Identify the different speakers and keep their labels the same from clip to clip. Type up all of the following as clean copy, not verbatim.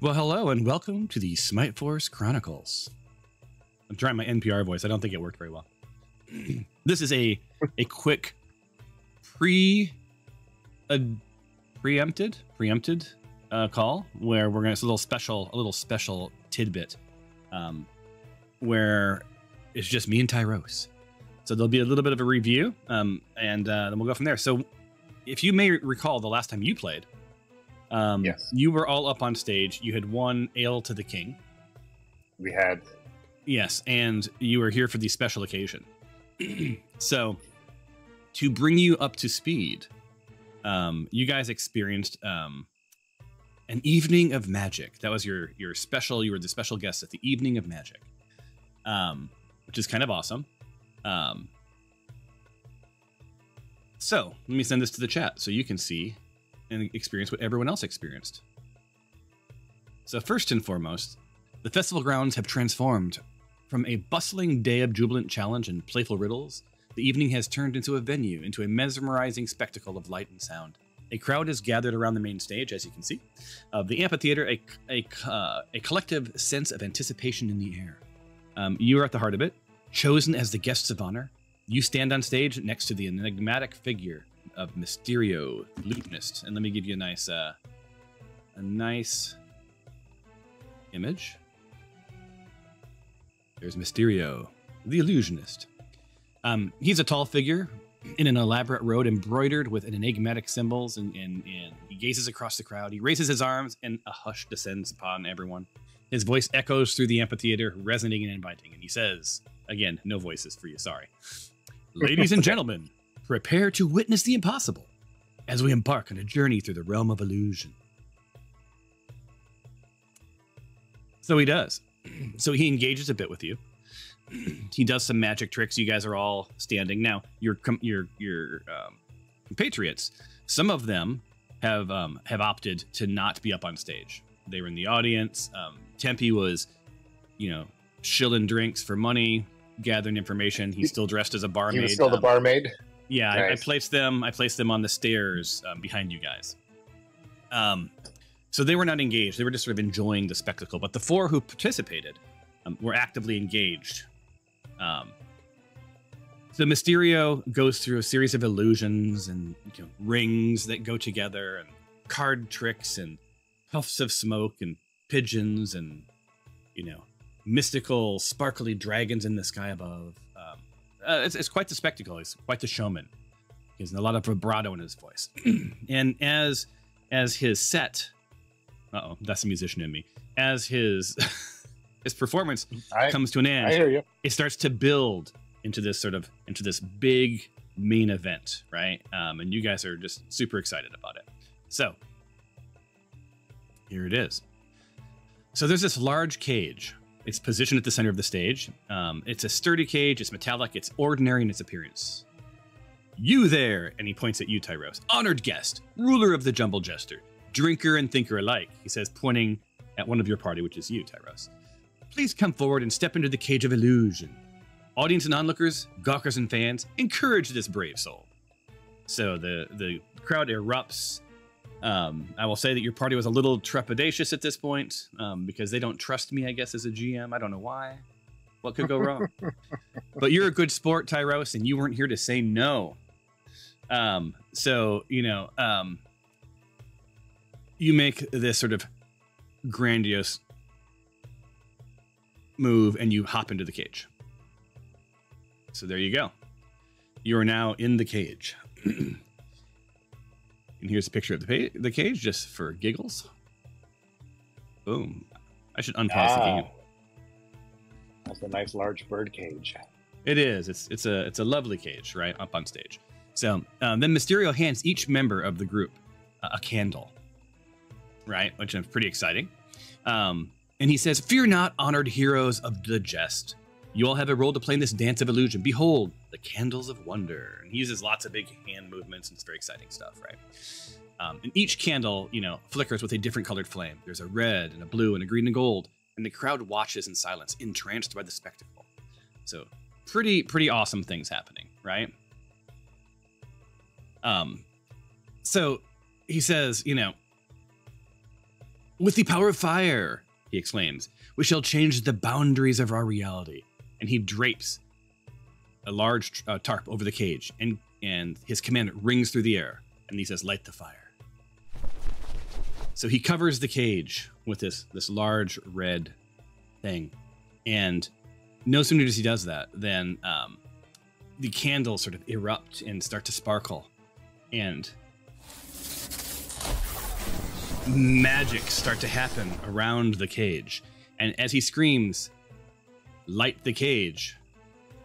Speaker 1: Well, hello and welcome to the Smite Force Chronicles. I'm trying my NPR voice. I don't think it worked very well. This is a quick preempted call where we're gonna, it's a little special tidbit where it's just me and Tyrros. So there'll be a little bit of a review and then we'll go from there. So if you may recall the last time you played,
Speaker 2: yes,
Speaker 1: you were all up on stage. You had won Ale to the King.
Speaker 2: we had.
Speaker 1: Yes, and you were here for the special occasion. So, to bring you up to speed, you guys experienced an evening of magic. That was your special. You were the special guest at the evening of magic, which is kind of awesome. So let me send this to the chat so you can see and experience what everyone else experienced. So first and foremost, the festival grounds have transformed. From a bustling day of jubilant challenge and playful riddles, the evening has turned into a venue, into a mesmerizing spectacle of light and sound. A crowd is gathered around the main stage, as you can see, of the amphitheater, a collective sense of anticipation in the air. You are at the heart of it, chosen as the guests of honor. You stand on stage next to the enigmatic figure of Mysterio, the illusionist. And let me give you a nice image. There's Mysterio, the illusionist. He's a tall figure in an elaborate robe embroidered with enigmatic symbols, and he gazes across the crowd. He raises his arms, and a hush descends upon everyone. His voice echoes through the amphitheater, resonating and inviting, and he says, again, no voices for you, sorry. Ladies and gentlemen, prepare to witness the impossible as we embark on a journey through the realm of illusion. So he does. So he engages a bit with you. He does some magic tricks. You guys are all standing. Now, your compatriots, some of them have opted to not be up on stage. They were in the audience. Tempe was, shilling drinks for money, gathering information. He's still dressed as a barmaid.
Speaker 2: He was still the barmaid?
Speaker 1: Yeah,
Speaker 2: nice.
Speaker 1: I placed them on the stairs behind you guys. So they were not engaged. They were just sort of enjoying the spectacle. But the four who participated were actively engaged. So Mysterio goes through a series of illusions and rings that go together, and card tricks, and puffs of smoke, and pigeons, and mystical, sparkly dragons in the sky above. It's quite the spectacle. He's quite the showman. He has a lot of vibrato in his voice. And as his set. Uh-oh, that's a musician in me. As his performance comes to an end,
Speaker 2: I hear you.
Speaker 1: It starts to build into this big main event, right? And you guys are just super excited about it. So here it is. So there's this large cage. It's positioned at the center of the stage. It's a sturdy cage. It's metallic. It's ordinary in its appearance. You there, and he points at you, Tyrros. Honored guest, ruler of the Jumble Jester. Drinker and thinker alike, he says, pointing at one of your party, which is you, Tyrros. Please come forward and step into the cage of illusion. Audience and onlookers, gawkers and fans, encourage this brave soul. So the crowd erupts. I will say that your party was a little trepidatious at this point because they don't trust me, I guess, as a GM. I don't know why. What could go wrong? But you're a good sport, Tyrros, and you weren't here to say no. You make this sort of grandiose move and you hop into the cage. So there you go. You are now in the cage. And here's a picture of the cage just for giggles. Boom. I should unpause the game.
Speaker 2: That's a nice large bird cage.
Speaker 1: It is. It's a lovely cage, right? Up on stage. So then Mysterio hands each member of the group a candle. Right, which is pretty exciting. And he says, fear not, honored heroes of the jest. You all have a role to play in this dance of illusion. Behold, the candles of wonder. And he uses lots of big hand movements, and it's very exciting stuff, right? And each candle, flickers with a different colored flame. There's a red and a blue and a green and gold. And the crowd watches in silence, entranced by the spectacle. So pretty awesome things happening, right? So he says, With the power of fire, he exclaims, we shall change the boundaries of our reality. And he drapes a large tarp over the cage, and his command rings through the air, and he says, light the fire. So he covers the cage with this large red thing, and no sooner does he does that than the candles sort of erupt and start to sparkle, and magic start to happen around the cage. And as he screams, light the cage,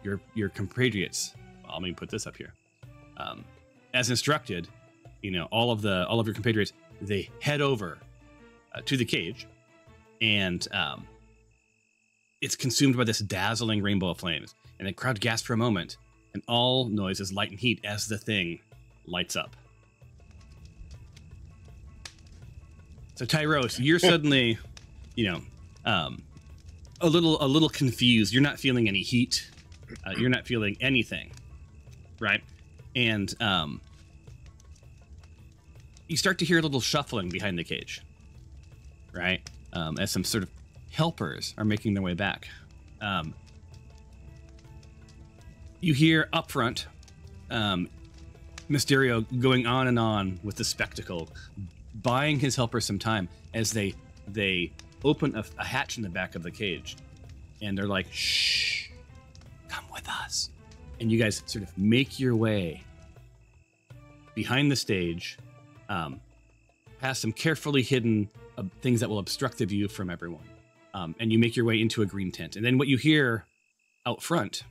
Speaker 1: your compatriots, well, let me put this up here, as instructed, you know, all of your compatriots, they head over to the cage, and it's consumed by this dazzling rainbow of flames, and the crowd gasps for a moment, and all noise is light and heat as the thing lights up. So Tyrros, you're suddenly, you know, a little confused. You're not feeling any heat. You're not feeling anything, right? And you start to hear a little shuffling behind the cage, right? As some sort of helpers are making their way back. You hear up front Mysterio going on and on with the spectacle, buying his helpers some time as they open a hatch in the back of the cage, and they're like, shh, come with us. And you guys sort of make your way behind the stage, past some carefully hidden things that will obstruct the view from everyone. And you make your way into a green tent. And then what you hear out front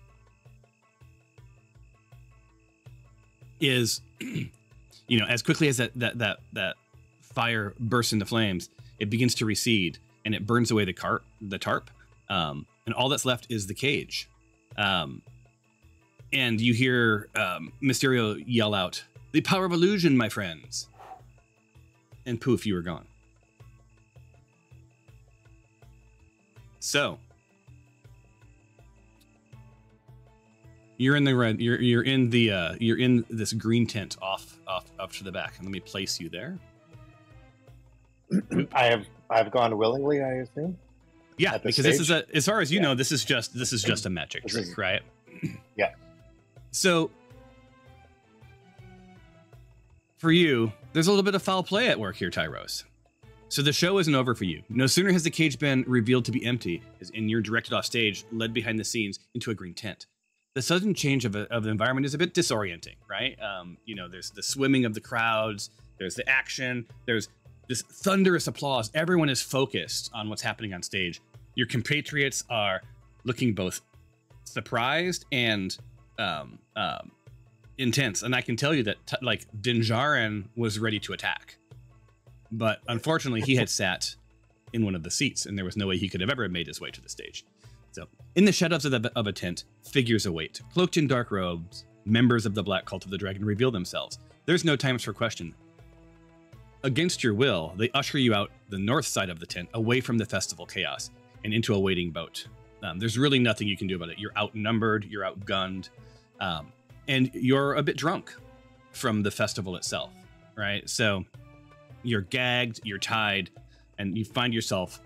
Speaker 1: is, you know, as quickly as that fire bursts into flames, it begins to recede, and it burns away the tarp, and all that's left is the cage. And you hear Mysterio yell out, "The power of illusion, my friends!" And poof, you were gone. So you're in the red. You're in this green tent off to the back, and let me place you there.
Speaker 2: I've gone willingly, I assume.
Speaker 1: Yeah, because stage? This is as far as you know, this is just a magic trick, right?
Speaker 2: Yeah.
Speaker 1: So for you, there's a little bit of foul play at work here, Tyrros. So the show isn't over for you. No sooner has the cage been revealed to be empty, and you're directed off stage, led behind the scenes into a green tent. The sudden change of the environment is a bit disorienting, right? You know, there's the swimming of the crowds, there's the action, there's this thunderous applause. Everyone is focused on what's happening on stage. Your compatriots are looking both surprised and intense. And I can tell you that like Dinjarin was ready to attack, but unfortunately he had sat in one of the seats, and there was no way he could have ever made his way to the stage. So in the shadows of a tent, figures await. Cloaked in dark robes, members of the Black Cult of the Dragon reveal themselves. There's no time for question. Against your will, they usher you out the north side of the tent, away from the festival chaos, and into a waiting boat. There's really nothing you can do about it. You're outnumbered, you're outgunned, and you're a bit drunk from the festival itself, right? So you're gagged, you're tied, and you find yourself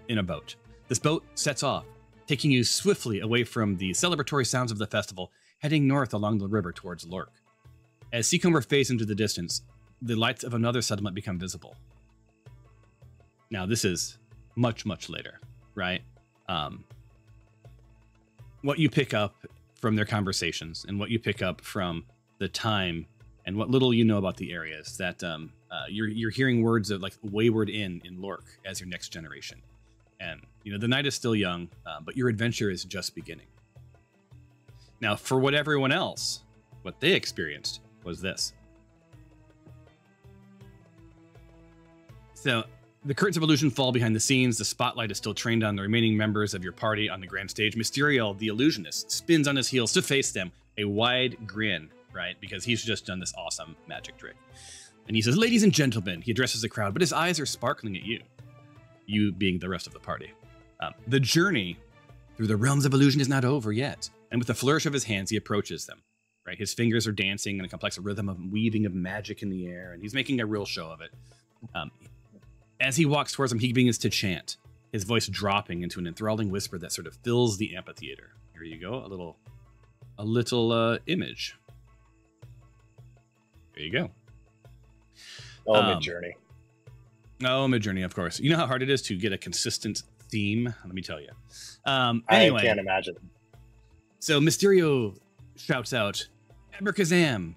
Speaker 1: in a boat. This boat sets off, taking you swiftly away from the celebratory sounds of the festival, heading north along the river towards Lork. As Seacomber fades into the distance, the lights of another settlement become visible. Now, this is much, much later, right? What you pick up from their conversations, and what you pick up from the time, and what little you know about the areas, that you're hearing words of like Wayward Inn in Lork as your next generation. And, you know, the night is still young, but your adventure is just beginning. Now, for what everyone else, what they experienced was this. So the curtains of illusion fall behind the scenes. The spotlight is still trained on the remaining members of your party on the grand stage. Mysterio, the illusionist, spins on his heels to face them, a wide grin, right? Because he's just done this awesome magic trick. And he says, "Ladies and gentlemen," he addresses the crowd, but his eyes are sparkling at you. You being the rest of the party. The journey through the realms of illusion is not over yet. And with a flourish of his hands, he approaches them, right? His fingers are dancing in a complex rhythm of weaving of magic in the air, and he's making a real show of it. As he walks towards him, he begins to chant, his voice dropping into an enthralling whisper that sort of fills the amphitheater. Here you go, a little image. There you go.
Speaker 2: Oh, Mid-Journey.
Speaker 1: Oh, Mid-Journey, of course. You know how hard it is to get a consistent theme? Let me tell you.
Speaker 2: Anyway. I can't imagine.
Speaker 1: So Mysterio shouts out, Abracazam,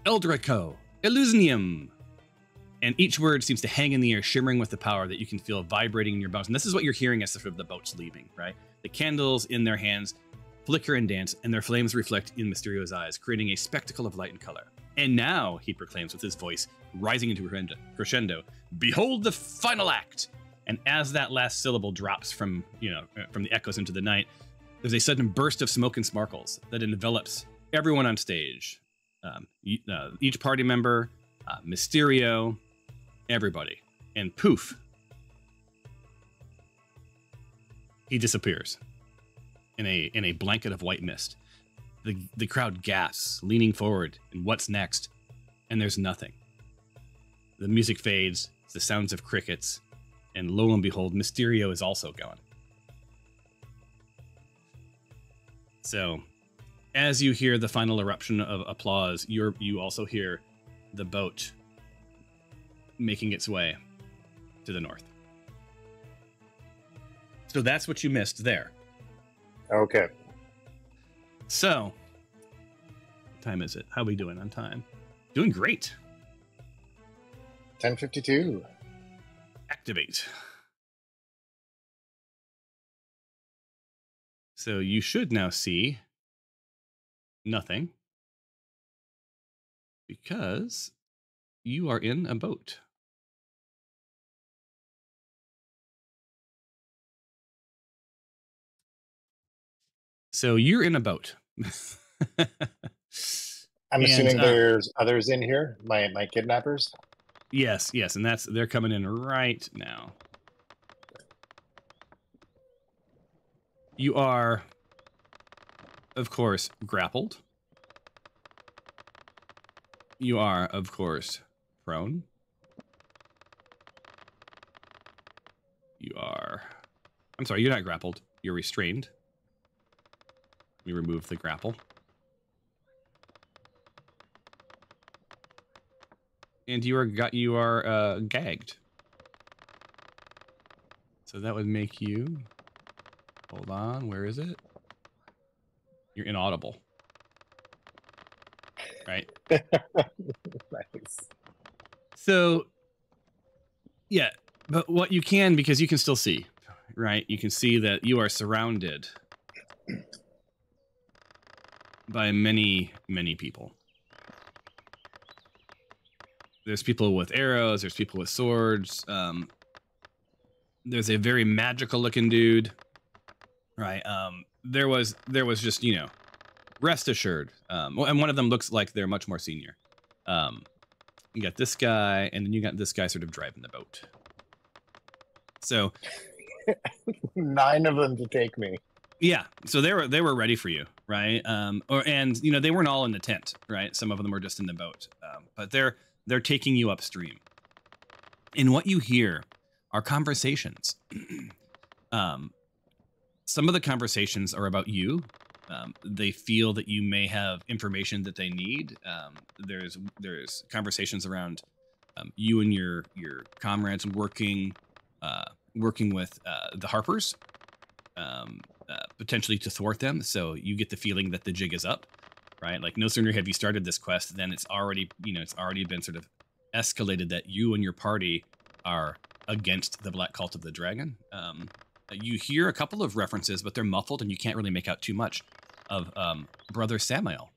Speaker 1: Eldraco, Illusionium. And each word seems to hang in the air, shimmering with the power that you can feel vibrating in your bones. And this is what you're hearing as sort of the boat's leaving, right? The candles in their hands flicker and dance, and their flames reflect in Mysterio's eyes, creating a spectacle of light and color. And now, he proclaims with his voice, rising into crescendo, behold the final act! And as that last syllable drops from the echoes into the night, there's a sudden burst of smoke and sparkles that envelops everyone on stage. Each party member, Mysterio, everybody. And poof, he disappears in a blanket of white mist. The crowd gasps, leaning forward, and what's next? And there's nothing. The music fades, the sounds of crickets, and lo and behold, Mysterio is also gone. So, as you hear the final eruption of applause, you also hear the boat making its way to the north. So that's what you missed there.
Speaker 2: Okay.
Speaker 1: So, what time is it? How are we doing on time? Doing great.
Speaker 2: 10:52.
Speaker 1: Activate. So you should now see nothing because you are in a boat. So you're in a boat.
Speaker 2: I'm assuming there's others in here, my kidnappers.
Speaker 1: Yes, and they're coming in right now. You are, of course, grappled. You are, of course, prone. You are... I'm sorry, you're not grappled. You're restrained. We remove the grapple. And you are gagged. So that would make you... Hold on, where is it? You're inaudible. Right?
Speaker 2: Nice.
Speaker 1: So, yeah, but what you can, because you can still see, right? You can see that you are surrounded by many, many people. There's people with arrows, there's people with swords. There's a very magical looking dude, right? There was just, rest assured. And one of them looks like they're much more senior. You got this guy, and then you got this guy sort of driving the boat. So
Speaker 2: 9 of them to take me.
Speaker 1: Yeah, so they were ready for you, right? They weren't all in the tent, right? Some of them were just in the boat, but they're taking you upstream. And what you hear are conversations. Some of the conversations are about you. They feel that you may have information that they need. There's conversations around you and your comrades working with the Harpers, potentially to thwart them. So you get the feeling that the jig is up, right? Like no sooner have you started this quest than it's already been sort of escalated that you and your party are against the Black Cult of the Dragon. You hear a couple of references, but they're muffled and you can't really make out too much of Brother Samael,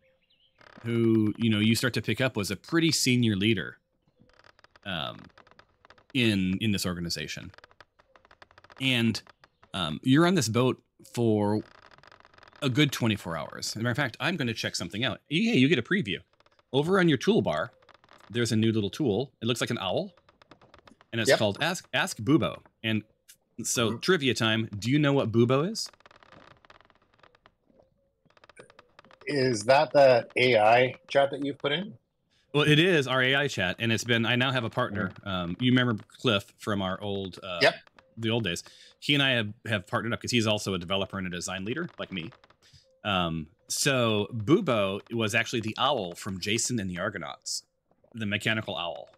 Speaker 1: who, you start to pick up was a pretty senior leader in this organization. And you're on this boat for a good 24 hours. As a matter of fact, I'm going to check something out. Yeah, you get a preview. Over on your toolbar, there's a new little tool. It looks like an owl. And it's called Ask Bubo. And so, trivia time. Do you know what Bubo is?
Speaker 2: Is that the AI chat that you've put in?
Speaker 1: Well, it is our AI chat, and it's been. I now have a partner. You remember Cliff from our old,
Speaker 2: Yep.
Speaker 1: the old days. He and I have partnered up because he's also a developer and a design leader like me. So Bubo was actually the owl from Jason and the Argonauts, the mechanical owl.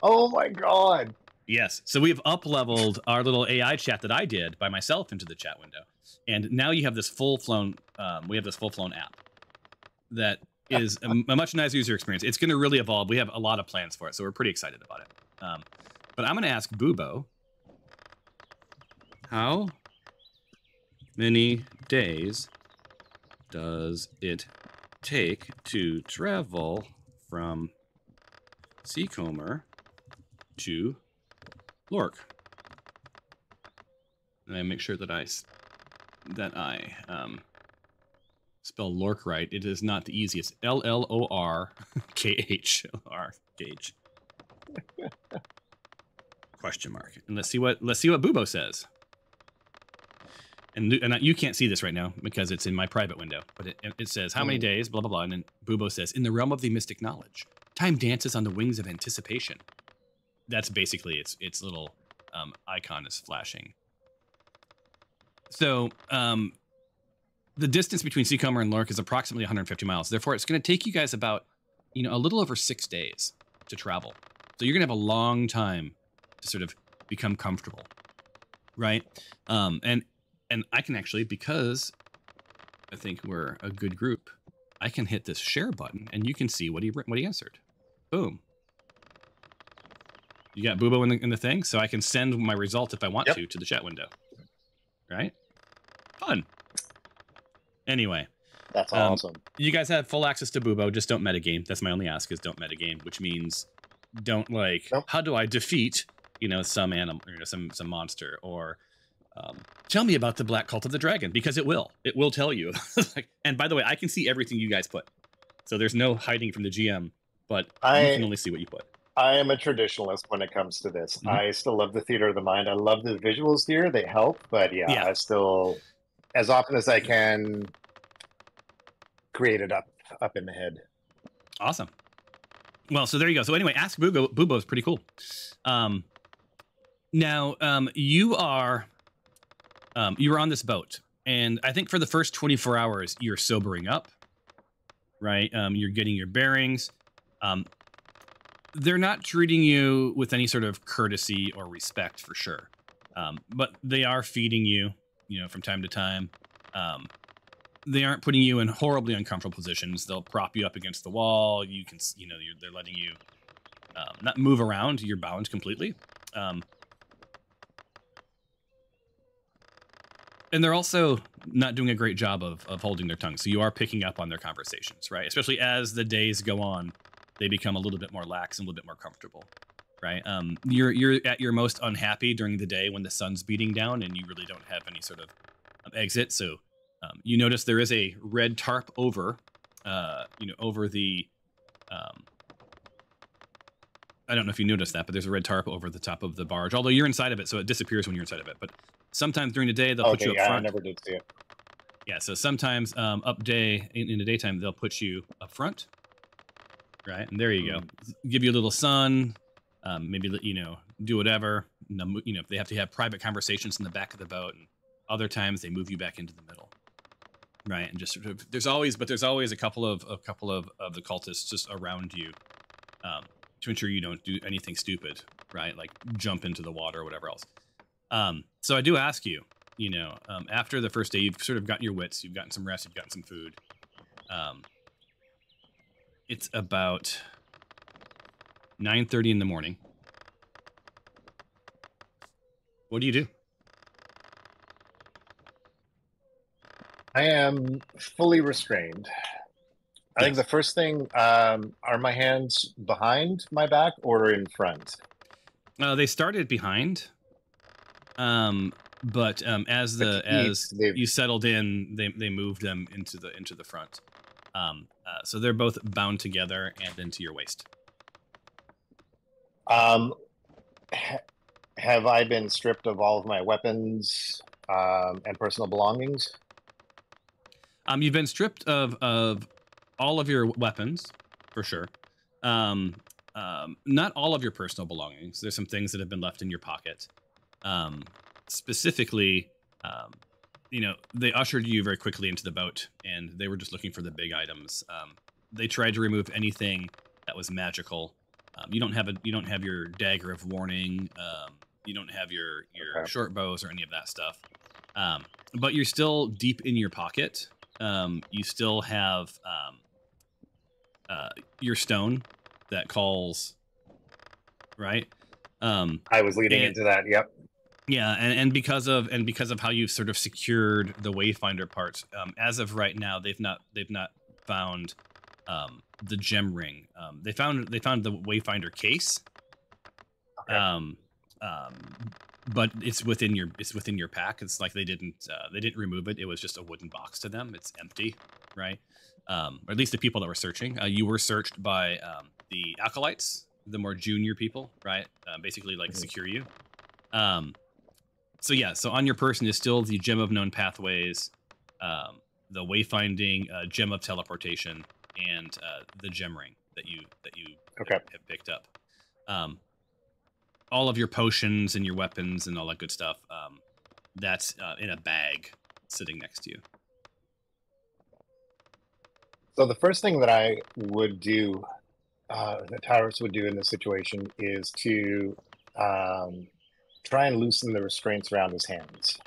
Speaker 2: Oh my god.
Speaker 1: Yes. So we've up-leveled our little AI chat that I did by myself into the chat window, and now you have this full-flown. We have this full-flown app that is a much nicer user experience. It's going to really evolve. We have a lot of plans for it, so we're pretty excited about it. But I'm going to ask Bubo, how many days does it take to travel from Seacomer to Lork? And I make sure that I spell Lork right. It is not the easiest. LLORKH. Gauge. Question mark. And let's see what Bubo says. And you can't see this right now because it's in my private window. But it says how many days, blah blah blah. And then Bubo says, in the realm of the mystic knowledge, time dances on the wings of anticipation. That's basically its little icon is flashing. So the distance between Seacomer and Lork is approximately 150 miles. Therefore, it's going to take you guys about, a little over 6 days to travel. So you're going to have a long time to sort of become comfortable, right? And I can actually, because I think we're a good group, I can hit this share button and you can see what he answered. Boom. You got Bubo in the thing, so I can send my result if I want to the chat window. Right? Fun. Anyway.
Speaker 2: That's awesome.
Speaker 1: You guys have full access to Bubo, just don't metagame. That's my only ask, is don't metagame, which means don't how do I defeat, some animal, some monster, or tell me about the Black Cult of the Dragon, because it will tell you. And by the way, I can see everything you guys put. So there's no hiding from the GM, but you can only see what you put.
Speaker 2: I am a traditionalist when it comes to this. I still love the theater of the mind. I love the visuals here. They help, but I still, as often as I can, create it up in the head.
Speaker 1: Awesome. Well, so there you go. So anyway, ask Bubo. Bubo is pretty cool. Now you are on this boat, and I think for the first 24 hours you're sobering up, right? You're getting your bearings. They're not treating you with any sort of courtesy or respect, for sure. But they are feeding you, from time to time. They aren't putting you in horribly uncomfortable positions. They'll prop you up against the wall. You can, they're letting you not move around. You're bound completely. And they're also not doing a great job of holding their tongue. So you are picking up on their conversations, right? Especially as the days go on, they become a little bit more lax and a little bit more comfortable, right? You're at your most unhappy during the day when the sun's beating down and you really don't have any sort of exit. So you notice there is a red tarp over the. I don't know if you noticed that, but there's a red tarp over the top of the barge. Although you're inside of it, so it disappears when you're inside of it. But sometimes during the day they'll put you up front.
Speaker 2: I never did see it.
Speaker 1: Yeah, so sometimes in the daytime they'll put you up front. Right, and there you go. Give you a little sun, maybe do whatever. If they have to have private conversations in the back of the boat, and other times they move you back into the middle, right? And just sort of there's always a couple of the cultists just around you to ensure you don't do anything stupid, right? Like jump into the water or whatever else. So I do ask you, after the first day, you've sort of gotten your wits, you've gotten some rest, you've gotten some food. It's about 9:30 in the morning. What do you do?
Speaker 2: I am fully restrained. I think the first thing, are my hands behind my back or in front?
Speaker 1: They started behind, but as you settled in, they moved them into the front. So they're both bound together and into your waist.
Speaker 2: Have I been stripped of all of my weapons and personal belongings?
Speaker 1: You've been stripped of all of your weapons, for sure. Not all of your personal belongings. There's some things that have been left in your pocket. Specifically, you know, they ushered you very quickly into the boat, and they were just looking for the big items. They tried to remove anything that was magical. You don't have your dagger of warning. You don't have your short bows or any of that stuff. But you're still deep in your pocket. You still have your stone that calls, right?
Speaker 2: I was leading into that. Yep.
Speaker 1: Yeah, and because of how you've sort of secured the Wayfinder parts, as of right now, they've not found the gem ring. They found the Wayfinder case. Okay. But it's within your pack. It's like they didn't remove it. It was just a wooden box to them. It's empty, right? Or at least the people that were searching. You were searched by the acolytes, the more junior people, right? Basically, like secure you. So yeah, so on your person is still the Gem of Known Pathways, the Wayfinding Gem of Teleportation, and the gem ring that you have picked up. All of your potions and your weapons and all that good stuff, that's in a bag sitting next to you.
Speaker 2: So the first thing that I would do, that Tyrros would do in this situation, is to try and loosen the restraints around his hands.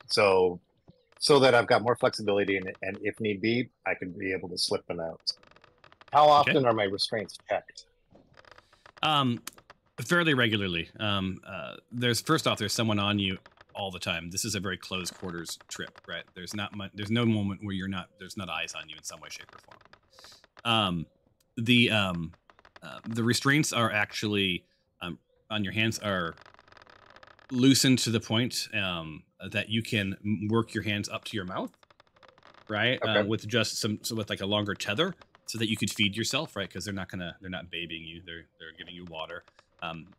Speaker 2: So that I've got more flexibility, and if need be, I could be able to slip them out. How often are my restraints checked?
Speaker 1: Fairly regularly. There's someone on you all the time. This is a very close quarters trip, right? There's no moment where there's not eyes on you in some way, shape, or form. The restraints are actually on your hands are loosened to the point that you can work your hands up to your mouth, right? With just with like a longer tether, so that you could feed yourself, right? Because they're not babying you. They're giving you water.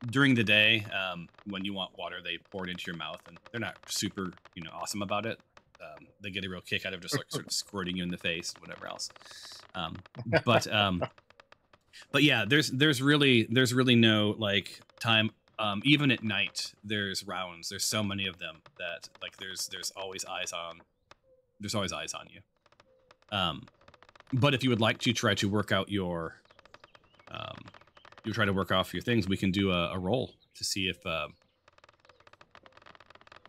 Speaker 1: During the day, when you want water, they pour it into your mouth, and they're not super, awesome about it. They get a real kick out of just like sort of squirting you in the face, whatever else. But yeah, there's really no like time. Even at night, there's rounds. There's so many of them that like there's always eyes on. There's always eyes on you. But if you would like to try to work out your you try to work off your things, we can do a roll to see if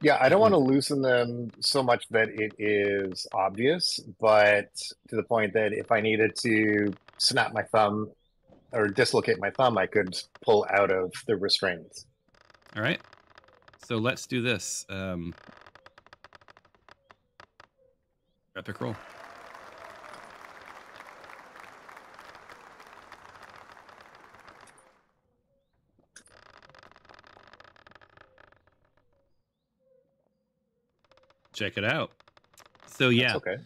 Speaker 2: yeah, I don't want to loosen them so much that it is obvious, but to the point that if I needed to snap my thumb or dislocate my thumb, I could pull out of the restraints.
Speaker 1: All right, so let's do this. Epic roll. Check it out. So yeah.
Speaker 2: That's okay.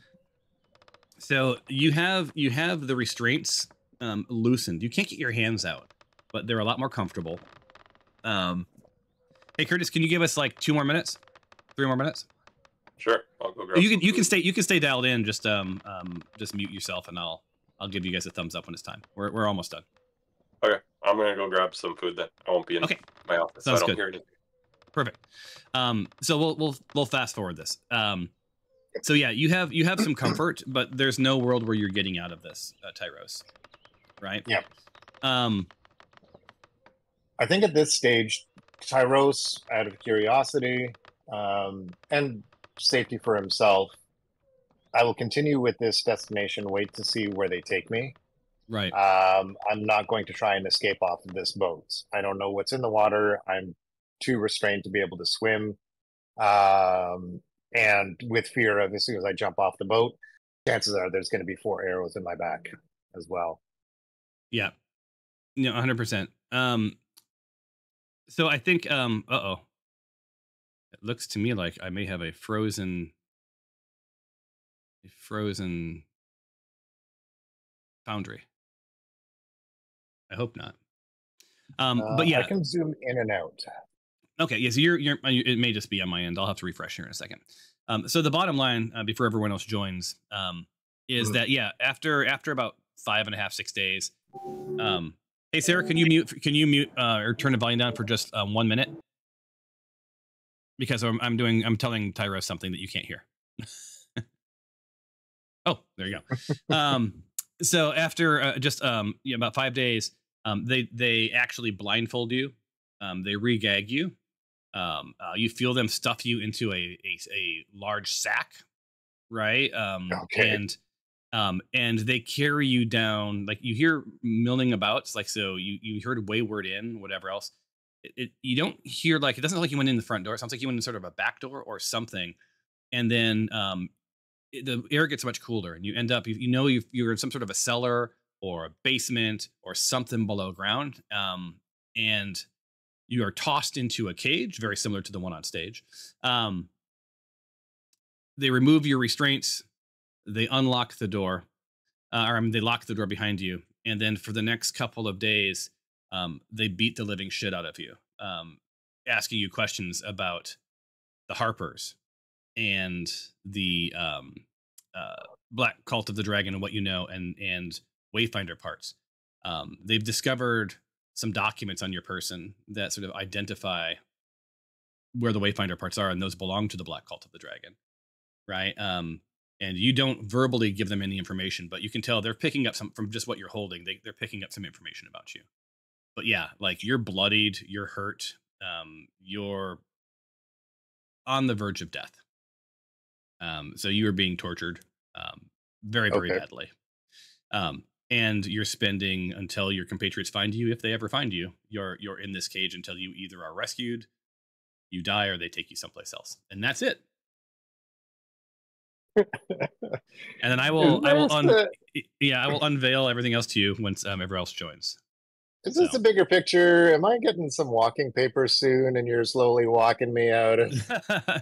Speaker 1: So you have the restraints loosened. You can't get your hands out, but they're a lot more comfortable. Hey Curtis, can you give us like 2 more minutes? 3 more minutes?
Speaker 3: Sure. I'll go grab
Speaker 1: you can stay dialed in, just mute yourself and I'll give you guys a thumbs up when it's time. We're almost done.
Speaker 3: Okay. I'm gonna go grab some food then. I won't be in my office.
Speaker 1: Sounds
Speaker 3: so I don't
Speaker 1: good.
Speaker 3: hear anything.
Speaker 1: Perfect. So we'll fast forward this. So yeah, you have some comfort, but there's no world where you're getting out of this, Tyrros, right?
Speaker 2: Yeah.
Speaker 1: I
Speaker 2: think at this stage, Tyrros, out of curiosity and safety for himself, I will continue with this destination. Wait to see where they take me.
Speaker 1: Right.
Speaker 2: I'm not going to try and escape off of this boat. I don't know what's in the water. I'm too restrained to be able to swim, and with fear of as soon as I jump off the boat, chances are there's going to be 4 arrows in my back as well.
Speaker 1: Yeah, 100%. So I think it looks to me like I may have a frozen foundry. I hope not. But yeah,
Speaker 2: I can zoom in and out.
Speaker 1: Okay, yeah, so you're it may just be on my end. I'll have to refresh here in a second. So the bottom line, before everyone else joins, is that yeah, after about 5.5, 6 days, Hey Sarah, can you mute or turn the volume down for just 1 minute? Because I'm telling Tyrros something that you can't hear. Oh, there you go. So after just about 5 days, they actually blindfold you. They re-gag you. You feel them stuff you into a large sack, right?
Speaker 2: Okay.
Speaker 1: And they carry you down. Like you hear milling about. Like so, you heard wayward in, whatever else. You don't hear like it doesn't sound like you went in the front door. It sounds like you went in sort of a back door or something. And then the air gets much cooler, and you end up you're in some sort of a cellar or a basement or something below ground. And you are tossed into a cage, very similar to the one on stage. They remove your restraints. They unlock the door, they lock the door behind you. And then for the next couple of days, they beat the living shit out of you, asking you questions about the Harpers and the Black Cult of the Dragon and what you know, and Wayfinder parts. They've discovered some documents on your person that sort of identify where the Wayfinder parts are, and those belong to the Black Cult of the Dragon, right? And you don't verbally give them any information, but you can tell they're picking up some from just what you're holding. They're picking up some information about you. But yeah, like you're bloodied, you're hurt, you're on the verge of death. So you are being tortured very, very badly. And you're spending until your compatriots find you, if they ever find you, you're in this cage until you either are rescued, you die, or they take you someplace else. And that's it. And then I will unveil everything else to you once everyone else joins.
Speaker 2: Is this a bigger picture? Am I getting some walking paper soon, and you're slowly walking me out of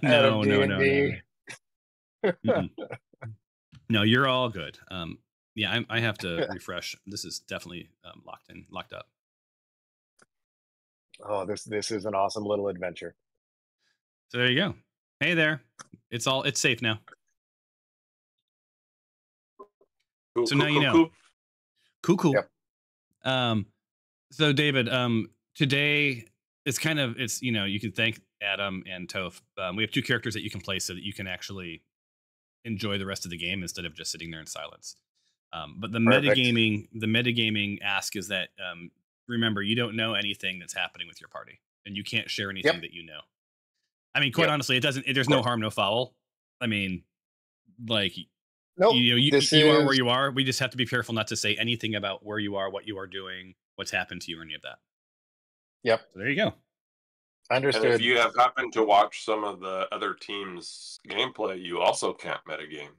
Speaker 1: No. No, you're all good. Yeah, I have to refresh. This is definitely locked up.
Speaker 2: Oh, this is an awesome little adventure.
Speaker 1: So there you go. Hey there. It's safe now.
Speaker 3: Cool,
Speaker 1: so now you know. Cool.
Speaker 2: Yep.
Speaker 1: So David, today it's you can thank Adam and Toph. We have 2 characters that you can play so that you can actually enjoy the rest of the game instead of just sitting there in silence. But the metagaming ask is that remember, you don't know anything that's happening with your party, and you can't share anything that you know. I mean, quite honestly, there's no harm, no foul. I mean, like,
Speaker 2: nope,
Speaker 1: you are where you are. We just have to be careful not to say anything about where you are, what you are doing, what's happened to you, or any of that.
Speaker 2: Yep.
Speaker 1: So there you go.
Speaker 2: Understood.
Speaker 3: And if you have happened to watch some of the other teams' gameplay, you also can't metagame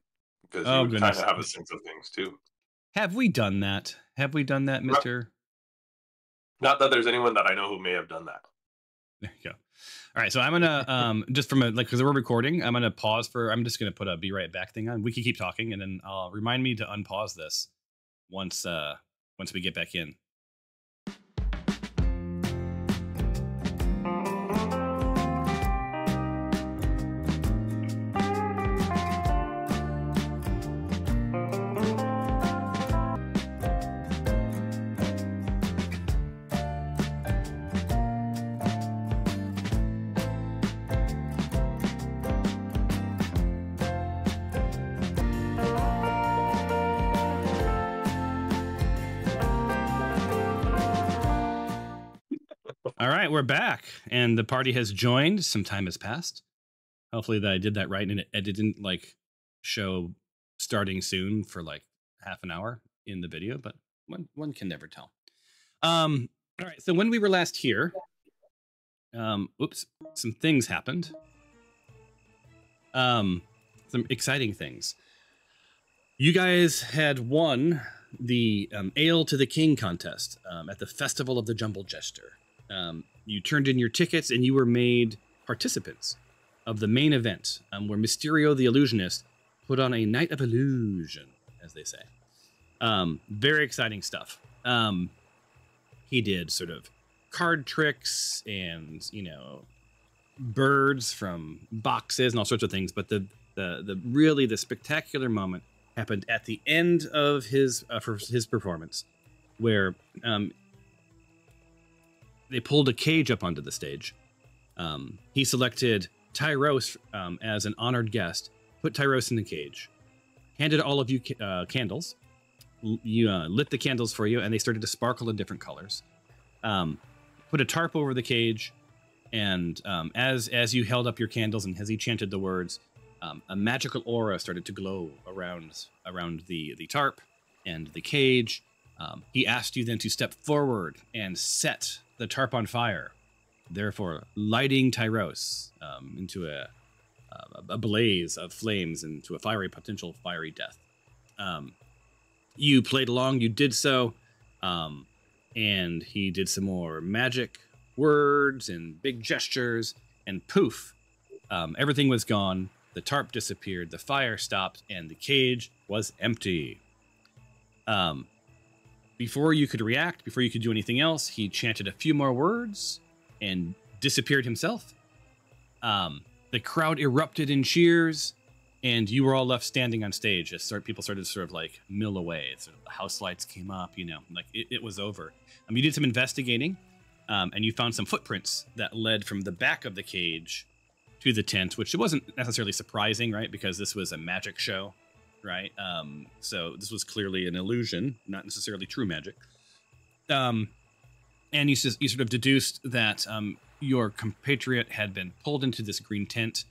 Speaker 3: because you would kind of have a sense of things too.
Speaker 1: Have we done that? Mr.?
Speaker 3: Not that there's anyone that I know who may have done that.
Speaker 1: There you go. All right, so I'm gonna just from because we're recording, I'm just gonna put a be right back thing on. We can keep talking, and then I'll remind me to unpause this once we get back in. All right, we're back, and the party has joined. Some time has passed. Hopefully that I did that right, and it didn't show starting soon for half an hour in the video, but one can never tell. All right, so when we were last here, some things happened. Some exciting things. You guys had won the Ale to the King contest at the Festival of the Jumble Jester. You turned in your tickets and you were made participants of the main event, where Mysterio the Illusionist put on a night of illusion, as they say. Very exciting stuff. He did sort of card tricks and, birds from boxes and all sorts of things. But the spectacular moment happened at the end of his performance, where they pulled a cage up onto the stage. He selected Tyrros as an honored guest, put Tyrros in the cage, handed all of you candles. You lit the candles for you, and they started to sparkle in different colors. Put a tarp over the cage, and as you held up your candles and as he chanted the words, a magical aura started to glow around the tarp and the cage. He asked you then to step forward and set the tarp on fire, therefore lighting Tyrros into a blaze of flames, into a potential fiery death. You played along, you did so, and he did some more magic words and big gestures, and poof, everything was gone. The tarp disappeared, the fire stopped, and the cage was empty. Before you could react, before you could do anything else, he chanted a few more words and disappeared himself. The crowd erupted in cheers, and you were all left standing on stage as people started to sort of like mill away. Sort of the house lights came up, you know, like it was over. You did some investigating, and you found some footprints that led from the back of the cage to the tent, which it wasn't necessarily surprising, right? Because this was a magic show, right? So this was clearly an illusion, not necessarily true magic. And you sort of deduced that your compatriot had been pulled into this green tent,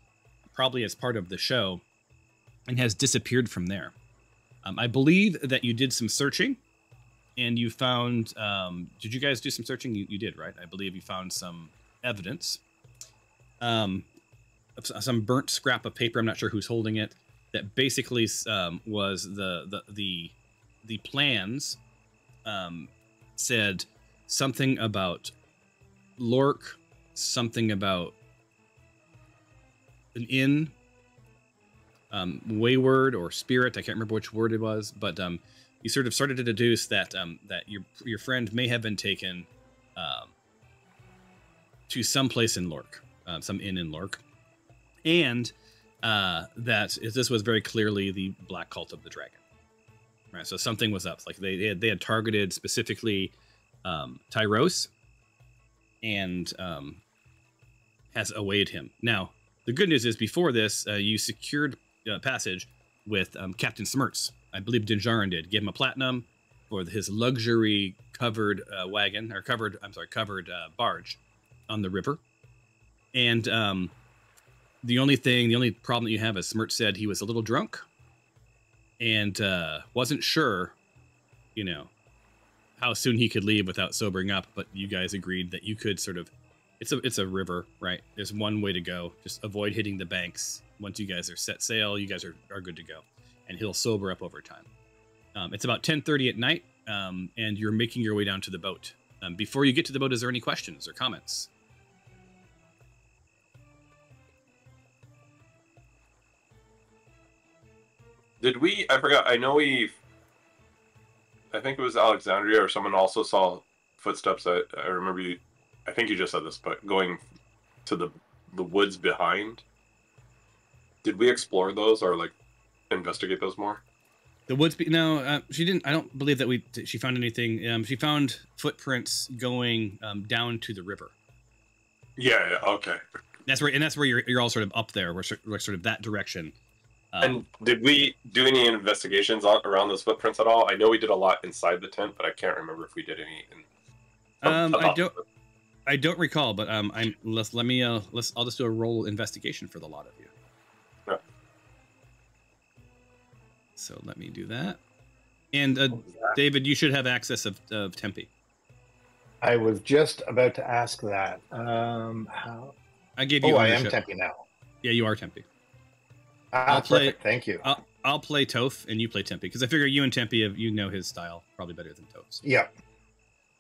Speaker 1: probably as part of the show, and has disappeared from there. I believe that you did some searching, and you found... did you guys do some searching? You did, right? I believe you found some evidence. Some burnt scrap of paper, I'm not sure who's holding it, that basically was the plans said something about Lork, something about an inn, wayward or spirit. I can't remember which word it was, but you sort of started to deduce that that your friend may have been taken to some place in Lork, some inn in Lork, and that this was very clearly the Black Cult of the Dragon. Right, so something was up. Like they had targeted specifically Tyrros, and has awaited him. Now, the good news is before this, you secured passage with Captain Smirts. I believe Dinjarin did. Gave him a platinum for his luxury covered wagon, or covered barge on the river. And the only problem that you have is Smirts said he was a little drunk and wasn't sure, you know, how soon he could leave without sobering up. But you guys agreed that you could sort of, it's a river, right? There's one way to go. Just avoid hitting the banks. Once you guys are set sail, you guys are good to go. And he'll sober up over time. It's about 10:30 at night, and you're making your way down to the boat. Before you get to the boat, is there any questions or comments?
Speaker 3: Did we? I forgot. I know I think it was Alexandria or someone also saw footsteps. I remember you. I think you just said this, but going to the woods behind. Did we explore those or like investigate those more?
Speaker 1: The woods. No, she didn't. I don't believe that she found anything. She found footprints going down to the river.
Speaker 3: Yeah. Okay.
Speaker 1: That's where you're all sort of up there. We're sort of that direction.
Speaker 3: And did we do any investigations around those footprints at all? I know we did a lot inside the tent, but I can't remember if we did any.
Speaker 1: I don't recall, but I'll just do a roll investigation for the lot of you.
Speaker 3: Yeah.
Speaker 1: So let me do that. And David, you should have access of Tempe.
Speaker 2: I was just about to ask that. How?
Speaker 1: I gave you.
Speaker 2: Oh, I am Tempe now.
Speaker 1: Yeah, you are Tempe.
Speaker 2: I'll play. Perfect. Thank you.
Speaker 1: I'll play Toph and you play Tempe because I figure you and Tempe you know his style probably better than Toph's.
Speaker 2: Yeah.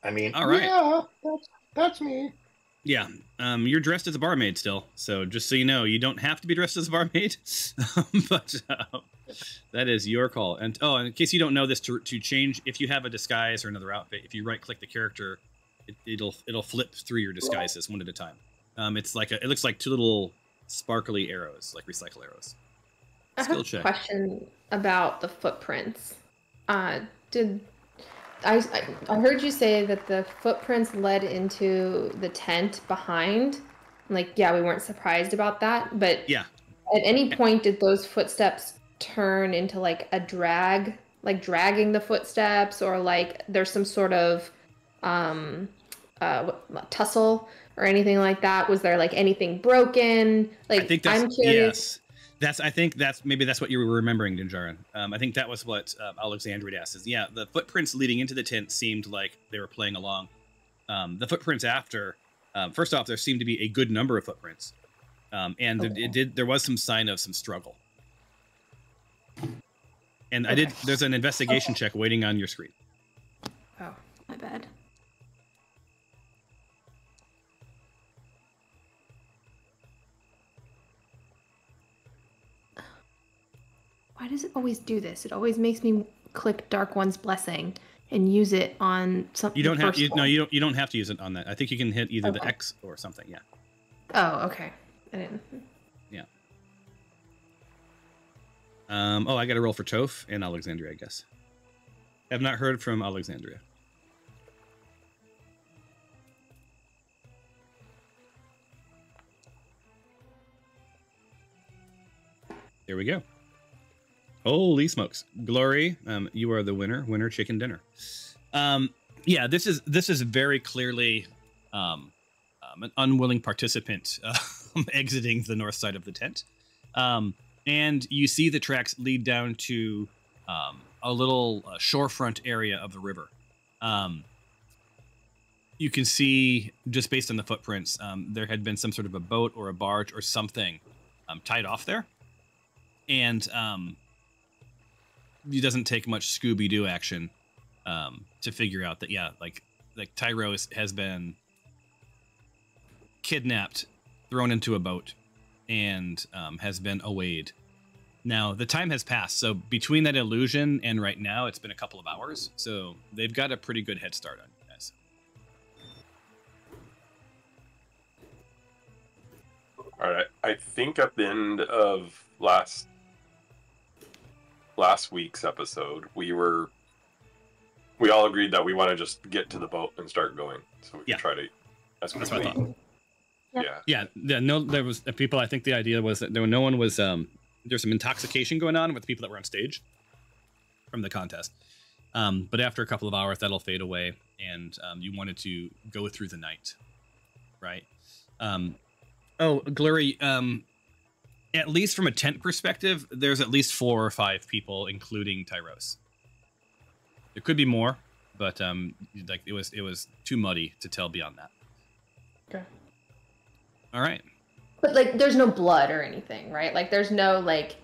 Speaker 2: I mean,
Speaker 1: all right.
Speaker 2: Yeah, that's me.
Speaker 1: Yeah. You're dressed as a barmaid still, so just so you know, you don't have to be dressed as a barmaid, but that is your call. And in case you don't know this, to change if you have a disguise or another outfit, if you right-click the character, it'll flip through your disguises one at a time. It's like it looks like two little sparkly arrows, like recycle arrows.
Speaker 4: I have a question about the footprints. Did I heard you say that the footprints led into the tent behind. Like, yeah, we weren't surprised about that, but
Speaker 1: Yeah.
Speaker 4: at any point did those footsteps turn into like a drag, like dragging the footsteps, or like there's some sort of tussle or anything like that? Was there like anything broken? Like,
Speaker 1: I think that's,
Speaker 4: I'm curious.
Speaker 1: yes. I think that's what you were remembering, Dinjarin. I think that was what Alexandria asked. Is the footprints leading into the tent seemed like they were playing along. The footprints after, first off, there seemed to be a good number of footprints, and there was some sign of some struggle. And there's an investigation check waiting on your screen.
Speaker 4: Oh, my bad. Why does it always do this? It always makes me click Dark One's Blessing and use it on something.
Speaker 1: You don't have you don't have to use it on that. I think you can hit either the X or something. Yeah.
Speaker 4: Oh, okay. I didn't.
Speaker 1: Yeah. I got to roll for Toph and Alexandria, I guess. Have not heard from Alexandria. There we go. Holy smokes. Glory, you are the winner. Winner chicken dinner. This is very clearly an unwilling participant exiting the north side of the tent. And you see the tracks lead down to a little shorefront area of the river. You can see, just based on the footprints, there had been some sort of a boat or a barge or something tied off there. And it doesn't take much Scooby-Doo action to figure out that, like Tyrros has been kidnapped, thrown into a boat, and has been awayed. Now, the time has passed, so between that illusion and right now, it's been a couple of hours, so they've got a pretty good head start on you guys.
Speaker 3: All right. I think at the end of last week's episode, we all agreed that we want to just get to the boat and start going, so we can try to. That's what I thought. Yeah.
Speaker 1: No, there was people. I think the idea was that no one was. There's some intoxication going on with the people that were on stage from the contest. But after a couple of hours, that'll fade away, and you wanted to go through the night, right? Glory. At least from a tent perspective, there's at least 4 or 5 people, including Tyrros. There could be more, but it was too muddy to tell beyond that.
Speaker 4: Okay.
Speaker 1: All right.
Speaker 4: But like, there's no blood or anything, right? Like, there's no like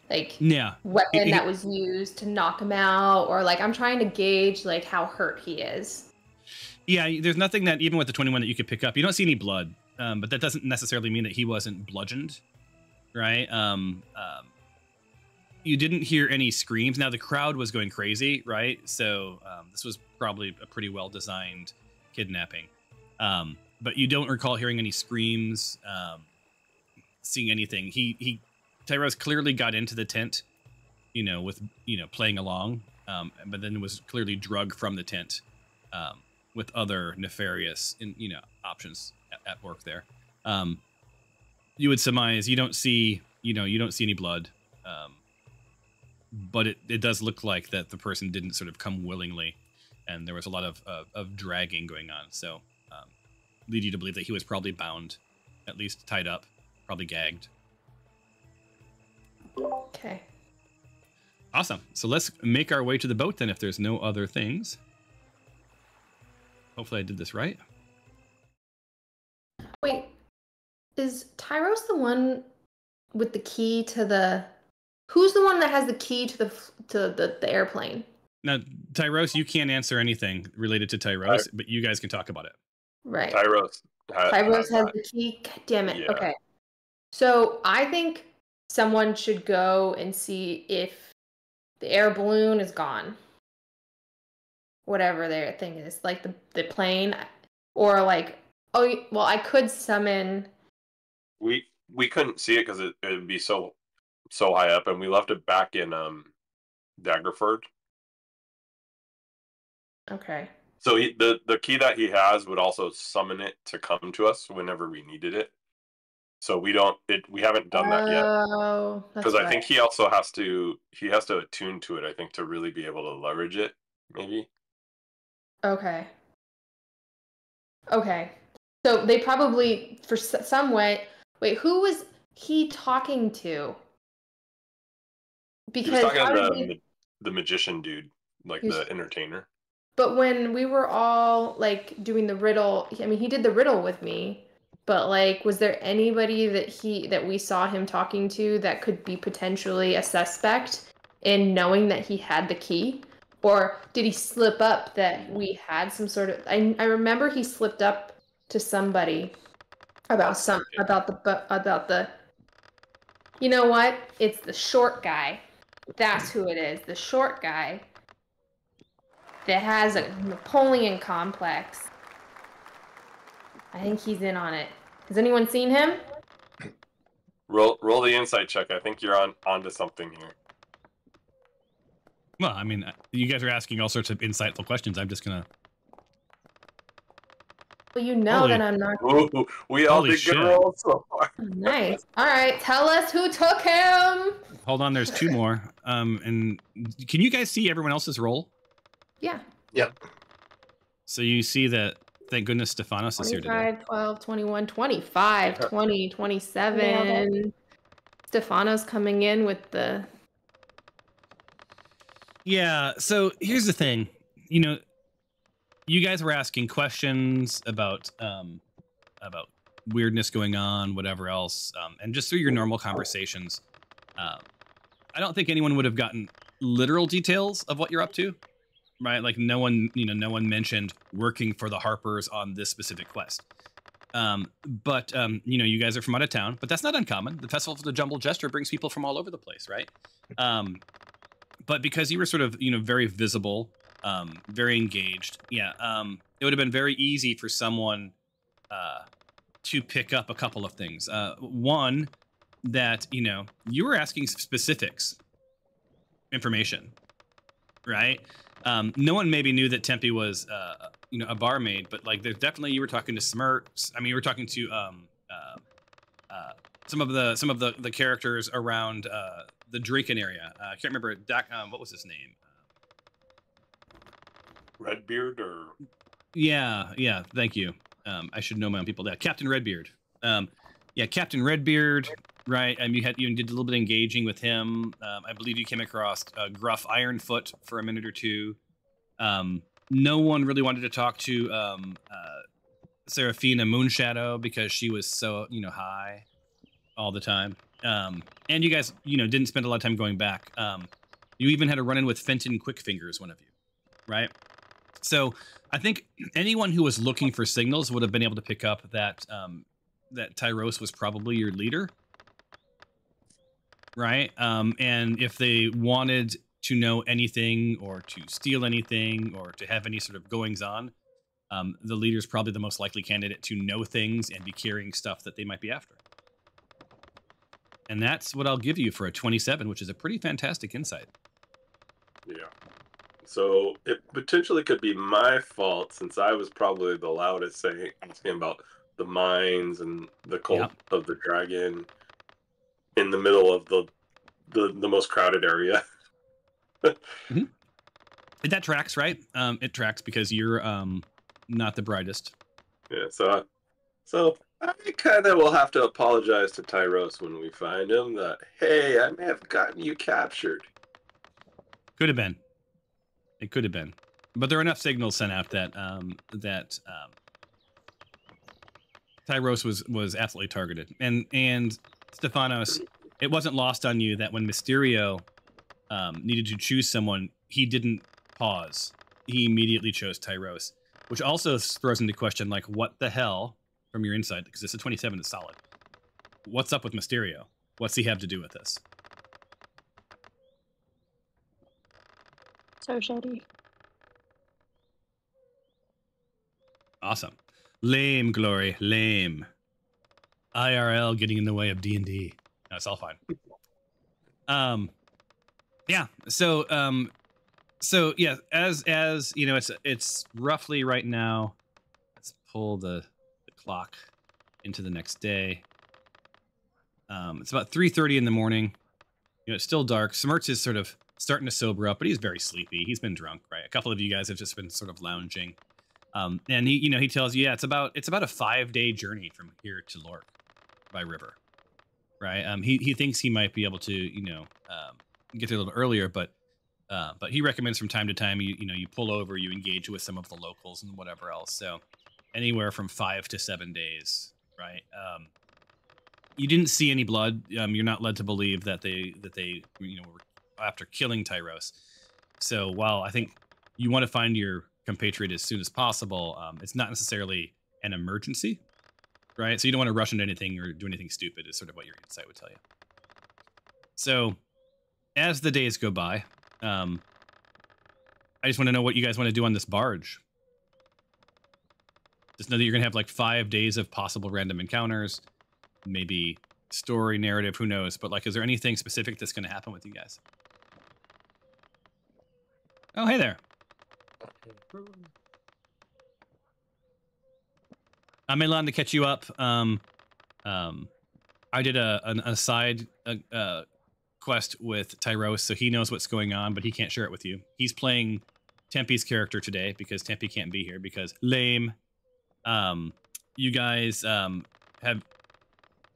Speaker 4: weapon that was used to knock him out, or like, I'm trying to gauge like how hurt he is.
Speaker 1: Yeah, there's nothing that, even with the 21, that you could pick up. You don't see any blood, but that doesn't necessarily mean that he wasn't bludgeoned. Right. You didn't hear any screams. Now the crowd was going crazy, right? So this was probably a pretty well designed kidnapping. But you don't recall hearing any screams, seeing anything. Tyrros clearly got into the tent, with playing along, but then was clearly drugged from the tent with other nefarious options at work there. You would surmise you don't see any blood, but it does look like that the person didn't sort of come willingly, and there was a lot of dragging going on. So, lead you to believe that he was probably bound, at least tied up, probably gagged.
Speaker 4: Okay.
Speaker 1: Awesome. So let's make our way to the boat then, if there's no other things. Hopefully I did this right.
Speaker 4: Wait. Is Tyrros the one with the key to the? Who's the one that has the key to the airplane?
Speaker 1: Now, Tyrros, you can't answer anything related to Tyrros, but you guys can talk about it.
Speaker 4: Right.
Speaker 3: Tyrros
Speaker 4: has the key. God damn it. Yeah. Okay. So I think someone should go and see if the air balloon is gone. Whatever their thing is, like the plane, or like, I could summon.
Speaker 3: We couldn't see it because it would be so high up, and we left it back in Daggerford.
Speaker 4: Okay.
Speaker 3: So the key that he has would also summon it to come to us whenever we needed it. So we haven't done that yet.
Speaker 4: Oh,
Speaker 3: because I think he also has to attune to it. I think to really be able to leverage it, maybe.
Speaker 4: Okay. Okay. So they probably, for some way, wait, who was he talking to?
Speaker 3: Because he was talking to the magician dude, like the entertainer.
Speaker 4: But when we were all like doing the riddle, I mean, he did the riddle with me. But like, was there anybody that we saw him talking to that could be potentially a suspect in knowing that he had the key? Or did he slip up that we had some sort of? I remember he slipped up to somebody about the. You know what? It's the short guy. That's who it is. The short guy that has a Napoleon complex. I think he's in on it. Has anyone seen him?
Speaker 3: Roll the insight check. I think you're onto something here.
Speaker 1: Well, I mean, you guys are asking all sorts of insightful questions. I'm just gonna.
Speaker 4: Well, you know that I'm not.
Speaker 3: Ooh, we all did good rolls so far.
Speaker 4: Nice. All right, tell us who took him.
Speaker 1: Hold on, there's 2 more. And can you guys see everyone else's roll?
Speaker 4: Yeah.
Speaker 2: Yep.
Speaker 1: So you see that. Thank goodness Stefanos is here today.
Speaker 4: 25, 12, 21, 25, 20, 27. Stefanos coming in with the...
Speaker 1: Yeah, so here's the thing. You know, you guys were asking questions about weirdness going on, whatever else, and just through your normal conversations. I don't think anyone would have gotten literal details of what you're up to. Right, like no one mentioned working for the Harpers on this specific quest. But you guys are from out of town, but that's not uncommon. The Festival of the Jumble Jester brings people from all over the place, right? But because you were sort of, very visible, very engaged, it would have been very easy for someone to pick up a couple of things. One, that, you were asking specifics, information, right? No one maybe knew that Tempe was, a barmaid, but like, there's definitely, you were talking to Smirks. I mean, you were talking to some of the characters around the drinking area. I can't remember. What was his name?
Speaker 3: Redbeard or?
Speaker 1: Yeah. Thank you. I should know my own people. Yeah, Captain Redbeard. Captain Redbeard. Right, you did a little bit of engaging with him. I believe you came across Gruff Ironfoot for a minute or two. No one really wanted to talk to Seraphina Moonshadow because she was so high all the time. And you guys didn't spend a lot of time going back. You even had a run-in with Fenton Quickfingers, one of you, right? So I think anyone who was looking for signals would have been able to pick up that that Tyrros was probably your leader. Right. And if they wanted to know anything or to steal anything or to have any sort of goings on, the leader's probably the most likely candidate to know things and be carrying stuff that they might be after. And that's what I'll give you for a 27, which is a pretty fantastic insight.
Speaker 3: Yeah. So it potentially could be my fault since I was probably the loudest asking about the mines and the cult of the dragon. In the middle of the most crowded area.
Speaker 1: Mm-hmm. That tracks, right? It tracks because you're not the brightest.
Speaker 3: Yeah, so I kind of will have to apologize to Tyrros when we find him that, hey, I may have gotten you captured.
Speaker 1: Could have been. It could have been. But there are enough signals sent out that Tyrros was absolutely targeted. And Stefanos, it wasn't lost on you that when Mysterio needed to choose someone, he didn't pause. He immediately chose Tyrros, which also throws into question, like, what the hell, from your insight, because it's a 27 is solid. What's up with Mysterio? What's he have to do with this?
Speaker 5: So shady.
Speaker 1: Awesome. Lame, Glory. Lame. IRL getting in the way of D&D. No, it's all fine. Yeah. So So yeah, as you know, it's roughly right now. Let's pull the clock into the next day. It's about 3:30 in the morning. You know, it's still dark. Smirts is sort of starting to sober up, but he's very sleepy. He's been drunk, right? A couple of you guys have just been sort of lounging. And he tells you, yeah, it's about a 5-day journey from here to Lork by river, right? He thinks he might be able to, get there a little earlier, but he recommends from time to time you pull over, you engage with some of the locals and whatever else. So anywhere from 5 to 7 days, right? You didn't see any blood. You're not led to believe that they were after killing Tyrros. So while I think you want to find your compatriot as soon as possible, it's not necessarily an emergency, right? So you don't want to rush into anything or do anything stupid is sort of what your insight would tell you. So as the days go by, I just want to know what you guys want to do on this barge. Just know that you're going to have like 5 days of possible random encounters, maybe story, narrative, who knows? But like, is there anything specific that's going to happen with you guys? Oh, hey there. I'm in line to catch you up. I did a side quest with Tyrros, so he knows what's going on, but he can't share it with you. He's playing Tempe's character today because Tempe can't be here because lame. You guys have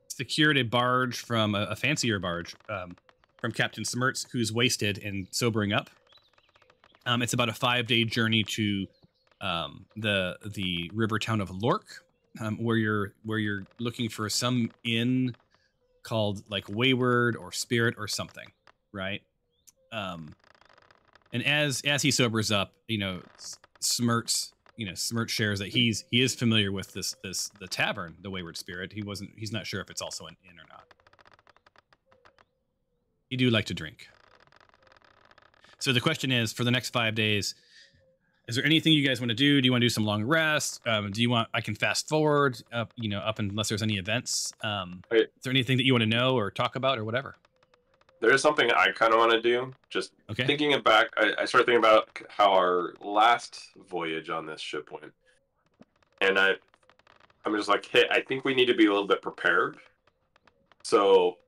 Speaker 1: secured a barge from a fancier barge from Captain Smirts, who's wasted and sobering up. It's about a 5-day journey to the river town of Lork, where you're looking for some inn called like Wayward or Spirit or something, right? And as he sobers up, Smirts shares that he is familiar with the tavern, the Wayward Spirit. He's not sure if it's also an inn or not. He do like to drink. So the question is, for the next 5 days, is there anything you guys want to do? Do you want to do some long rest? I can fast forward up unless there's any events. Is there anything that you want to know or talk about or whatever?
Speaker 3: There is something I kind of want to do. Just thinking it back, I started thinking about how our last voyage on this ship went. And I'm just like, hey, I think we need to be a little bit prepared. So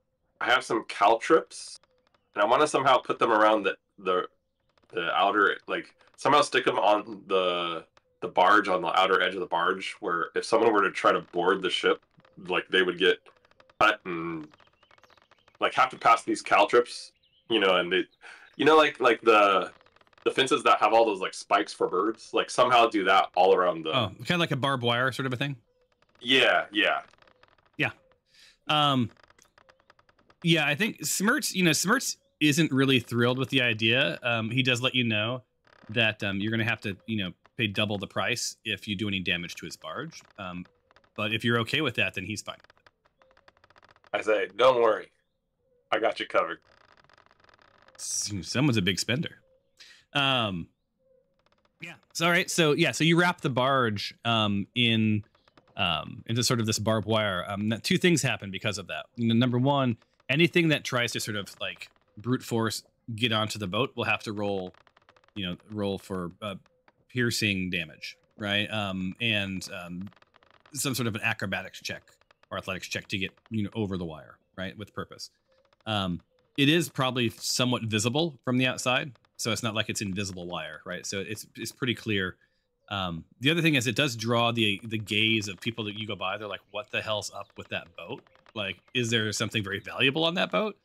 Speaker 3: I have some caltrips, and I want to somehow put them around the outer, like somehow stick them on the barge, on the outer edge of the barge, where if someone were to try to board the ship, like they would get cut and like have to pass these caltrips, and they, like the fences that have all those like spikes for birds, like somehow do that all around the.
Speaker 1: Oh, kind of like a barbed wire sort of a thing.
Speaker 3: Yeah.
Speaker 1: I think Smirts isn't really thrilled with the idea. He does let you know that you're going to have to, pay double the price if you do any damage to his barge. But if you're okay with that, then he's fine.
Speaker 3: I say, don't worry. I got you covered.
Speaker 1: Someone's a big spender. Yeah. So, all right. So you wrap the barge into sort of this barbed wire. Two things happen because of that. Number one, anything that tries to sort of like brute force get onto the boat will have to roll for piercing damage, right? And some sort of an acrobatics check or athletics check to get over the wire, right, with purpose. It is probably somewhat visible from the outside, so it's not like it's invisible wire, right? So it's pretty clear. The other thing is it does draw the gaze of people that you go by. They're like, what the hell's up with that boat? Like, is there something very valuable on that boat?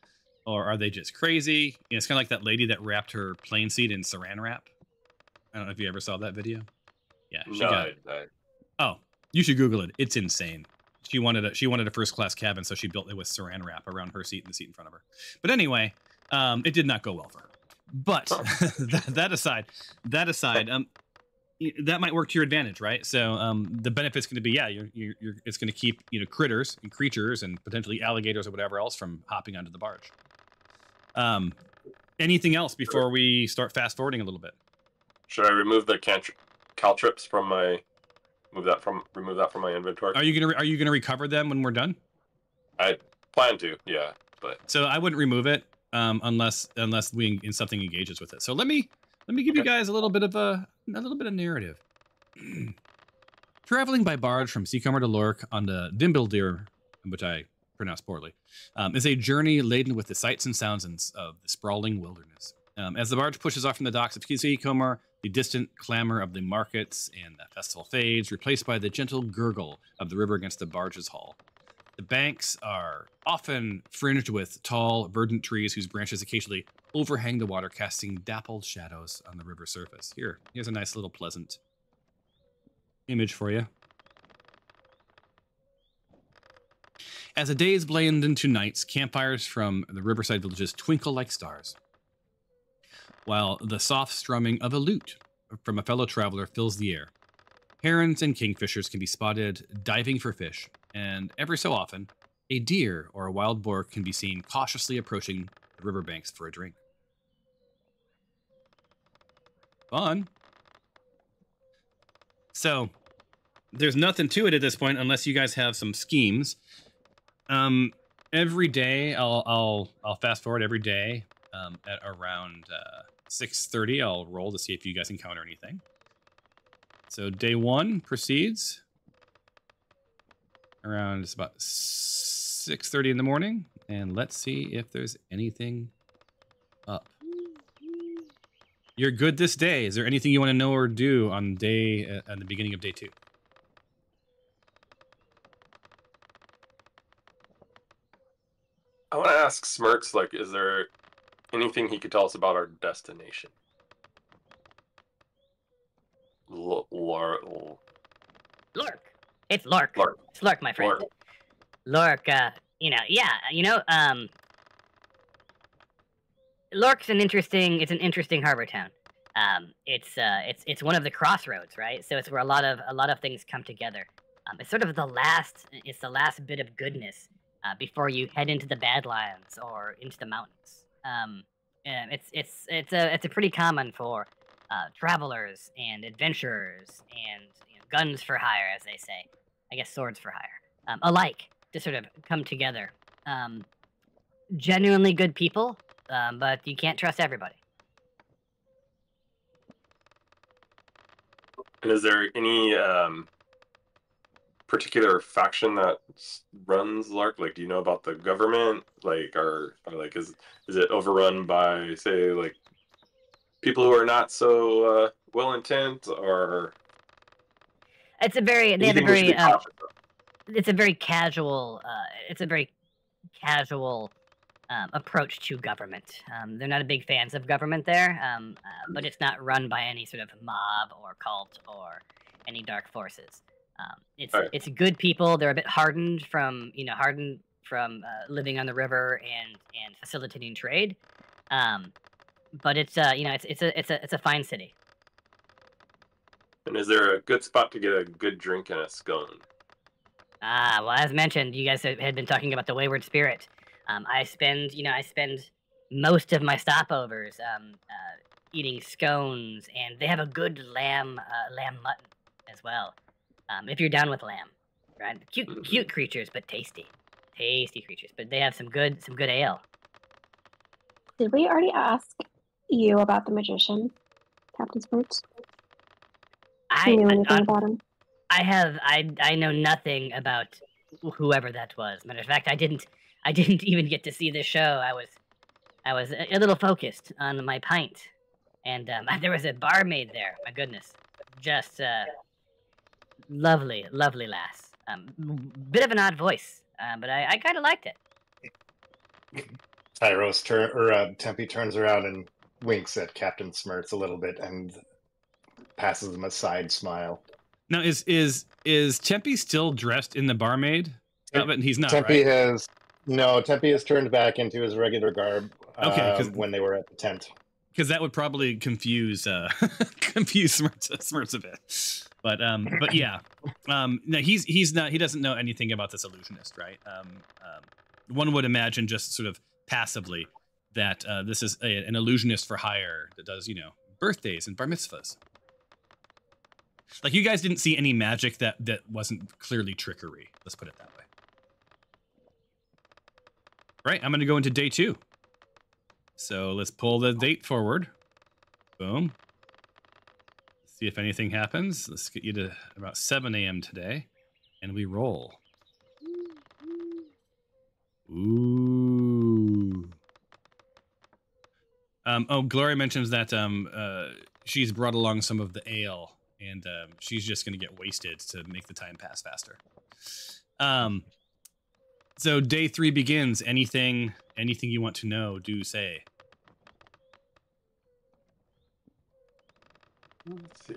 Speaker 1: Or are they just crazy? It's kind of like that lady that wrapped her plane seat in saran wrap. I don't know if you ever saw that video. Yeah, Oh, you should Google it. It's insane. She wanted a first class cabin, so she built it with saran wrap around her seat and the seat in front of her. But anyway, it did not go well for her. But that aside, that might work to your advantage, right? So the benefit's going to be, it's going to keep critters and creatures and potentially alligators or whatever else from hopping onto the barge. Anything else before we start fast forwarding a little bit?
Speaker 3: Should I remove the caltrips from my remove that from my inventory?
Speaker 1: Are you gonna recover them when we're done?
Speaker 3: I plan to, yeah. But
Speaker 1: so I wouldn't remove it unless something engages with it. So let me Let me give you guys a little bit of narrative. Traveling by barge from Seacomer to Lork on the Dimbildir, which I pronounced poorly, is a journey laden with the sights and sounds of the sprawling wilderness. As the barge pushes off from the docks of Seacomer, the distant clamor of the markets and the festival fades, replaced by the gentle gurgle of the river against the barge's hull. The banks are often fringed with tall, verdant trees whose branches occasionally overhang the water, casting dappled shadows on the river surface. Here's a nice little pleasant image for you. As the days blend into nights, campfires from the riverside villages twinkle like stars, while the soft strumming of a lute from a fellow traveler fills the air. Herons and kingfishers can be spotted diving for fish, and every so often, a deer or a wild boar can be seen cautiously approaching the riverbanks for a drink. Fun. So, there's nothing to it at this point unless you guys have some schemes. Every day, I'll fast forward every day at around 6:30. I'll roll to see if you guys encounter anything. So day 1 proceeds around it's about 6:30 in the morning, and let's see if there's anything up. You're good this day. Is there anything you want to know or do on the beginning of day 2?
Speaker 3: I want to ask Smirks, like, is there anything he could tell us about our destination? Lork.
Speaker 5: It's Lork.
Speaker 3: Lork.
Speaker 5: It's Lork, my friend. Lork, Lork's an interesting harbor town. It's one of the crossroads, right? So it's where a lot of things come together. It's sort of the last bit of goodness before you head into the Badlands or into the mountains. It's a pretty common for travelers and adventurers and guns for hire, as they say. I guess swords for hire, alike, to sort of come together. Genuinely good people, but you can't trust everybody.
Speaker 3: And is there any particular faction that runs Lark? Like, do you know about the government? Like, or like, is it overrun by, say, like, people who are not so well intent, or?
Speaker 5: It's a very casual. It's a very casual approach to government. They're not big fans of government there, but it's not run by any sort of mob or cult or any dark forces. It's good people. They're a bit hardened from living on the river and facilitating trade. But it's a fine city.
Speaker 3: And is there a good spot to get a good drink and a scone?
Speaker 5: Well, as mentioned, you guys had been talking about the Wayward Spirit. I spend most of my stopovers eating scones, and they have a good lamb mutton as well. If you're down with lamb, right? Cute creatures, but tasty creatures. But they have some good ale.
Speaker 6: Did we already ask you about the magician, Captain Sports?
Speaker 5: I know nothing about whoever that was. Matter of fact, I didn't even get to see this show. I was a little focused on my pint, and there was a barmaid there. My goodness, just lovely lass. Bit of an odd voice, but I kind of liked it.
Speaker 2: Tyrros Tempe turns around and winks at Captain Smirts a little bit and passes him a side smile.
Speaker 1: Now, is Tempe still dressed in the barmaid outfit? He's not.
Speaker 2: Tempe
Speaker 1: right?
Speaker 2: Tempe has turned back into his regular garb. When they were at the tent,
Speaker 1: because that would probably confuse Smirts a bit. But yeah, no, he's not. He doesn't know anything about this illusionist, right? One would imagine just sort of passively that this is an illusionist for hire that does birthdays and bar mitzvahs. Like, you guys didn't see any magic that wasn't clearly trickery. Let's put it that way. Right, I'm going to go into day 2. So let's pull the date forward. Boom. See if anything happens. Let's get you to about 7 a.m. today, and we roll. Ooh. Oh, Gloria mentions that she's brought along some of the ale, and she's just going to get wasted to make the time pass faster. So day 3 begins. Anything you want to know, do say.
Speaker 3: Let's see.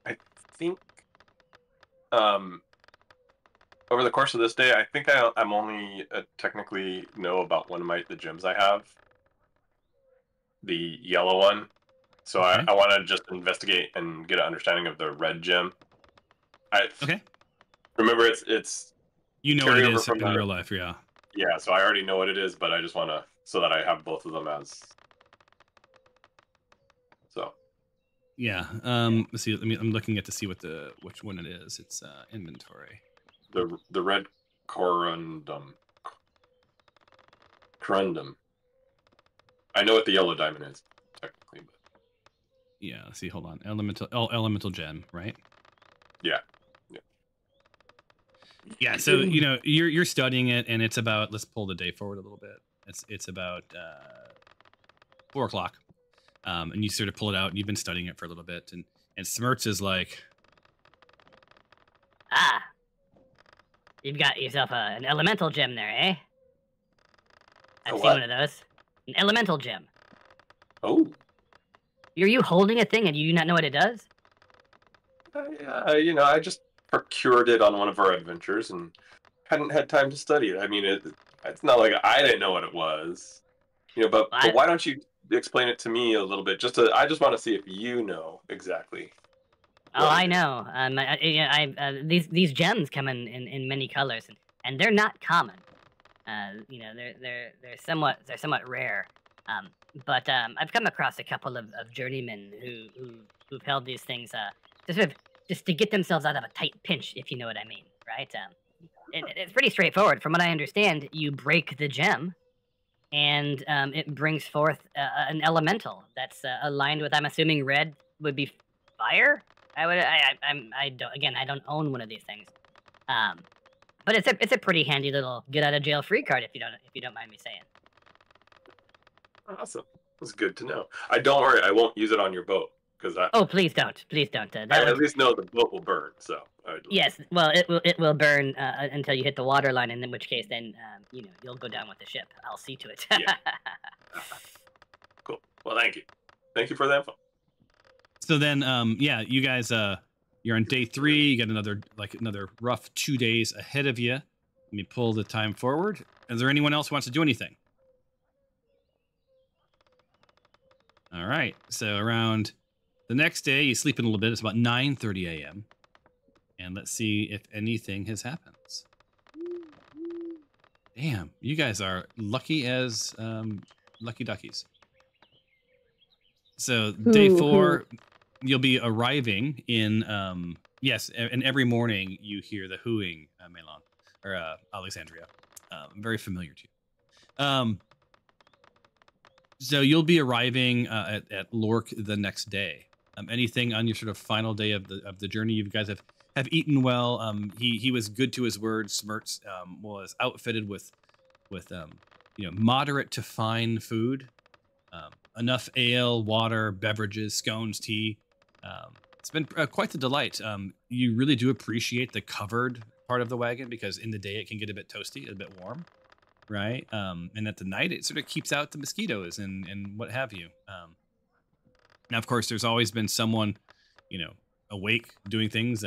Speaker 3: I think over the course of this day, I think I'm only technically know about one of the gems I have. The yellow one. So
Speaker 1: Okay.
Speaker 3: I want to just investigate and get an understanding of the red gem.
Speaker 1: Okay.
Speaker 3: Remember, it's
Speaker 1: you know what it is
Speaker 3: from
Speaker 1: in real life, yeah.
Speaker 3: Yeah, so I already know what it is, but I just want to, so that I have both of them as. So.
Speaker 1: Yeah. Let's see. I'm looking at to see which one it is. It's inventory.
Speaker 3: The red corundum. Corundum. I know what the yellow diamond is, technically, but.
Speaker 1: Yeah. Let's see. Hold on. Elemental gem, right?
Speaker 3: Yeah.
Speaker 1: Yeah. So you're studying it, and it's about. Let's pull the day forward a little bit. It's about 4 o'clock. And you sort of pull it out, and you've been studying it for a little bit, and Smirts is like,
Speaker 5: you've got yourself an elemental gem there, eh? I've seen
Speaker 3: what?
Speaker 5: one of those. An elemental gem.
Speaker 3: Oh.
Speaker 5: Are you holding a thing and you do not know what it does?
Speaker 3: I just procured it on one of our adventures and hadn't had time to study it. I mean, it's not like I didn't know what it was, but why don't you explain it to me a little bit? I just want to see if you know exactly.
Speaker 5: Oh, I know. These gems come in many colors, and they're not common. They're somewhat rare. But I've come across a couple of journeymen who've held these things just to get themselves out of a tight pinch, if you know what I mean, right? It's pretty straightforward. From what I understand, you break the gem, and it brings forth an elemental that's aligned with, I'm assuming, red would be fire. I don't own one of these things, but it's a pretty handy little get out of jail free card, if you don't mind me saying.
Speaker 3: Awesome. That's good to know. Don't worry, I won't use it on your boat because
Speaker 5: Oh, please don't.
Speaker 3: At least know the boat will burn. So.
Speaker 5: Yes, well, it will burn until you hit the water line, and in which case, then you'll go down with the ship. I'll see to it.
Speaker 3: Yeah. Cool. Well, thank you. Thank you for the info.
Speaker 1: So then, you guys, you're on day 3. You got another rough 2 days ahead of you. Let me pull the time forward. Is there anyone else who wants to do anything? All right. So around the next day, you sleep in a little bit. It's about 9:30 a.m. And let's see if anything has happened. Damn, you guys are lucky as lucky duckies. So day 4, you'll be arriving in, and every morning you hear the hooing, Melon, or Alexandria. Very familiar to you. So you'll be arriving at Lork the next day. Anything on your sort of final day of the journey? You guys have eaten well. He was good to his word. Smirts was outfitted with moderate to fine food. Enough ale, water, beverages, scones, tea. It's been quite the delight. You really do appreciate the covered part of the wagon because in the day it can get a bit toasty, a bit warm, right? And at the night it sort of keeps out the mosquitoes and what have you. Now, of course, there's always been someone, awake doing things.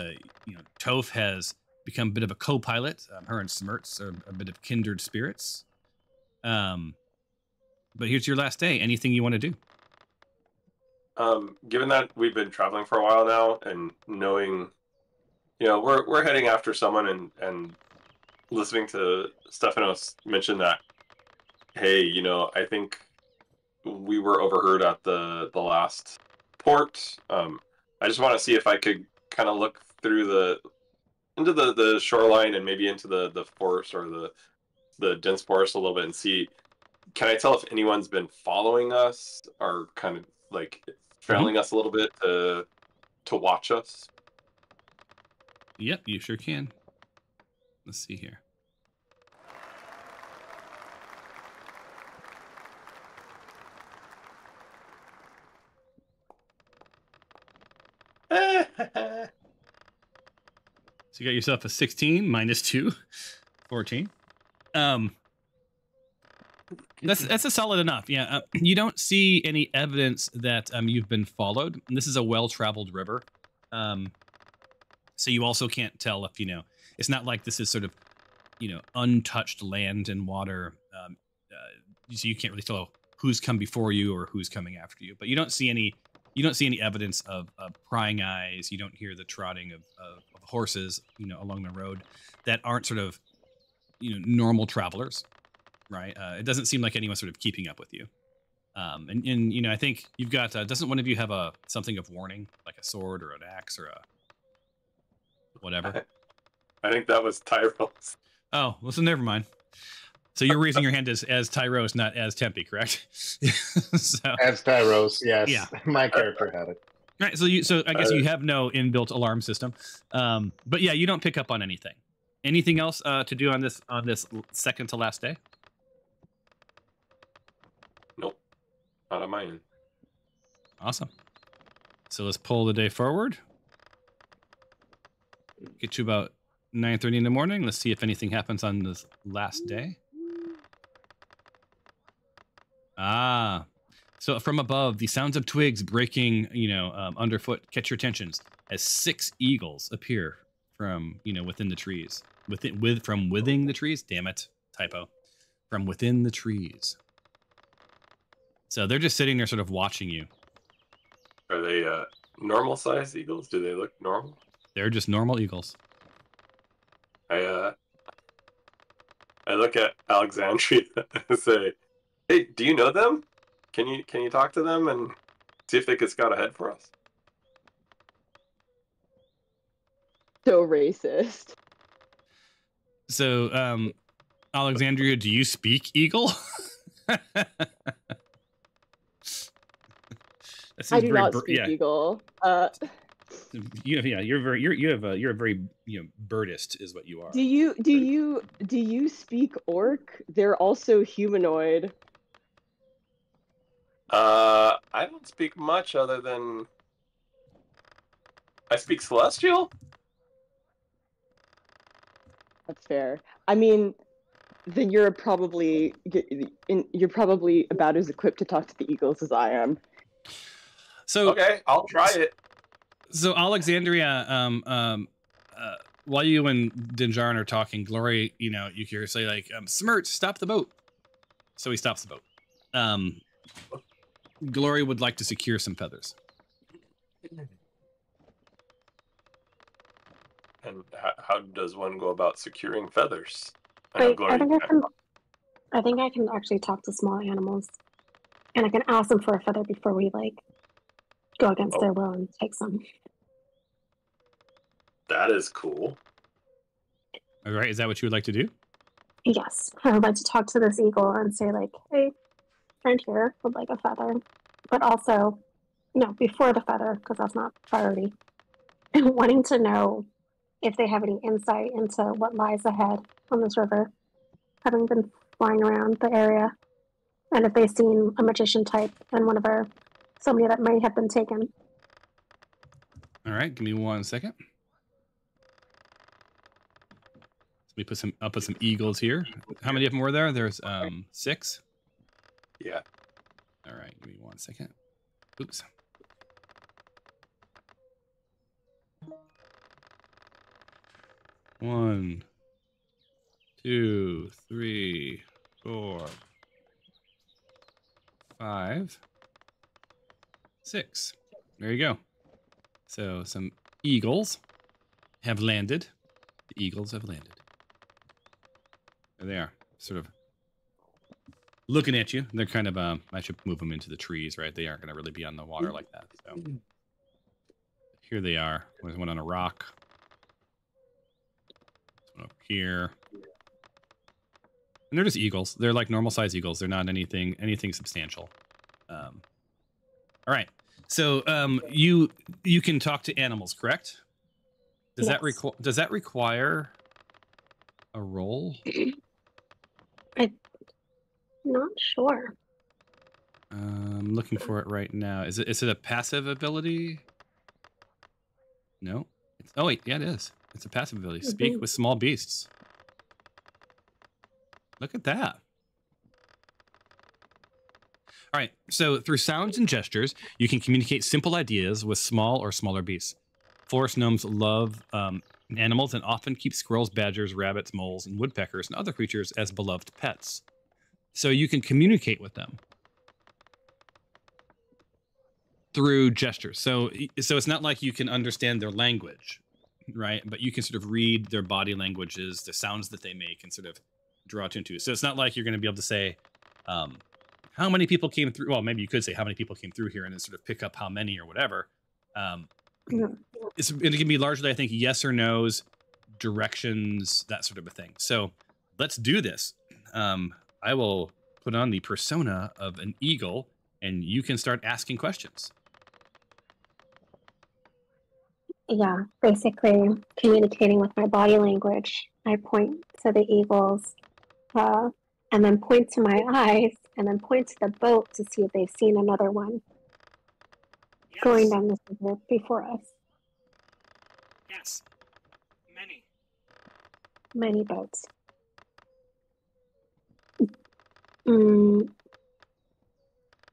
Speaker 1: Toph has become a bit of a co-pilot. Her and Smirts are a bit of kindred spirits. But here's your last day. Anything you want to do?
Speaker 3: Given that we've been traveling for a while now and knowing, we're heading after someone and listening to Stephanos mention that, hey, I think we were overheard at the last port. I just want to see if I could kind of look through into the shoreline and maybe into the forest or the dense forest a little bit and see. Can I tell if anyone's been following us or kind of like trailing us a little bit to watch us?
Speaker 1: Yep, you sure can. Let's see here. So you got yourself a 16 minus 2, 14. That's a solid enough. Yeah, you don't see any evidence that you've been followed. And this is a well-traveled river, so you also can't tell if it's not like this is sort of untouched land and water. So you can't really tell who's come before you or who's coming after you. But you don't see any evidence of prying eyes. You don't hear the trotting of horses along the road that aren't sort of normal travelers. Right. It doesn't seem like anyone's sort of keeping up with you. And I think you've got, doesn't one of you have something of warning, like a sword or an axe or a whatever?
Speaker 3: I think that was Tyrros.
Speaker 1: Oh, well, so never mind. So you're raising your hand as Tyrros, not as Tempe, correct?
Speaker 2: So, as Tyrros, yes.
Speaker 1: Yeah.
Speaker 2: My character had it.
Speaker 1: Right. So I guess you have no inbuilt alarm system. But yeah, you don't pick up on anything. Anything else to do on this second to last day?
Speaker 3: Nope. Not on my end.
Speaker 1: Awesome. So let's pull the day forward. Get you about 9:30 in the morning. Let's see if anything happens on this last day. So from above, the sounds of twigs breaking, underfoot catch your attentions as 6 eagles appear from, within the trees. From within the trees? Damn it. Typo. From within the trees. So they're just sitting there sort of watching you.
Speaker 3: Are they normal sized eagles? Do they look normal?
Speaker 1: They're just normal eagles.
Speaker 3: I look at Alexandria and say, "Hey, do you know them? Can you talk to them and see if they could scout ahead for us?"
Speaker 7: So racist.
Speaker 1: So, Alexandria, do you speak Eagle?
Speaker 7: I do not speak Eagle.
Speaker 1: You're a very birdist is what you are.
Speaker 7: Do you speak Orc? They're also humanoid.
Speaker 3: I don't speak much other than I speak Celestial.
Speaker 7: That's fair. I mean, then you're probably about as equipped to talk to the eagles as I am.
Speaker 1: So
Speaker 3: okay, I'll try it.
Speaker 1: So Alexandria, while you and Dinjarin are talking, Glory, you hear say like, Smirt, stop the boat. So he stops the boat. Glory would like to secure some feathers.
Speaker 3: And how does one go about securing feathers?
Speaker 6: I think I can actually talk to small animals, and I can ask them for a feather before we go against their will and take some.
Speaker 3: That is cool.
Speaker 1: All right, is that what you would like to do?
Speaker 6: Yes, I would like to talk to this eagle and say hey, friend here would like a feather, but also, before the feather, because that's not priority, and wanting to know if they have any insight into what lies ahead on this river, having been flying around the area, and if they've seen a magician type and somebody that may have been taken.
Speaker 1: All right, give me 1 second. Let me put some eagles here. How many of them were there? There's 6.
Speaker 3: Yeah.
Speaker 1: All right, give me 1 second. Oops. One, 2, 3, 4, 5, 6. There you go. So some eagles have landed. The eagles have landed. There they are, sort of looking at you. They're kind of, I should move them into the trees, right? They aren't going to really be on the water like that. So here they are. There's one on a rock. One up here. And they're just eagles. They're like normal size eagles. They're not anything substantial. All right. So you can talk to animals, correct? Does that require a roll?
Speaker 6: I'm not sure.
Speaker 1: I'm looking for it right now. Is it a passive ability? No. Oh wait, yeah, it is. It's a passive ability. Speak with small beasts. Look at that. All right. So through sounds and gestures, you can communicate simple ideas with small or smaller beasts. Forest gnomes love animals and often keep squirrels, badgers, rabbits, moles, and woodpeckers and other creatures as beloved pets. So you can communicate with them through gestures. So it's not like you can understand their language, right? But you can sort of read their body languages, the sounds that they make, and sort of draw attention to. So it's not like you're going to be able to say, how many people came through? Well, maybe you could say how many people came through here and then sort of pick up how many or whatever. It can be largely, I think, yes or no's, directions, that sort of a thing. So let's do this. I will put on the persona of an eagle and you can start asking questions.
Speaker 6: Yeah, basically communicating with my body language. I point to the eagles and then point to my eyes and then point to the boat to see if they've seen another one going down this river before us.
Speaker 1: Yes. Many.
Speaker 6: Many boats.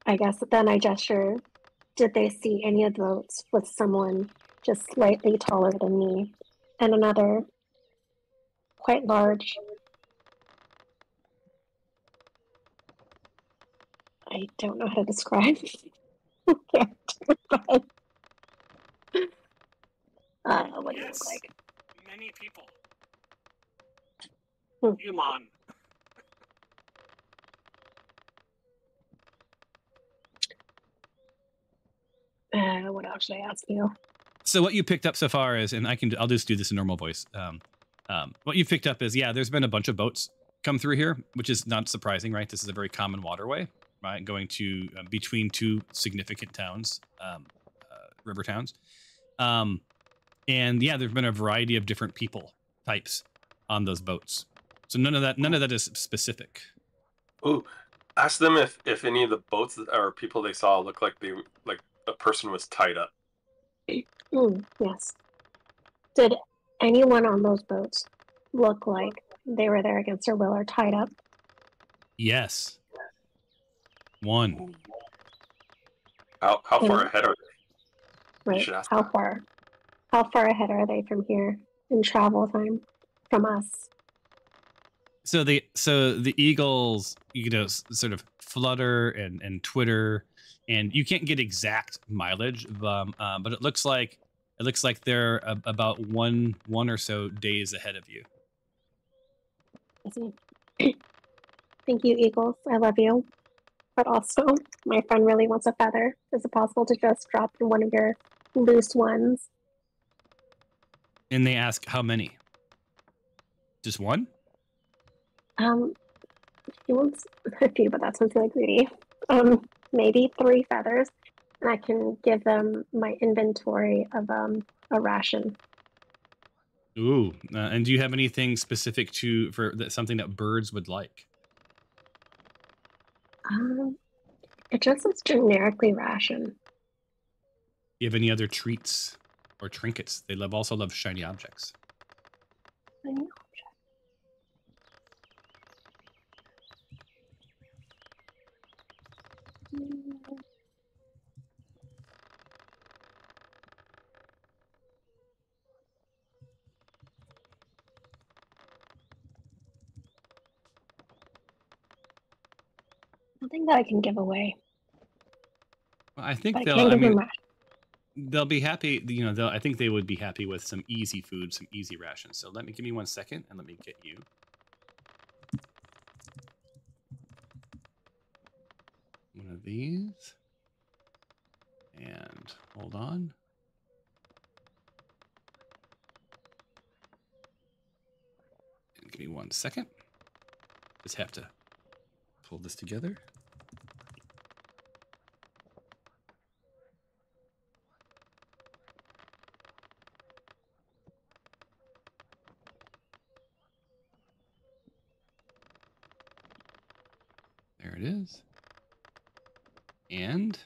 Speaker 6: I guess then I gesture. Did they see any of the boats with someone just slightly taller than me and another quite large? I don't know how to describe character, but what do you look like?
Speaker 1: Many people.
Speaker 6: Human. What else should I ask you?
Speaker 1: So what you picked up so far is, and I'll just do this in normal voice. What you've picked up is, yeah, there's been a bunch of boats come through here, which is not surprising, right? This is a very common waterway, right? Going to between two significant towns, river towns. And yeah, there've been a variety of different people types on those boats. So none of that is specific.
Speaker 3: Ooh, ask them if any of the boats or people they saw look like a person was tied up.
Speaker 6: Yes. Did anyone on those boats look like they were there against their will or tied up?
Speaker 1: Yes. One.
Speaker 3: How far ahead are they?
Speaker 6: Right. How far ahead are they from here in travel time from us?
Speaker 1: So the eagles, sort of flutter and twitter, and you can't get exact mileage, but it looks like they're about one or so days ahead of you.
Speaker 6: Thank you, eagles. I love you. But also, my friend really wants a feather. Is it possible to just drop in one of your loose ones?
Speaker 1: And they ask how many? Just one?
Speaker 6: He wants a few, but that sounds really greedy. Maybe 3 feathers, and I can give them my inventory of a ration.
Speaker 1: Ooh, and do you have anything specific for something that birds would like?
Speaker 6: It just says generically ration.
Speaker 1: Do you have any other treats or trinkets? They also love shiny objects.
Speaker 6: Shiny object. Nothing that I can give away.
Speaker 1: Well, I think they'll be happy. I think they would be happy with some easy food, some easy rations. So give me 1 second, and let me get you. One of these. And hold on. Give me 1 second. Just have to pull this together. There it is. And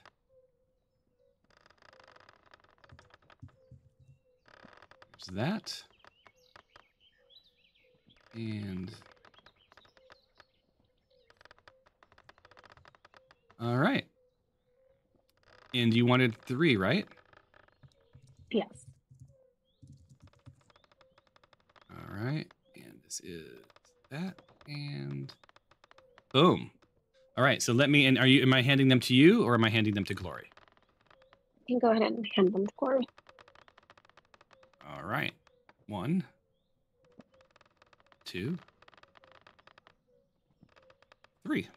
Speaker 1: there's that. And all right. And you wanted 3, right?
Speaker 6: Yes.
Speaker 1: All right. And this is that. And boom. All right. So let me, and am I handing them to you or am I handing them to Glory?
Speaker 6: You can go ahead and hand them to Glory.
Speaker 1: All right. 1, 2, 3.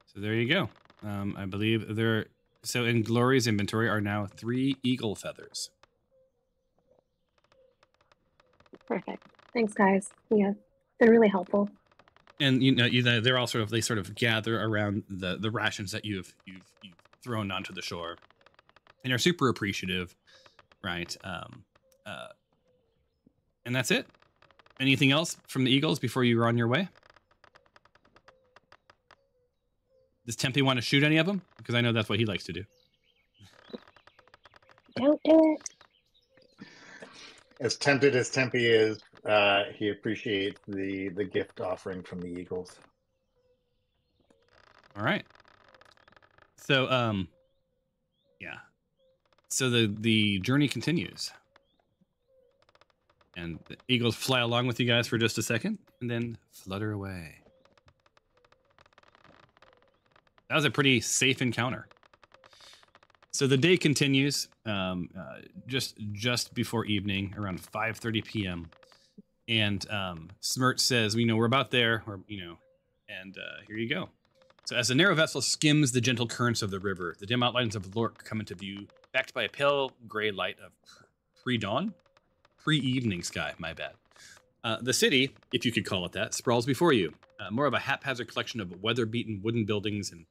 Speaker 1: So there you go. I believe so in Glory's inventory are now 3 eagle feathers.
Speaker 6: Perfect. Thanks, guys. Yeah, they're really helpful.
Speaker 1: And they're all they sort of gather around the rations that you've thrown onto the shore, and are super appreciative, right? And that's it. Anything else from the eagles before you are on your way? Does Tempe want to shoot any of them? Because I know that's what he likes to do.
Speaker 6: Don't do it.
Speaker 2: As tempted as Tempe is, he appreciates the gift offering from the eagles.
Speaker 1: All right. So, yeah. So the journey continues. And the eagles fly along with you guys for just a second, and then flutter away. That was a pretty safe encounter. So the day continues, just before evening, around 5:30 p.m. And Smirt says, we're about there, and here you go. So as the narrow vessel skims the gentle currents of the river, the dim outlines of Lork come into view, backed by a pale gray light of pre-dawn? Pre-evening sky, my bad. The city, if you could call it that, sprawls before you. More of a haphazard collection of weather-beaten wooden buildings and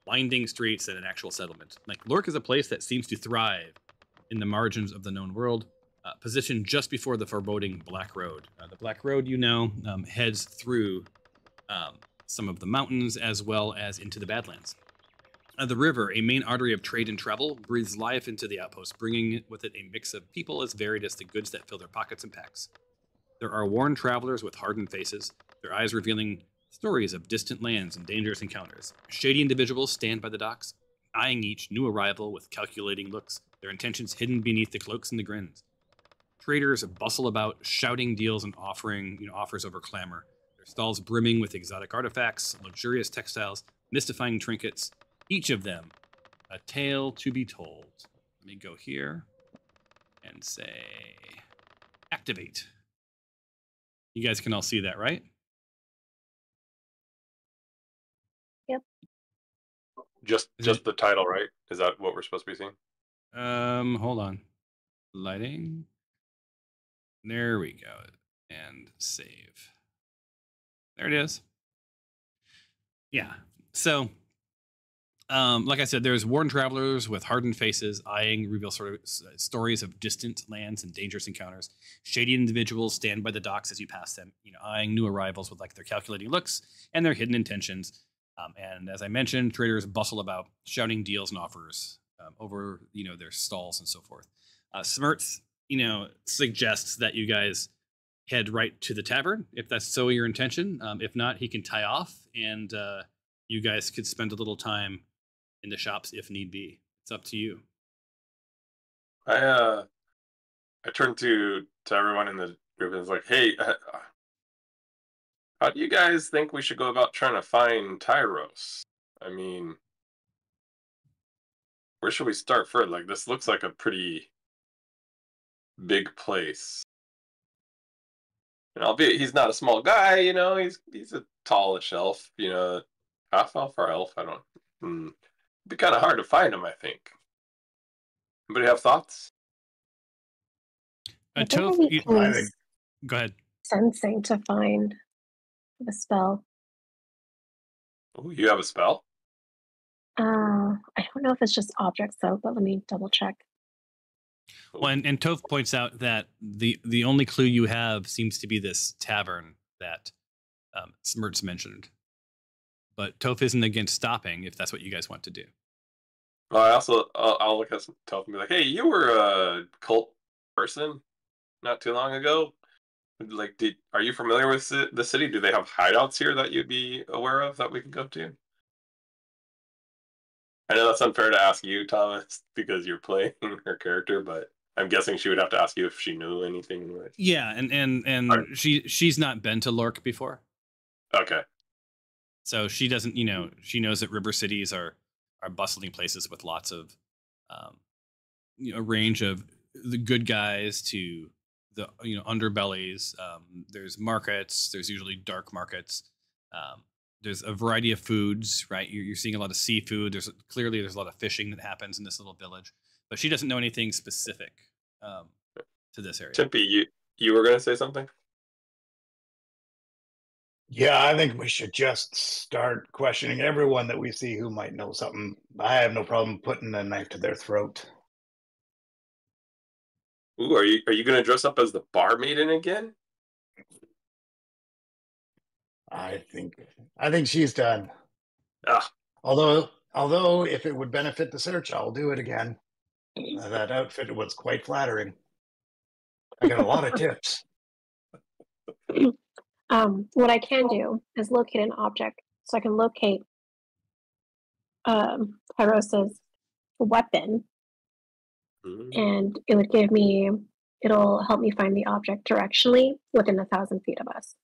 Speaker 1: winding streets than an actual settlement. Like, Lork is a place that seems to thrive in the margins of the known world, positioned just before the foreboding Black Road. The Black Road, heads through some of the mountains as well as into the Badlands. The river, a main artery of trade and travel, breathes life into the outpost, bringing with it a mix of people as varied as the goods that fill their pockets and packs. There are worn travelers with hardened faces, their eyes revealing stories of distant lands and dangerous encounters. Shady individuals stand by the docks, eyeing each new arrival with calculating looks, their intentions hidden beneath the cloaks and the grins. Traders bustle about, shouting deals and offering offers over clamor, their stalls brimming with exotic artifacts, luxurious textiles, mystifying trinkets, each of them a tale to be told. Let me go here and say activate. You guys can all see that, right?
Speaker 6: Yep.
Speaker 3: Just the title, right? Is that what we're supposed to be seeing?
Speaker 1: Hold on. Lighting. There we go. And save. There it is. Yeah. So, like I said, there's worn travelers with hardened faces, eyeing reveal sort of stories of distant lands and dangerous encounters. Shady individuals stand by the docks as you pass them, eyeing new arrivals with their calculating looks and their hidden intentions. And as I mentioned, traders bustle about, shouting deals and offers over, their stalls and so forth. Smirts, suggests that you guys head right to the tavern, if that's so your intention. If not, he can tie off, and you guys could spend a little time in the shops if need be. It's up to you.
Speaker 3: I turned to everyone in the group and was like, hey, how do you guys think we should go about trying to find Tyrros? I mean, where should we start first? Like, this looks like a pretty big place. And albeit he's not a small guy, he's a tallish elf, half elf or elf, I don't It'd be kind of hard to find him, I think. Anybody have thoughts?
Speaker 2: I think
Speaker 1: Go ahead.
Speaker 6: sensing to find the spell.
Speaker 3: Oh, you have a spell?
Speaker 6: I don't know if it's just objects though, but let me double check.
Speaker 1: Well, and Toph points out that the only clue you have seems to be this tavern that Smirt's mentioned. But Toph isn't against stopping if that's what you guys want to do.
Speaker 3: Well, I'll look at Toph and be like, hey, you were a cult person not too long ago. Like, are you familiar with the city? Do they have hideouts here that you'd be aware of that we could go to? I know that's unfair to ask you, Thomas, because you're playing her character, but I'm guessing she would have to ask you if she knew anything.
Speaker 1: Yeah, and she's not been to Lork before.
Speaker 3: Okay.
Speaker 1: So she doesn't, she knows that river cities are bustling places with lots of, a range of the good guys to the, underbellies. There's markets. There's usually dark markets. There's a variety of foods, right? You're seeing a lot of seafood. There's a lot of fishing that happens in this little village, but she doesn't know anything specific to this area.
Speaker 3: Timpy, you were going to say something?
Speaker 2: Yeah, I think we should just start questioning everyone that we see who might know something. I have no problem putting a knife to their throat.
Speaker 3: Ooh, are you going to dress up as the barmaiden again?
Speaker 2: I think she's done.
Speaker 3: Ah.
Speaker 2: Although if it would benefit the search, I'll do it again. That outfit was quite flattering. I got a lot of tips.
Speaker 6: What I can do is locate an object, so I can locate Tyros's weapon, and it'll help me find the object directionally within 1,000 feet of us.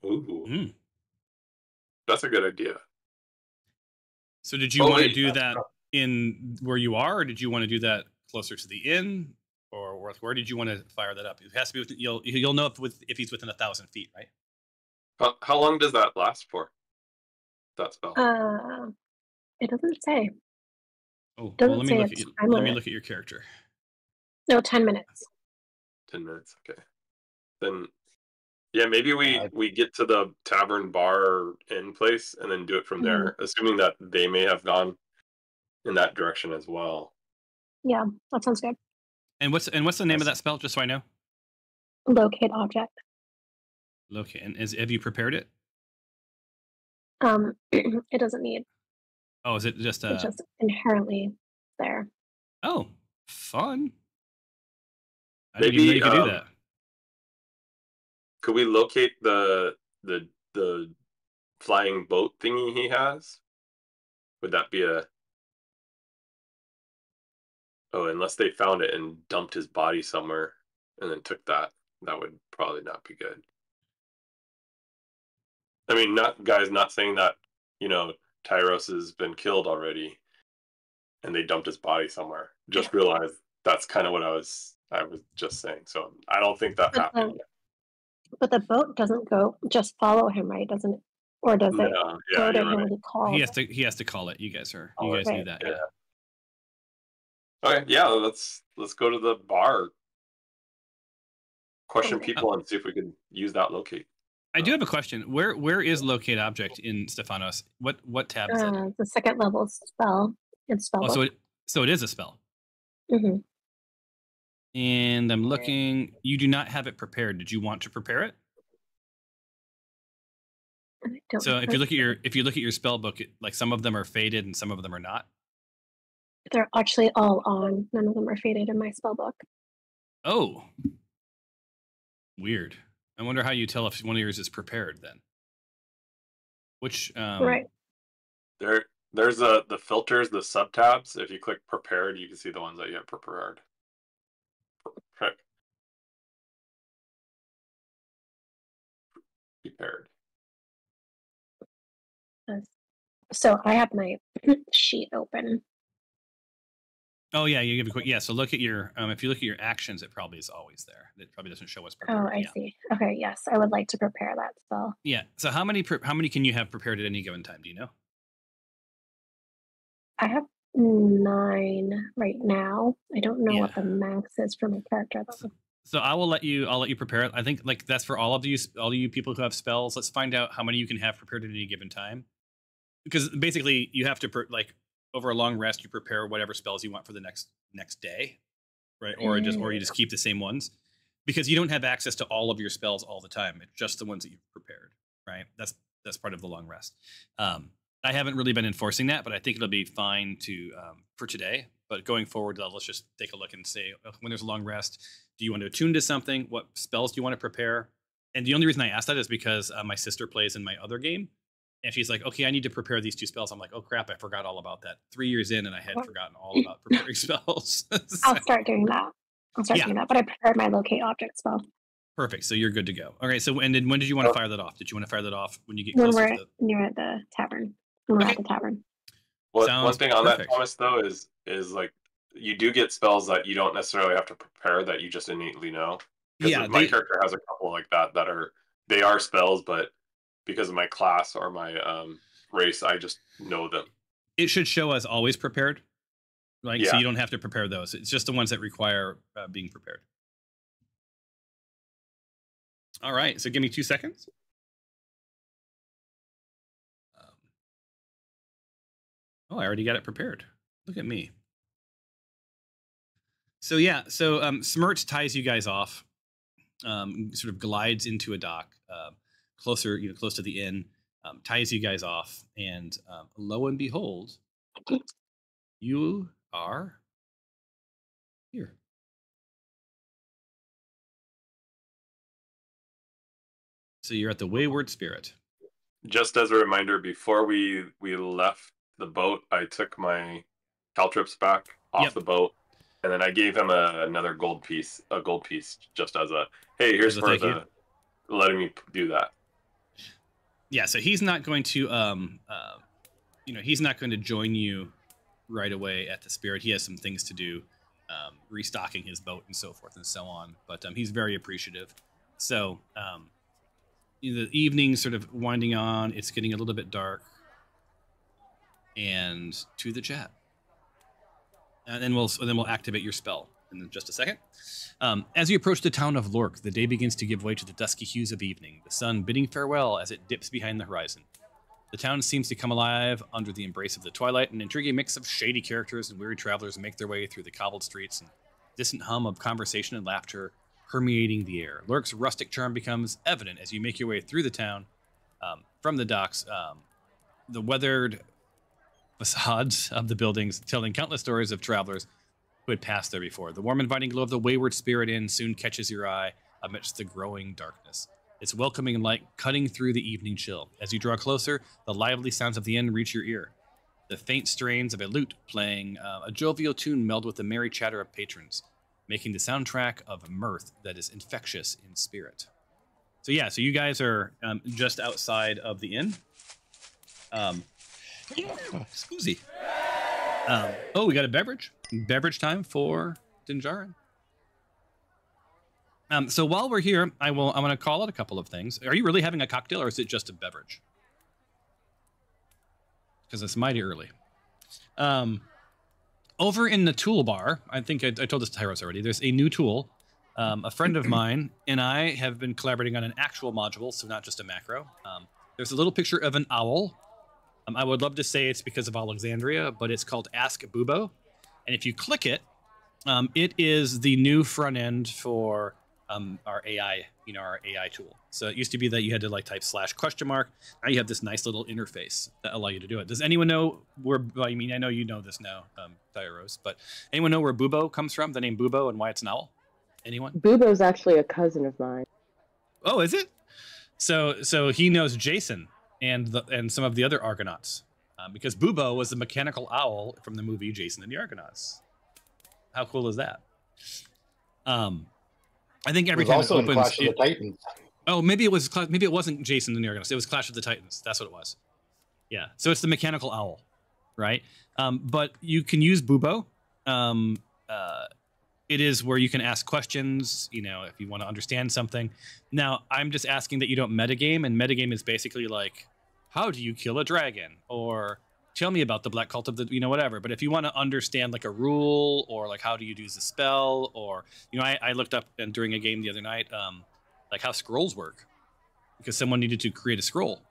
Speaker 3: Ooh. That's a good idea.
Speaker 1: So did you want to do that in where you are, or did you want to do that closer to the inn, or where did you want to fire that up? It has to be within, you'll know if he's within 1,000 feet, right?
Speaker 3: How long does that last for? That spell?
Speaker 6: It doesn't say.
Speaker 1: Oh, well, let me look at your character.
Speaker 6: No, 10 minutes.
Speaker 3: 10 minutes, okay. Then, yeah, maybe we get to the tavern bar inn place and then do it from there, assuming that they may have gone in that direction as well.
Speaker 6: Yeah, that sounds good.
Speaker 1: And what's the name of that spell, just so I know?
Speaker 6: Locate object.
Speaker 1: Locate. And have you prepared it?
Speaker 6: It doesn't need.
Speaker 1: Oh, is it just
Speaker 6: it's just inherently there.
Speaker 1: Oh, fun. I didn't even know you could do that.
Speaker 3: Could we locate the flying boat thingy he has? Would that be a... Oh, unless they found it and dumped his body somewhere and then took that. That would probably not be good. I mean, not saying that, Tyrros has been killed already and they dumped his body somewhere. Just realized that's kind of what I was just saying. So I don't think that happened.
Speaker 6: But the boat doesn't just follow him, right? Doesn't it? Or does it go to him when he calls?
Speaker 1: He has to call it. You guys knew that.
Speaker 3: Yeah. Okay, yeah, let's go to the bar. Question people and see if we can use that locate.
Speaker 1: I do have a question. Where is locate object in Stephanos? What tab is it?
Speaker 6: The second level spell in spell.
Speaker 1: Oh, so it is a spell.
Speaker 6: Mm-hmm.
Speaker 1: And I'm looking. You do not have it prepared. Did you want to prepare it? So if you look at your spell book, like some of them are faded and some of them are not.
Speaker 6: They're actually all on. None of them are faded in my spell book.
Speaker 1: Oh, weird. I wonder how you tell if one of yours is prepared then. Which
Speaker 6: right.
Speaker 3: There's the filters, the sub-tabs. If you click prepared, you can see the ones that you have prepared. Prepared.
Speaker 6: So I have my sheet open.
Speaker 1: Oh yeah, you give a quick So look at your if you look at your actions, it probably is always there. It probably doesn't show us prepared.
Speaker 6: Oh, I see. Okay, yes, I would like to prepare that spell.
Speaker 1: Yeah. So how many can you have prepared at any given time? Do you know?
Speaker 6: I have 9 right now. I don't know what the max is for my character though.
Speaker 1: So I'll let you prepare it. I think like that's for all of you people who have spells. Let's find out how many you can have prepared at any given time. Because basically you have to like over a long rest you prepare whatever spells you want for the next day, right? Or you just keep the same ones. Because you don't have access to all of your spells all the time. It's just the ones that you've prepared, right? That's part of the long rest. I haven't really been enforcing that, but I think it'll be fine to for today. But going forward, let's just take a look and say, when there's a long rest, do you want to attune to something? What spells do you want to prepare? And the only reason I asked that is because my sister plays in my other game. And she's like, okay, I need to prepare these 2 spells. I'm like, oh, crap, I forgot all about that. 3 years in, and I had forgotten all about preparing spells.
Speaker 6: I'll start doing that. Doing that, but I prepared my locate object spell.
Speaker 1: Perfect. So you're good to go. Okay. So and then when did you want to fire that off? Did you want to fire that off when you get closer to the...
Speaker 6: near the tavern? When we're at the tavern.
Speaker 3: Well, one thing on that, Thomas, though, is like you do get spells that you don't necessarily have to prepare that you just innately know. Yeah, my character has a couple like that they are spells, but because of my class or my race, I just know them.
Speaker 1: It should show as always prepared. Like, so you don't have to prepare those. It's just the ones that require being prepared. All right, so give me 2 seconds. Oh, I already got it prepared. Look at me. So yeah, so Smirch ties you guys off, sort of glides into a dock, close to the inn, ties you guys off, and lo and behold, you are here. So you're at the Wayward Spirit.
Speaker 3: Just as a reminder, before we left the boat, I took my caltrips back off the boat, and then I gave him another gold piece, just as a, hey, here's for letting me do that.
Speaker 1: Yeah, so he's not going to, he's not going to join you right away at the Spirit. He has some things to do, restocking his boat and so forth and so on. But he's very appreciative. So the evening sort of winding on. It's getting a little bit dark. And to the chat. And then we'll activate your spell in just a second. As you approach the town of Lork, the day begins to give way to the dusky hues of evening, the sun bidding farewell as it dips behind the horizon. The town seems to come alive under the embrace of the twilight. An intriguing mix of shady characters and weary travelers make their way through the cobbled streets, and distant hum of conversation and laughter permeating the air. Lork's rustic charm becomes evident as you make your way through the town. From the docks, the weathered facades of the buildings telling countless stories of travelers who had passed there before. The warm, inviting glow of the Wayward Spirit Inn soon catches your eye amidst the growing darkness. Its welcoming light cutting through the evening chill. As you draw closer, the lively sounds of the inn reach your ear. The faint strains of a lute playing a jovial tune meld with the merry chatter of patrons, making the soundtrack of mirth that is infectious in spirit. So yeah, so you guys are just outside of the inn. Excuse me. Oh, we got a beverage. Beverage time for Dinjarin. So while we're here, I'm going to call out a couple of things. Are you really having a cocktail, or is it just a beverage? Because it's mighty early. Over in the toolbar, I think I told this to Tyrros already, there's a new tool. A friend of mine and I have been collaborating on an actual module, so not just a macro. There's a little picture of an owl. I would love to say it's because of Alexandria, but it's called Ask Bubo. And if you click it, it is the new front end for our AI, our AI tool. So it used to be that you had to type /?. Now you have this nice little interface that allow you to do it. Does anyone know where, I know you know this now, Tyrros, but anyone know where Bubo comes from? The name Bubo and why it's an owl? Anyone?
Speaker 7: Bubo's actually a cousin of mine.
Speaker 1: Oh, is it? So he knows Jason and some of the other Argonauts, because Bubo was the mechanical owl from the movie Jason and the Argonauts. How cool is that? I think every time it opens, in Clash of the Titans. Oh, maybe it wasn't Jason and the Argonauts. It was Clash of the Titans. That's what it was. Yeah. So it's the mechanical owl, right? But you can use Bubo. It is where you can ask questions, if you want to understand something. Now, I'm just asking that you don't metagame, and metagame is basically like, how do you kill a dragon? Or tell me about the black cult of the, whatever. But if you want to understand like a rule or like how do you use the spell, or, I looked up and during a game the other night, like how scrolls work, because someone needed to create a scroll.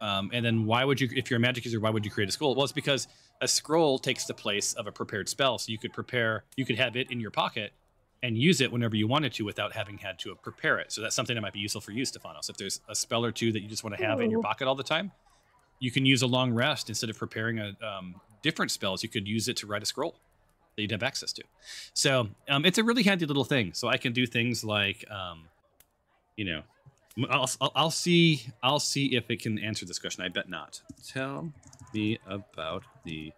Speaker 1: And then why would you, if you're a magic user, why would you create a scroll? Well, it's because a scroll takes the place of a prepared spell. So you could have it in your pocket and use it whenever you wanted to without having had to prepare it. So that's something that might be useful for you, Stefanos. If there's a spell or two that you just want to have in your pocket all the time, you can use a long rest instead of preparing a different spells. You could use it to write a scroll that you'd have access to. So it's a really handy little thing. So I can do things like, I'll see if it can answer this question. I bet not. Tell me about the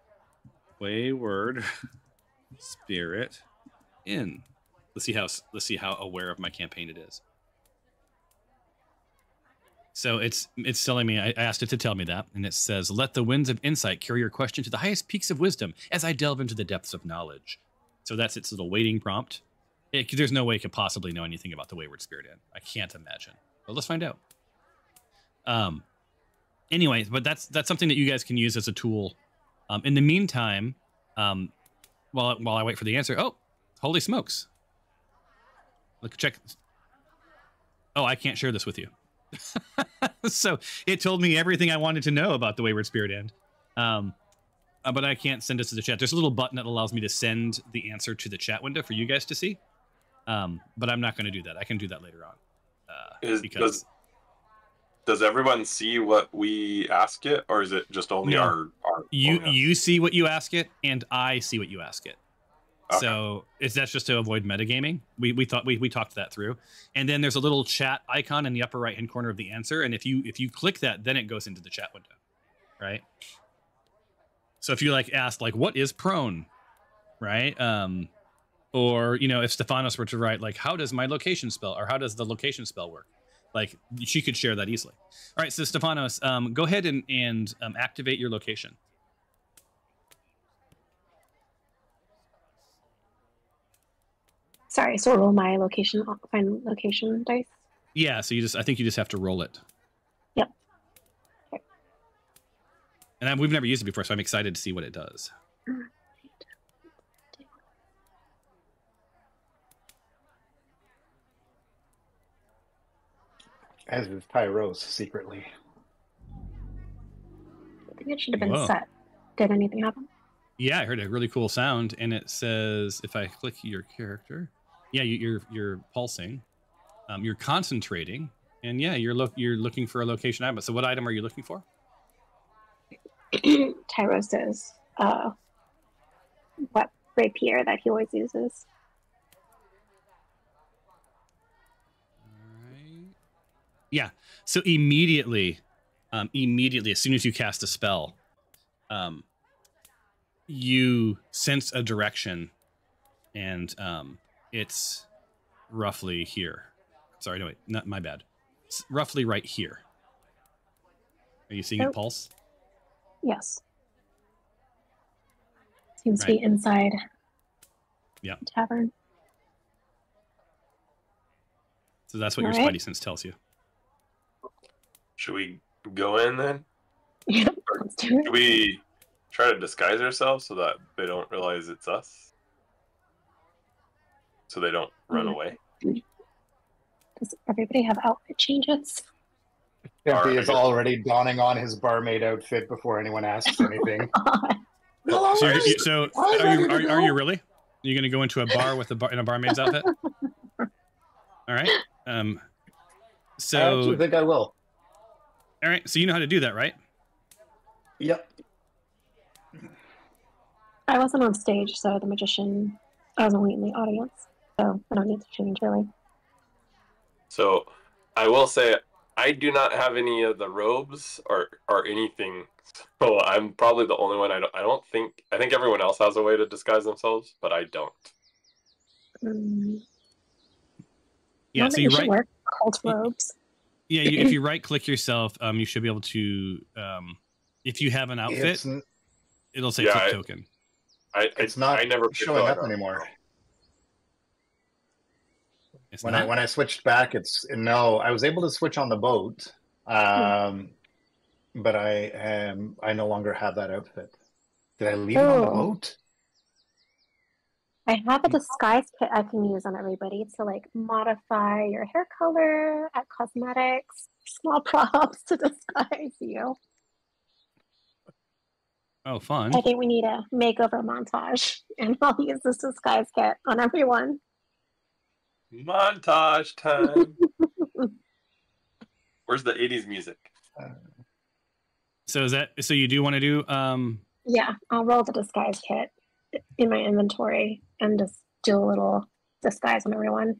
Speaker 1: Wayward Spirit Inn. Let's see how aware of my campaign it is. So it's telling me, I asked it to tell me that, and it says, let the winds of insight carry your question to the highest peaks of wisdom as I delve into the depths of knowledge. So that's its little waiting prompt. There's no way it could possibly know anything about the Wayward Spirit Inn. I can't imagine. But let's find out. Anyways, but that's something that you guys can use as a tool. In the meantime, while I wait for the answer, oh, holy smokes. Look, check. Oh, I can't share this with you. So it told me everything I wanted to know about the Wayward Spirit Inn. But I can't send this to the chat. There's a little button that allows me to send the answer to the chat window for you guys to see. But I'm not going to do that. I can do that later on.
Speaker 3: Does everyone see what we ask it, or is it just only our
Speaker 1: you see what you ask it, and I see what you ask it.
Speaker 3: Okay.
Speaker 1: So that's just to avoid metagaming. We talked that through, and then there's a little chat icon in the upper right hand corner of the answer, and if you click that, then it goes into the chat window, right? So if you ask what is prone, right? Or if Stefanos were to write how does my location spell, or how does the location spell work? She could share that easily. All right, so Stefanos, go ahead and activate your location.
Speaker 6: Sorry, so roll my location, find location dice?
Speaker 1: Yeah, so I think you just have to roll it.
Speaker 6: Yep. Okay.
Speaker 1: And we've never used it before, so I'm excited to see what it does.
Speaker 2: As with Tyrros, secretly.
Speaker 6: I think it should have been set. Did anything happen?
Speaker 1: Yeah, I heard a really cool sound, and it says if I click your character, yeah, you're pulsing, you're concentrating, and yeah, you're looking for a location item. So what item are you looking for?
Speaker 6: Tyrros' what rapier that he always uses.
Speaker 1: Yeah. So immediately, as soon as you cast a spell, you sense a direction, and it's roughly here. Sorry, no, wait, not my bad. It's roughly right here. Are you seeing it pulse?
Speaker 6: Yes. Seems to be inside.
Speaker 1: Yeah.
Speaker 6: The tavern.
Speaker 1: So that's what your Spidey sense tells you.
Speaker 3: Should we go in then?
Speaker 6: Yeah, let's do it.
Speaker 3: Should we try to disguise ourselves so that they don't realize it's us? So they don't run away?
Speaker 6: Does everybody have outfit changes?
Speaker 2: He is already donning on his barmaid outfit before anyone asks anything.
Speaker 1: So are you really? Are you going to go into a bar with in a barmaid's outfit? All right. So
Speaker 2: I actually think I will.
Speaker 1: All right. So you know how to do that, right?
Speaker 2: Yep.
Speaker 6: I wasn't on stage, so the magician, I was only in the audience, so I don't need to change really.
Speaker 3: So I will say I do not have any of the robes or anything. So I'm probably the only one. I think everyone else has a way to disguise themselves, but I don't.
Speaker 1: Yeah, so you
Speaker 6: wear cult robes.
Speaker 1: Yeah, if you right click yourself, you should be able to if you have an outfit, it'll say click token.
Speaker 2: It's not
Speaker 3: I never
Speaker 2: showing up anymore. When I switched back, I was able to switch on the boat, but I no longer have that outfit. Did I leave it on the
Speaker 6: Oh.
Speaker 2: boat?
Speaker 6: I have a disguise kit I can use on everybody to like modify your hair color, add cosmetics, small props to disguise you.
Speaker 1: Oh, fun.
Speaker 6: I think we need a makeover montage, and I'll use this disguise kit on everyone.
Speaker 3: Montage time. Where's the 80s music?
Speaker 1: So is that so? You do want to do?
Speaker 6: Yeah, I'll roll the disguise kit in my inventory and just do a little disguise on everyone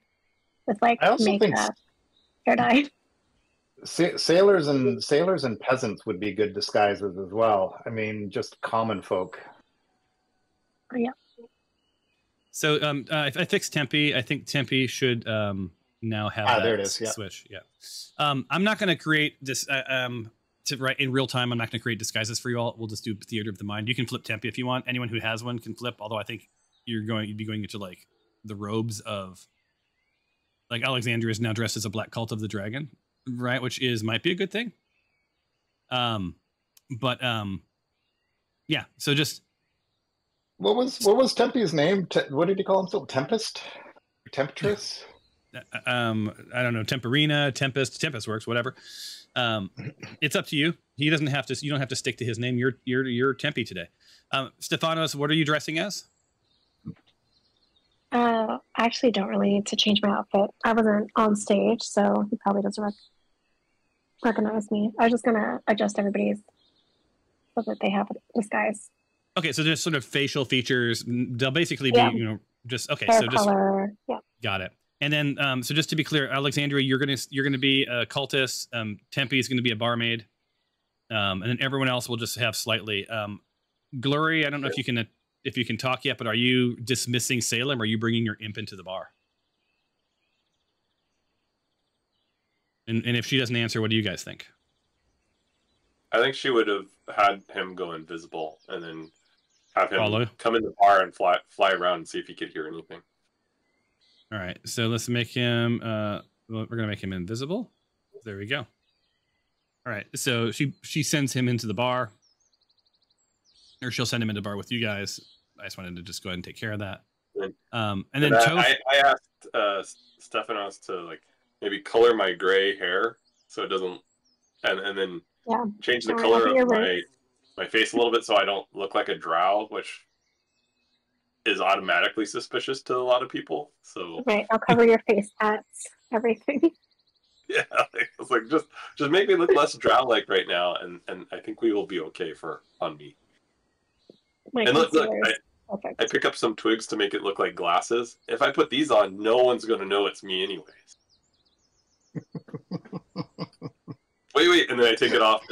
Speaker 6: with like
Speaker 2: I also think
Speaker 6: makeup, hair dye.
Speaker 2: sailors and peasants would be good disguises as well. I mean, just common folk.
Speaker 6: Oh, yeah.
Speaker 1: So I fixed Tempe. I think Tempe should now have that
Speaker 2: there it is. Yeah.
Speaker 1: switch. Yeah. I'm not going to create this to write in real time. I'm not going to create disguises for you all. We'll just do theater of the mind. You can flip Tempe if you want. Anyone who has one can flip. Although I think you'd be going into like the robes of like Alexandria is now dressed as a black cult of the dragon, right? Which might be a good thing. But yeah. So just.
Speaker 2: What was Tempe's name? What did he call himself? Tempest? Temptress?
Speaker 1: I don't know. Temperina, Tempest works. Whatever. It's up to you. He doesn't have to. You don't have to stick to his name. You're Tempe today. Stefanos, what are you dressing as?
Speaker 6: I actually don't really need to change my outfit. I wasn't on stage, so he probably doesn't recognize me. I was just gonna adjust everybody's so that they have a disguise.
Speaker 1: Okay, so just sort of facial features. They'll basically be, just okay.
Speaker 6: Hair
Speaker 1: so just
Speaker 6: color, yeah.
Speaker 1: Got it. And then, so just to be clear, Alexandria, you're gonna be a cultist. Tempe is gonna be a barmaid, and then everyone else will just have slightly. Glory, I don't know if you can talk yet, but are you dismissing Salem? Or are you bringing your imp into the bar? And if she doesn't answer, what do you guys think?
Speaker 3: I think she would have had him go invisible and then have him
Speaker 1: Follow.
Speaker 3: come in the bar and fly around and see if he could hear anything.
Speaker 1: All right, so let's make him. We're gonna make him invisible. There we go. All right, so she sends him into the bar, or she'll send him into the bar with you guys. I just wanted to just go ahead and take care of that. And then
Speaker 3: I asked Stefanos to like maybe color my gray hair so it doesn't, and then change the color of my face a little bit so I don't look like a drow, which is automatically suspicious to a lot of people. So
Speaker 6: right, I'll cover your face tats, everything.
Speaker 3: Yeah, it's like just make me look less drow-like right now, and I think we will be okay on me. And look, I pick up some twigs to make it look like glasses. If I put these on, no one's going to know it's me anyways. Wait, and then I take it off.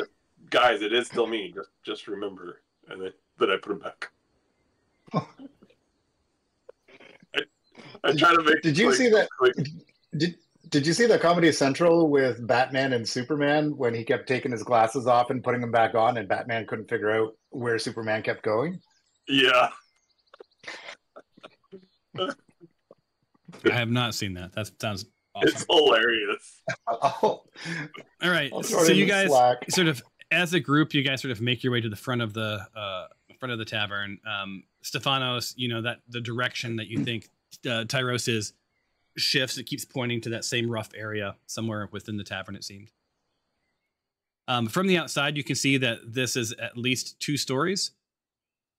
Speaker 3: Guys, it is still me. Just remember, and then I put them back. I try to make.
Speaker 2: Did you see that? Did you see the Comedy Central with Batman and Superman when he kept taking his glasses off and putting them back on, and Batman couldn't figure out where Superman kept going?
Speaker 3: Yeah.
Speaker 1: I have not seen that. That sounds awesome.
Speaker 3: It's hilarious.
Speaker 1: All right, so you guys sort of, as a group, you guys sort of make your way to the front of the tavern. Stefanos, that the direction that you think Tyrros is shifts. It keeps pointing to that same rough area somewhere within the tavern, it seemed. From the outside, you can see that this is at least 2 stories.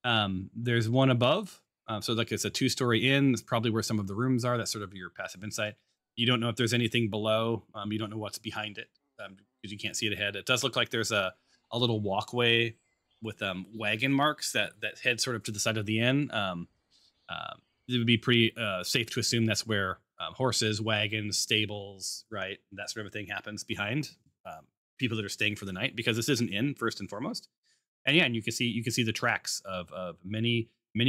Speaker 1: There's one above. So like it's a 2-story inn. It's probably where some of the rooms are. That's sort of your passive insight. You don't know if there's anything below. You don't know what's behind it because you can't see it ahead. It does look like there's a little walkway with wagon marks that head sort of to the side of the inn. It would be pretty safe to assume that's where horses, wagons, stables, right, that sort of thing happens behind people that are staying for the night, because this is an inn first and foremost. And yeah, and you can see the tracks of many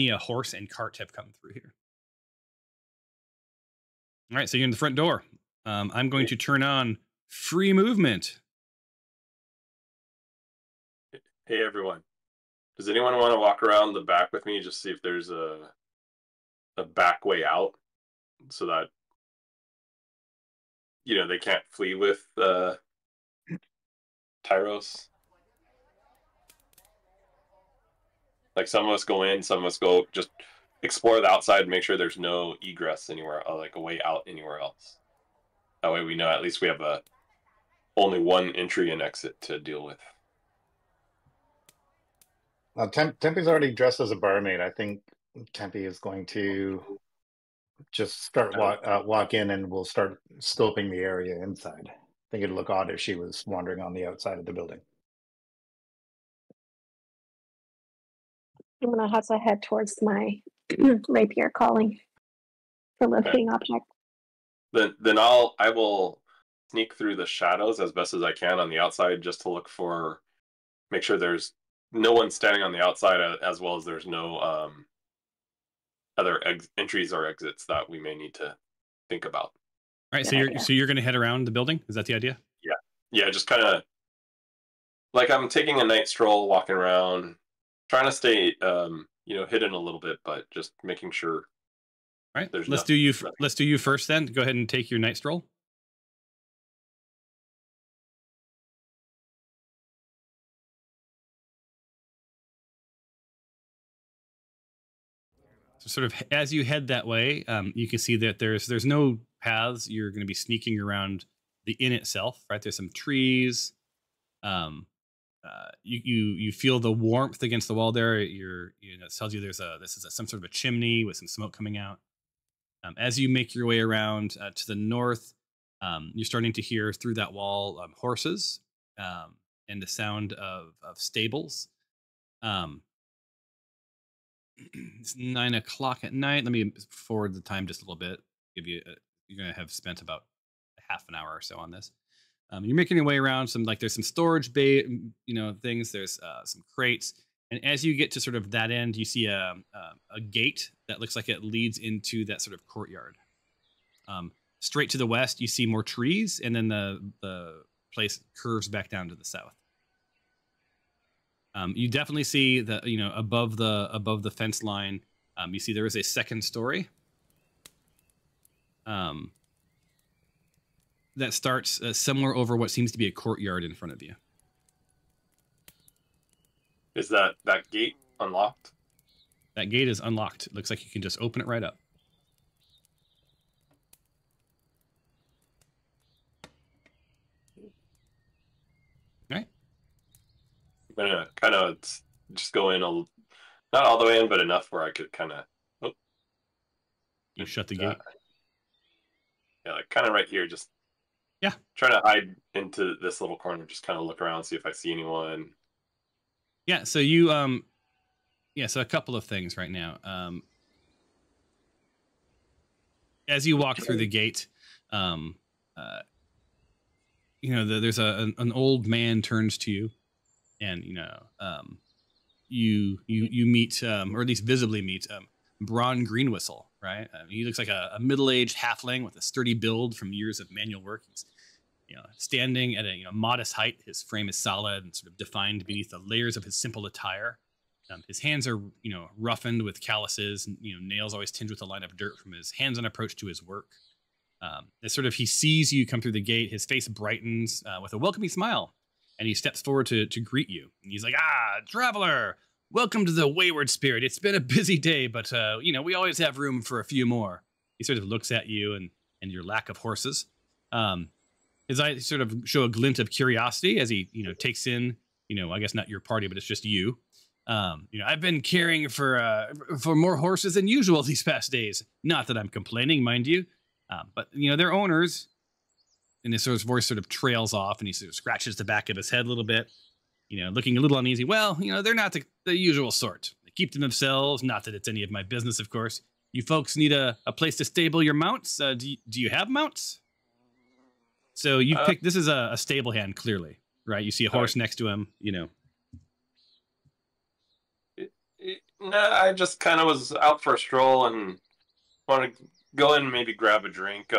Speaker 1: a horse and cart have come through here. All right, so you're in the front door. I'm going to turn on free movement.
Speaker 3: Hey everyone, does anyone want to walk around the back with me, just see if there's a back way out, so that they can't flee with Tyrros? Like some of us go in, some of us go just explore the outside, make sure there's no egress anywhere, like a way out anywhere else. That way we know at least we have only one entry and exit to deal with.
Speaker 2: Tempe's already dressed as a barmaid. I think Tempe is going to just start walk in, and we'll start scoping the area inside. I think it'd look odd if she was wandering on the outside of the building.
Speaker 6: I'm gonna have to head towards my rapier calling for locating object.
Speaker 3: Then I will sneak through the shadows as best as I can on the outside, just to look for, make sure there's no one standing on the outside, as well as there's no other entries or exits that we may need to think about.
Speaker 1: All right, so you're going to head around the building. Is that the idea?
Speaker 3: Yeah, just kind of like I'm taking a night stroll, walking around, trying to stay hidden a little bit, but just making sure.
Speaker 1: All right, let's do you first then. Go ahead and take your night stroll. So sort of as you head that way, you can see that there's no paths. You're going to be sneaking around the inn itself, right? There's some trees. You feel the warmth against the wall there. It tells you this is some sort of a chimney with some smoke coming out. As you make your way around to the north, you're starting to hear through that wall horses and the sound of stables. It's 9 o'clock at night. Let me forward the time just a little bit. You're going to have spent about half an hour or so on this. You're making your way around there's some storage bay, things. There's some crates. And as you get to sort of that end, you see a gate that looks like it leads into that sort of courtyard. Straight to the west, you see more trees, and then the place curves back down to the south. You definitely see above the fence line. You see there is a second story. That starts somewhere over what seems to be a courtyard in front of you.
Speaker 3: Is that gate unlocked?
Speaker 1: That gate is unlocked. It looks like you can just open it right up. All right.
Speaker 3: I'm gonna kind of just go in, not all the way in, but enough where I could kind of. Oh.
Speaker 1: You shut the gate.
Speaker 3: Yeah, like kind of right here, just.
Speaker 1: Yeah.
Speaker 3: Trying to hide into this little corner, just kind of look around, see if I see anyone.
Speaker 1: Yeah, so you so a couple of things right now. As you walk through the gate, there's an old man turns to you, and you meet, or at least visibly meet, Braun Greenwhistle, right? He looks like a middle-aged halfling with a sturdy build from years of manual work. He's standing at a modest height. His frame is solid and sort of defined beneath the layers of his simple attire. His hands are roughened with calluses, and nails always tinged with a line of dirt from his hands-on approach to his work. As he sees you come through the gate, his face brightens with a welcoming smile, and he steps forward to greet you. And he's like, traveler, welcome to the Wayward Spirit. It's been a busy day, but we always have room for a few more. He sort of looks at you and your lack of horses. His eyes sort of show a glint of curiosity as he takes in I guess not your party, but it's just you. I've been caring for more horses than usual these past days. Not that I'm complaining, mind you, but their owners. And his voice sort of trails off, and he sort of scratches the back of his head a little bit, looking a little uneasy. Well, they're not the usual sort. They keep to themselves. Not that it's any of my business, of course. You folks need a place to stable your mounts. Do you have mounts? So you picked. This is a stable hand, clearly, right? You see a horse next to him.
Speaker 3: I just kind of was out for a stroll and want to go in and maybe grab a drink.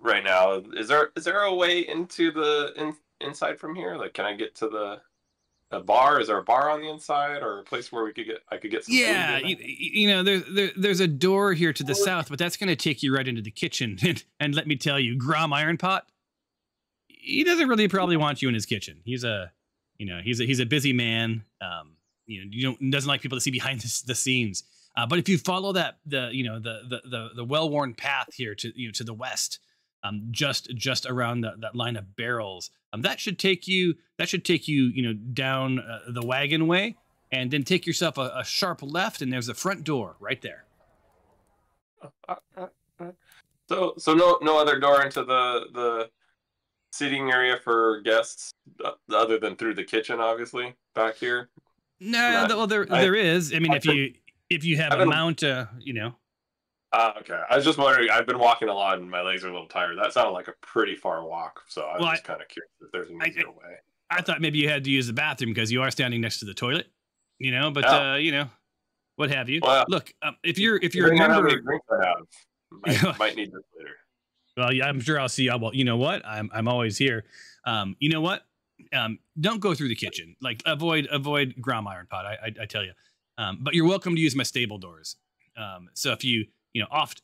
Speaker 3: Right now, is there a way into the inside from here? Like, can I get to a bar? Is there a bar on the inside, or a place where I could get some food?
Speaker 1: There's a door here to the south, but that's going to take you right into the kitchen. And let me tell you, Grom Ironpot, he doesn't really probably want you in his kitchen. He's a busy man. you don't doesn't like people to see behind the scenes. But if you follow the well-worn path here to the west, just around that line of barrels, that should take you down the wagon way, and then take yourself a sharp left, and there's a front door right there.
Speaker 3: So no other door into the seating area for guests other than through the kitchen, obviously, back here.
Speaker 1: No, well, there is. I mean, if you have a mount, okay.
Speaker 3: I was just wondering. I've been walking a lot, and my legs are a little tired. That sounded like a pretty far walk, so I was just kind of curious if there's an easier way.
Speaker 1: I thought maybe you had to use the bathroom because you are standing next to the toilet, but what have you?
Speaker 3: Well,
Speaker 1: look, if you're a member,
Speaker 3: might need this later.
Speaker 1: Well, yeah, I'm sure I'll see. Well, you know what? I'm always here. You know what? Don't go through the kitchen. Like avoid ground iron pot. I tell you. But you're welcome to use my stable doors. So if you off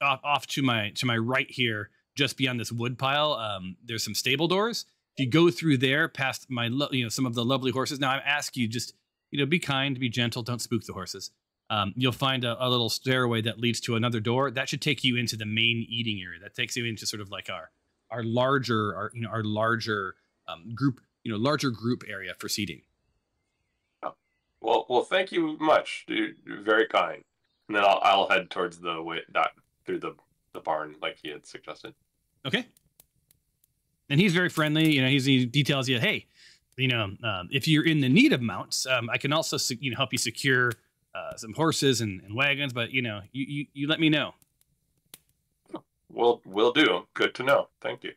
Speaker 1: to my right here, just beyond this wood pile, there's some stable doors. If you go through there, past my some of the lovely horses. Now I ask you just be kind, be gentle, don't spook the horses. You'll find a little stairway that leads to another door that should take you into the main eating area. That takes you into sort of like our larger group, larger group area for seating.
Speaker 3: Oh. Well, thank you much. You're very kind. And then I'll head towards the way through the barn like he had suggested.
Speaker 1: Okay. And he's very friendly. He details you, hey, if you're in the need of mounts, I can also help you secure some horses and wagons, but you let me know.
Speaker 3: Will do. Good to know. Thank you.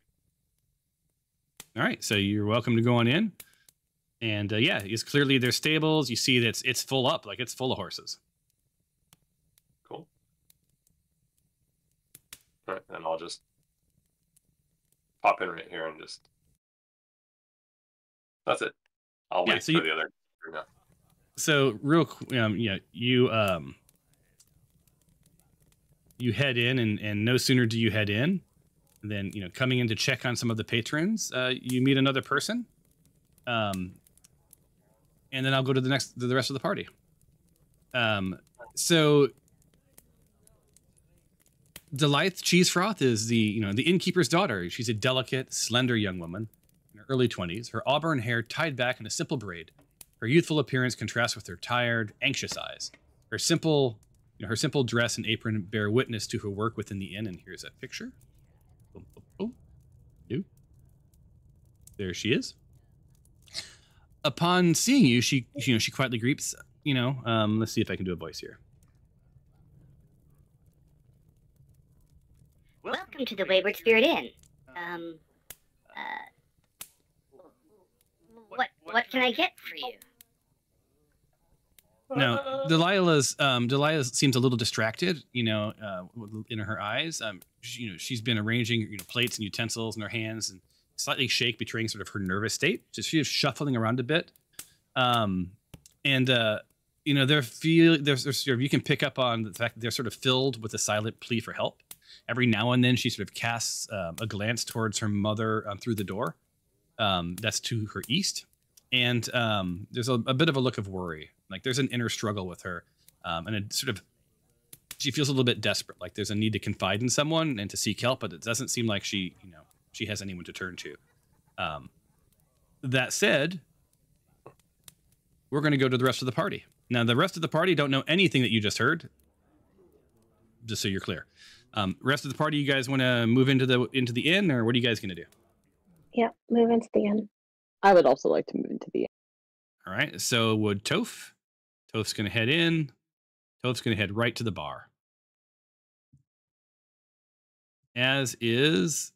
Speaker 1: All right, so you're welcome to go on in, and it's clearly there's stables. You see that it's full up, like it's full of horses.
Speaker 3: Cool. All right, then I'll just pop in right here and just. That's it. I'll wait for the other. No.
Speaker 1: So real quick, you head in, and no sooner do you head in than coming in to check on some of the patrons, you meet another person, and then I'll go to the rest of the party. So Delight Cheesefroth is the innkeeper's daughter. She's a delicate, slender young woman in her early 20s. Her auburn hair tied back in a simple braid. Her youthful appearance contrasts with her tired, anxious eyes. Her simple dress and apron bear witness to her work within the inn. And here's a picture. There she is. Upon seeing you, she quietly greets. Let's see if I can do a voice here.
Speaker 8: Welcome to the Wayward Spirit Inn. What can I get for you?
Speaker 1: Now, Delilah seems a little distracted, in her eyes. She's been arranging, plates and utensils in her hands, and slightly shake, betraying sort of her nervous state. Just she's shuffling around a bit, they're you can pick up on the fact that they're sort of filled with a silent plea for help. Every now and then, she sort of casts a glance towards her mother through the door. That's to her east. And there's a bit of a look of worry. Like there's an inner struggle with her. And she feels a little bit desperate. Like there's a need to confide in someone and to seek help, but it doesn't seem like she has anyone to turn to. That said, we're going to go to the rest of the party. Now, the rest of the party don't know anything that you just heard. Just so you're clear. Rest of the party, you guys want to move into the inn, or what are you guys going to do?
Speaker 6: Yep, move into the inn.
Speaker 7: I would also like to move into the inn.
Speaker 1: All right, so would Toph. Toph's going to head in. Toph's going to head right to the bar. As is,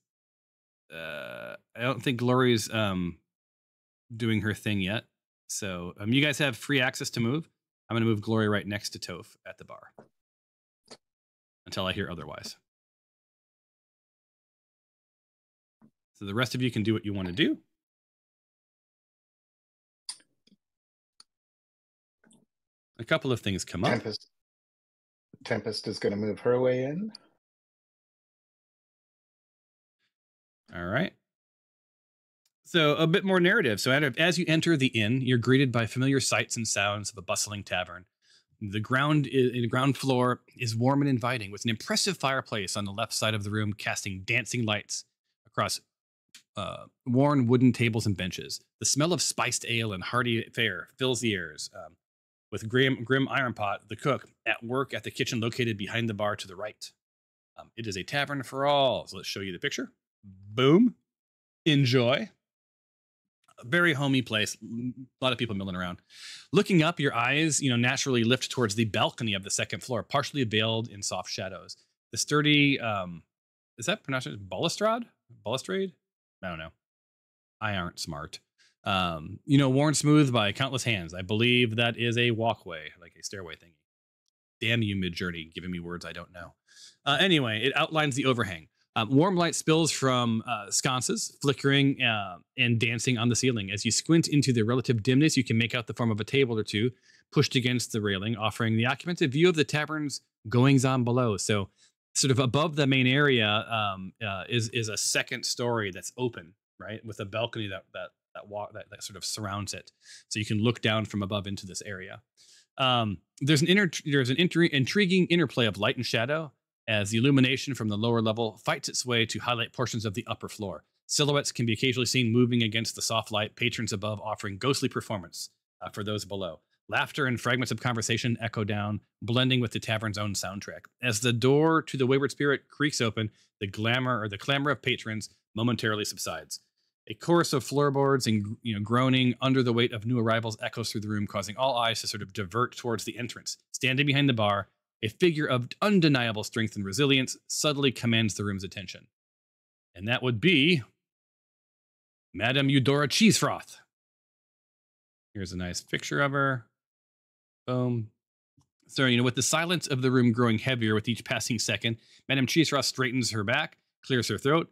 Speaker 1: I don't think Glory's doing her thing yet. So you guys have free access to move. I'm going to move Glory right next to Toph at the bar until I hear otherwise. So the rest of you can do what you want to do. A couple of things come up.
Speaker 2: Tempest is going to move her way in.
Speaker 1: All right. So a bit more narrative. So as you enter the inn, you're greeted by familiar sights and sounds of a bustling tavern. The ground floor is warm and inviting, with an impressive fireplace on the left side of the room casting dancing lights across worn wooden tables and benches. The smell of spiced ale and hearty fare fills the airs, with Grim Ironpot, the cook, at work at the kitchen located behind the bar to the right. It is a tavern for all. So let's show you the picture. Boom. Enjoy. A very homey place. A lot of people milling around. Looking up, your eyes, naturally lift towards the balcony of the second floor, partially veiled in soft shadows. The sturdy, is that pronounced balustrade? Balustrade? I don't know. I aren't smart. Worn smooth by countless hands. I believe that is a walkway, like a stairway thingy. Damn you, Mid-Journey, giving me words I don't know. Anyway, it outlines the overhang. Warm light spills from sconces, flickering and dancing on the ceiling. As you squint into the relative dimness, you can make out the form of a table or two pushed against the railing, offering the occupants a view of the tavern's goings-on below. So sort of above the main area is a second story that's open, right, with a balcony that sort of surrounds it, so you can look down from above into this area. There's an intriguing interplay of light and shadow as the illumination from the lower level fights its way to highlight portions of the upper floor. Silhouettes can be occasionally seen moving against the soft light, patrons above offering ghostly performance for those below. Laughter and fragments of conversation echo down, blending with the tavern's own soundtrack. As the door to the Wayward Spirit creaks open, the clamor of patrons momentarily subsides. A chorus of floorboards and groaning under the weight of new arrivals echoes through the room, causing all eyes to sort of divert towards the entrance. Standing behind the bar, a figure of undeniable strength and resilience subtly commands the room's attention. And that would be Madame Eudora Cheesefroth. Here's a nice picture of her. Boom. So, with the silence of the room growing heavier with each passing second, Madame Cheesefroth straightens her back, clears her throat.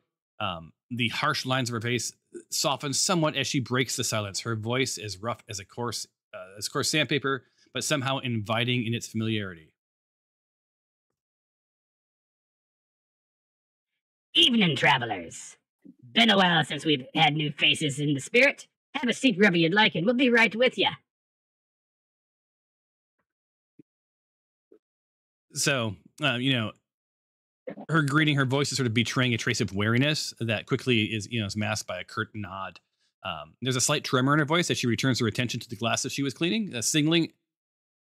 Speaker 1: The harsh lines of her face soften somewhat as she breaks the silence. Her voice is rough as coarse sandpaper, but somehow inviting in its familiarity.
Speaker 5: Evening, travelers. Been a while since we've had new faces in the spirit. Have a seat wherever you'd like, and we'll be right with you.
Speaker 1: So, her greeting, her voice is sort of betraying a trace of wariness that quickly is masked by a curt nod. There's a slight tremor in her voice as she returns her attention to the glasses she was cleaning, signaling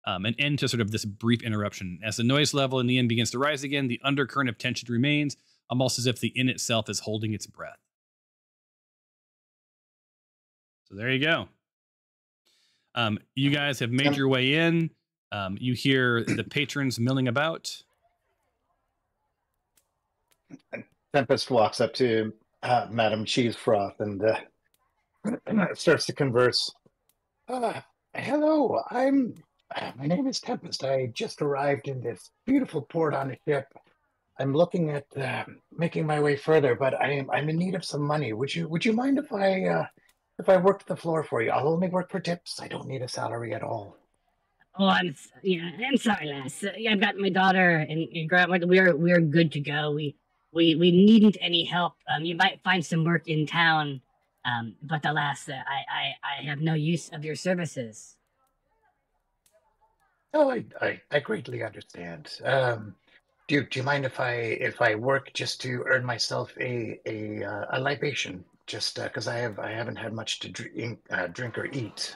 Speaker 1: an end to sort of this brief interruption. As the noise level in the inn begins to rise again, the undercurrent of tension remains, almost as if the inn itself is holding its breath. So there you go. You guys have made your way in. You hear the patrons milling about.
Speaker 2: Tempest walks up to Madame Cheesefroth and starts to converse. Hello, my name is Tempest. I just arrived in this beautiful port on a ship. I'm looking at making my way further, but I'm in need of some money. Would you mind if I worked the floor for you? I'll only work for tips. I don't need a salary at all.
Speaker 5: Oh, I'm sorry, lass. I've got my daughter and grandma. We're good to go. We needn't any help. You might find some work in town, but alas, I have no use of your services.
Speaker 2: Oh, I greatly understand. Do you mind if I work just to earn myself a libation? Just because I haven't had much to drink or eat.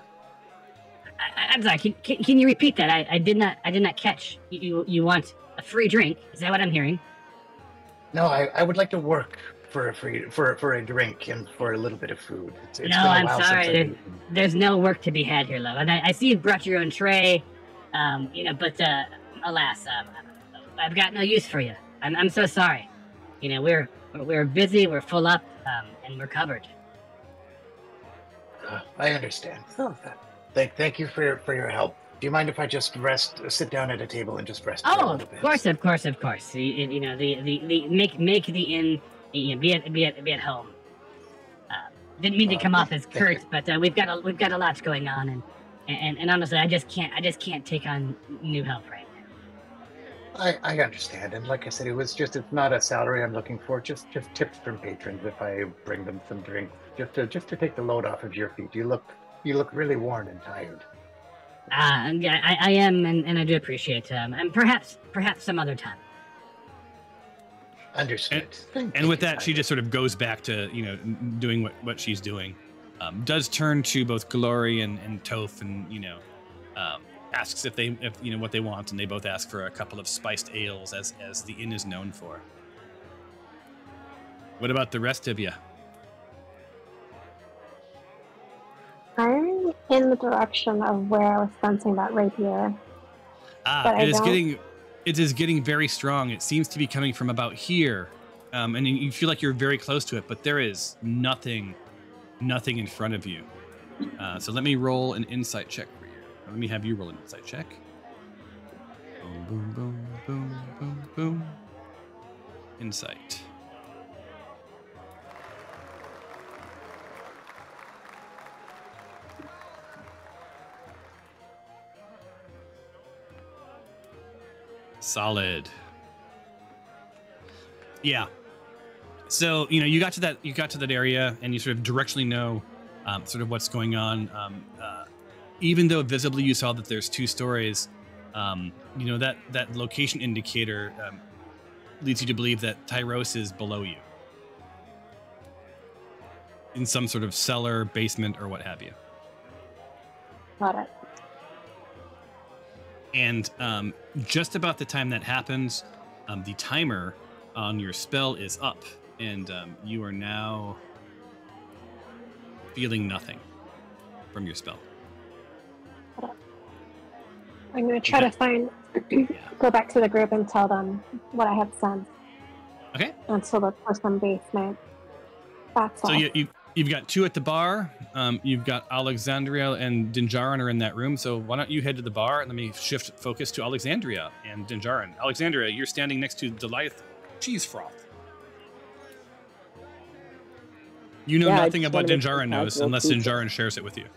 Speaker 5: I'm sorry. Can you repeat that? I did not catch. You want a free drink? Is that what I'm hearing?
Speaker 2: No, I would like to work for a drink and for a little bit of food. It's
Speaker 5: no, I'm sorry. There's no work to be had here, love. And I see you brought your own tray. But alas, I've got no use for you. I'm so sorry. We're busy. We're full up, and we're covered.
Speaker 2: I understand. Oh, thank you for your help. Do you mind if I just sit down at a table and just rest?
Speaker 5: Oh, of course. Make the inn, be at home. Didn't mean to come off as curt, but we've got a lot going on, and honestly, I just can't take on new help right now.
Speaker 2: I understand, and like I said, it's not a salary I'm looking for, just tips from patrons if I bring them some drinks. just to take the load off of your feet. You look really worn and tired.
Speaker 5: Yeah, I am, and I do appreciate and perhaps some other time.
Speaker 2: Understood.
Speaker 1: And with that, she just sort of goes back to doing what she's doing. Does turn to both Glory and Toph and asks if what they want, and they both ask for a couple of spiced ales as the inn is known for. What about the rest of you?
Speaker 6: I'm in the direction of where I was sensing that rapier.
Speaker 1: It is getting very strong. It seems to be coming from about here, and you feel like you're very close to it, but there is nothing in front of you. So let me roll an insight check for you. Let me have you roll an insight check. Boom, boom, boom, boom, boom, boom. Insight. Solid. Yeah. So you got to that area, and you sort of directionally know sort of what's going on. Even though visibly you saw that there's 2 stories, that location indicator leads you to believe that Tyrros is below you, in some sort of cellar, basement, or what have you.
Speaker 6: Got it.
Speaker 1: And just about the time that happens, the timer on your spell is up, and you are now feeling nothing from your spell.
Speaker 6: I'm going to try to go back to the group and tell them what I have sensed.
Speaker 1: Okay.
Speaker 6: And so look for some basement. That's all.
Speaker 1: So you've got 2 at the bar. You've got Alexandria and Dinjarin are in that room. So why don't you head to the bar, and let me shift focus to Alexandria and Dinjarin. Alexandria, you're standing next to Goliath cheese froth. You know nothing about Dinjarin knows unless Dinjarin shares it with you.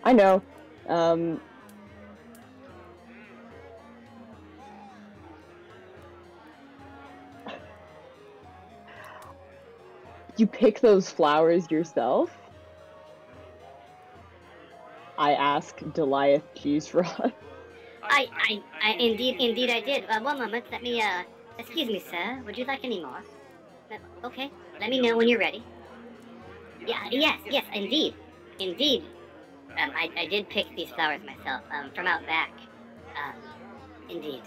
Speaker 7: I know. You pick those flowers yourself? I ask Goliath cheese froth.
Speaker 8: I indeed I did. One moment, let me, excuse me, sir. Would you like any more? Okay, let me know when you're ready. Yeah, yes, indeed. I did pick these flowers myself, from out back. Indeed.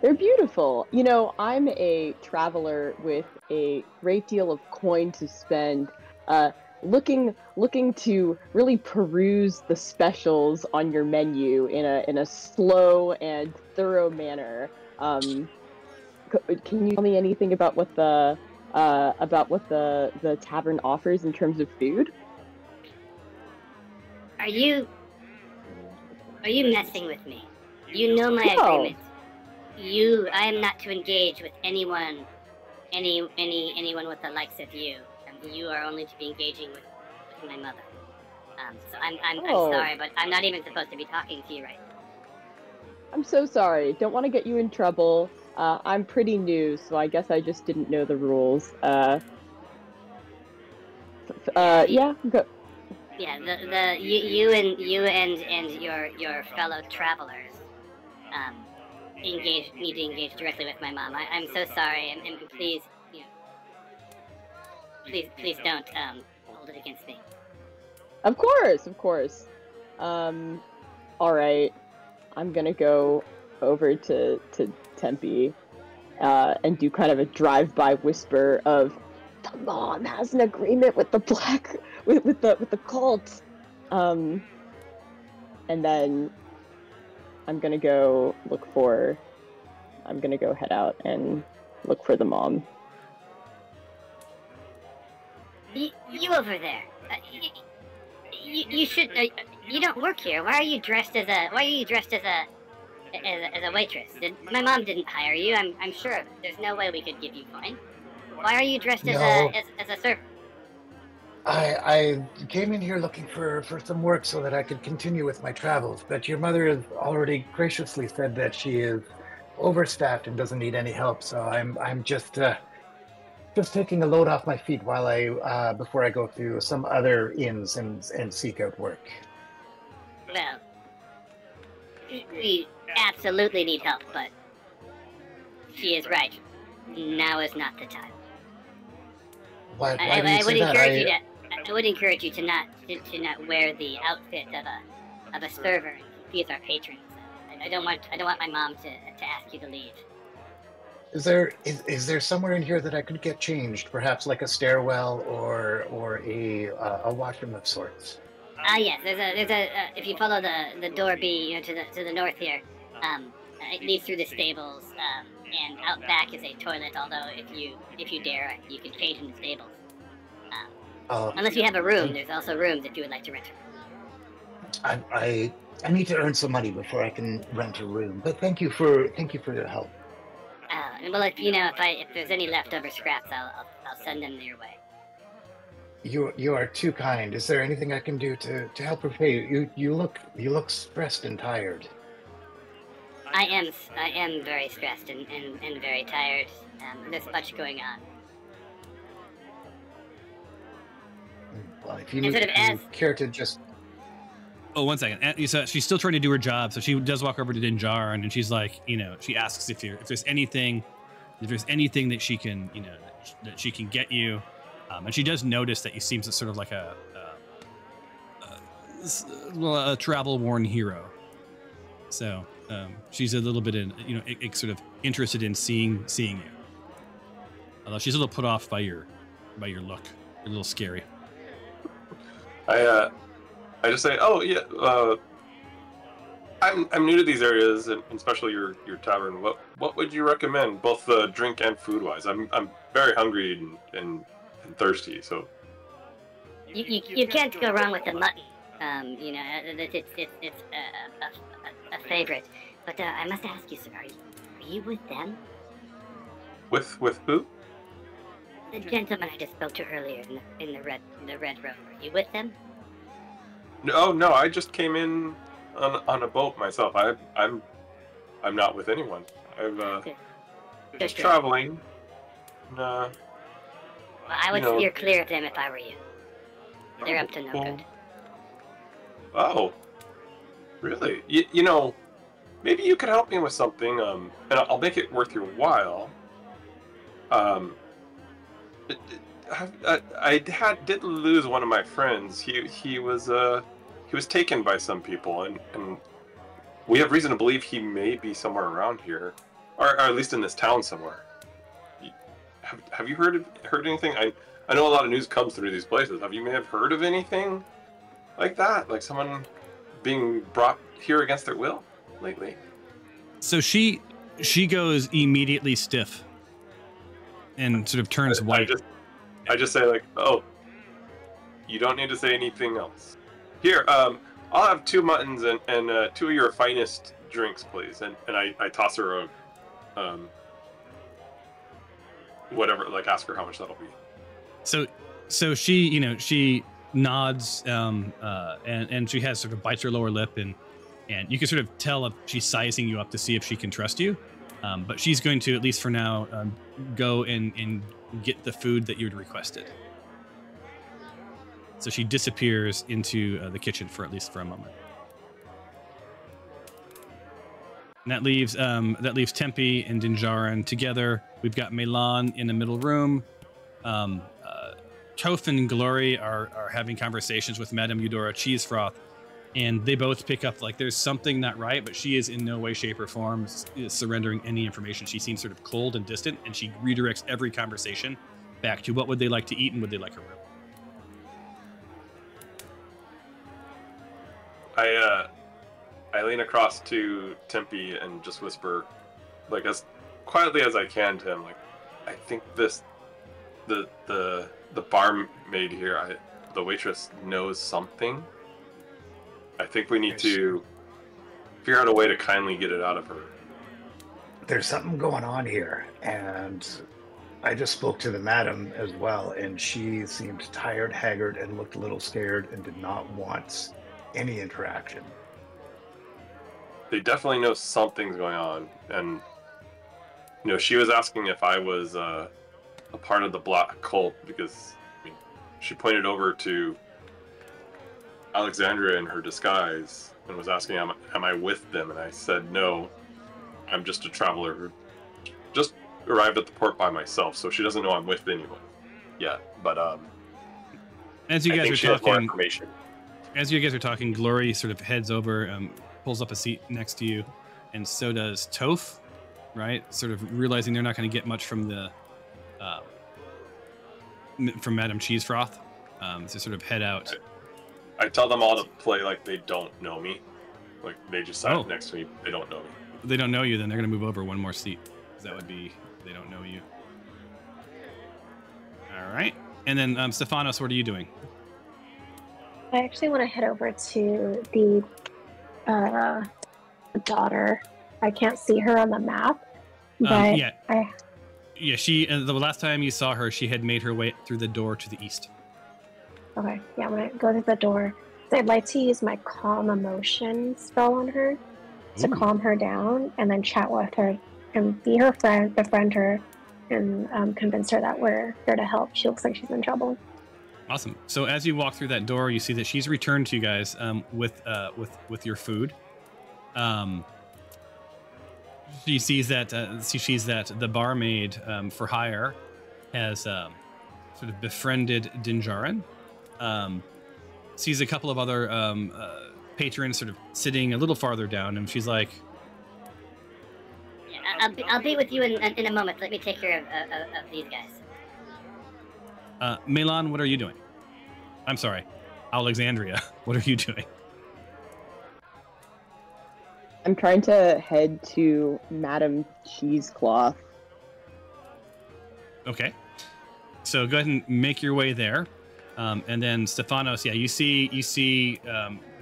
Speaker 7: They're beautiful. I'm a traveler with a great deal of coin to spend, looking to really peruse the specials on your menu in a slow and thorough manner. Can you tell me anything about what the tavern offers in terms of food?
Speaker 8: Are you messing with me? You know my agreement. I am not to engage with anyone with the likes of you. You are only to be engaging with my mother. So I'm sorry, but I'm not even supposed to be talking to you right now.
Speaker 7: I'm so sorry. Don't want to get you in trouble. I'm pretty new, so I guess I just didn't know the rules. Go.
Speaker 8: Yeah, you and your fellow travelers need to engage directly with my mom. I'm so sorry, and please, please don't hold it against me.
Speaker 7: Of course. All right. I'm gonna go over to Tempe and do kind of a drive-by whisper of, the mom has an agreement with the with the cult, and then I'm gonna go head out and look for the mom.
Speaker 8: You over there. You should. You don't work here. Why are you dressed as a waitress? My mom didn't hire you. I'm sure of it. There's no way we could give you coin. Why are you dressed as a servant?
Speaker 2: I came in here looking for some work so that I could continue with my travels, but your mother has already graciously said that she is overstaffed and doesn't need any help. So I'm just just taking a load off my feet while I before I go to some other inns and seek out work.
Speaker 8: Well, we absolutely need help, but she is right. Now is not the time.
Speaker 2: Why do you
Speaker 8: I would
Speaker 2: say that?
Speaker 8: encourage you to. I would encourage you to not wear the outfit of a server. He is our patron. I don't want my mom to ask you to leave.
Speaker 2: Is there somewhere in here that I could get changed? Perhaps like a stairwell or a washroom of sorts.
Speaker 8: Yes. There's a if you follow the door B, to the north here, it leads through the stables, and out back is a toilet. Although if you dare, you can change in the stables. Unless you have a room, there's also rooms if you would like to rent a room.
Speaker 2: I need to earn some money before I can rent a room. But thank you for your help.
Speaker 8: Well, if there's any leftover scraps, I'll send them your way.
Speaker 2: You are too kind. Is there anything I can do to help repay you? You look stressed and tired.
Speaker 8: I am very stressed and very tired. There's much going on.
Speaker 2: Well, if you care to just...
Speaker 1: Oh, 1 second. So she's still trying to do her job, so she does walk over to Dinjar, and she's like, she asks if there's anything that she can, that she can get you, and she does notice that you seem sort of like a travel-worn hero. So she's a little bit sort of interested in seeing you. Although she's a little put off by your look. You're a little scary.
Speaker 3: I just say, oh yeah, I'm new to these areas, and especially your tavern. What would you recommend, both drink and food wise? I'm very hungry and thirsty, so.
Speaker 8: You can't go wrong with the mutton. It's a favorite. But I must ask you, sir, are you with them?
Speaker 3: With who?
Speaker 8: The gentleman I just spoke to earlier in the red robe. Are you with them?
Speaker 3: No, I just came in on a boat myself. I'm not with anyone. I've just traveling.
Speaker 8: Well, I would steer clear of them if I were you. They're up to no good.
Speaker 3: Oh, really? Maybe you could help me with something. And I'll make it worth your while. I did lose one of my friends. He was taken by some people, and we have reason to believe he may be somewhere around here, or at least in this town somewhere. Have you heard anything? I know a lot of news comes through these places. Have you may have heard of anything like that, like someone being brought here against their will lately?
Speaker 1: So she goes immediately stiff and sort of turns white.
Speaker 3: I just say, like, oh, you don't need to say anything else. Here, I'll have 2 muttons and 2 of your finest drinks, please. And I toss her a whatever, like, ask her how much that'll be.
Speaker 1: So she, she nods, and she has sort of bites her lower lip, and you can sort of tell if she's sizing you up to see if she can trust you. But she's going to, at least for now, go and get the food that you'd requested. So she disappears into the kitchen for at least for a moment. And that leaves Tempe and Dinjarin together. We've got Milan in the middle room. Toph and Glory are having conversations with Madame Eudora Cheesefroth, and they both pick up like there's something not right, but she is in no way, shape, or form surrendering any information. She seems sort of cold and distant, and she redirects every conversation back to what would they like to eat and would they like a room.
Speaker 3: I lean across to Tempe and just whisper, like, as quietly as I can to him, like, I think the barmaid here, the waitress knows something. I think we need to figure out a way to kindly get it out of her.
Speaker 2: There's something going on here, and I just spoke to the madam as well, and she seemed tired, haggard, and looked a little scared and did not want any interaction.
Speaker 3: They definitely know something's going on, and she was asking if I was a part of the black cult, because I mean, she pointed over to Alexandria in her disguise and was asking, am I with them? And I said, no, I'm just a traveler who just arrived at the port by myself, so she doesn't know I'm with anyone yet. But
Speaker 1: as you guys are talking,
Speaker 3: information.
Speaker 1: As you guys are talking, Glory sort of heads over, pulls up a seat next to you, and so does Toph, right? Sort of realizing they're not going to get much from the from Madame Cheesefroth, so sort of head out.
Speaker 3: I tell them all to play like they don't know me, like they just sat next to me. They don't know me.
Speaker 1: If they don't know you, then they're going to move over one more seat. That would be they don't know you. All right, and then Stephanos, what are you doing?
Speaker 6: I actually want to head over to the daughter. I can't see her on the map, but
Speaker 1: yeah, she. The last time you saw her, she had made her way through the door to the east.
Speaker 6: Okay, yeah, I'm gonna go to the door. So I'd like to use my calm emotion spell on her to calm her down, and then chat with her and be her friend, befriend her, and convince her that we're here to help. She looks like she's in trouble.
Speaker 1: Awesome. So as you walk through that door, you see that she's returned to you guys with your food. She sees that the barmaid for hire has sort of befriended Dinjarin. Sees a couple of other patrons sort of sitting a little farther down, and she's like,
Speaker 8: I'll be with you in a moment. Let me take care of these guys.
Speaker 1: Milan, what are you doing? I'm sorry, Alexandria, what are you doing?
Speaker 7: I'm trying to head to Madame Cheesecloth.
Speaker 1: Okay, so go ahead and make your way there, and then Stephanos, yeah, you see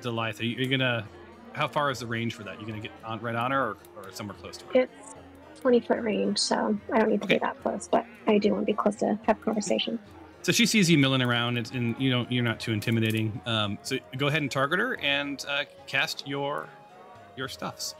Speaker 1: Delilah. Are you gonna? How far is the range for that? You gonna get right on her, or somewhere close to her?
Speaker 6: It's 20-foot range, so I don't need to be that close, but I do want to be close to have a conversation.
Speaker 1: So she sees you milling around, and you're not too intimidating. So go ahead and target her and cast your stuffs.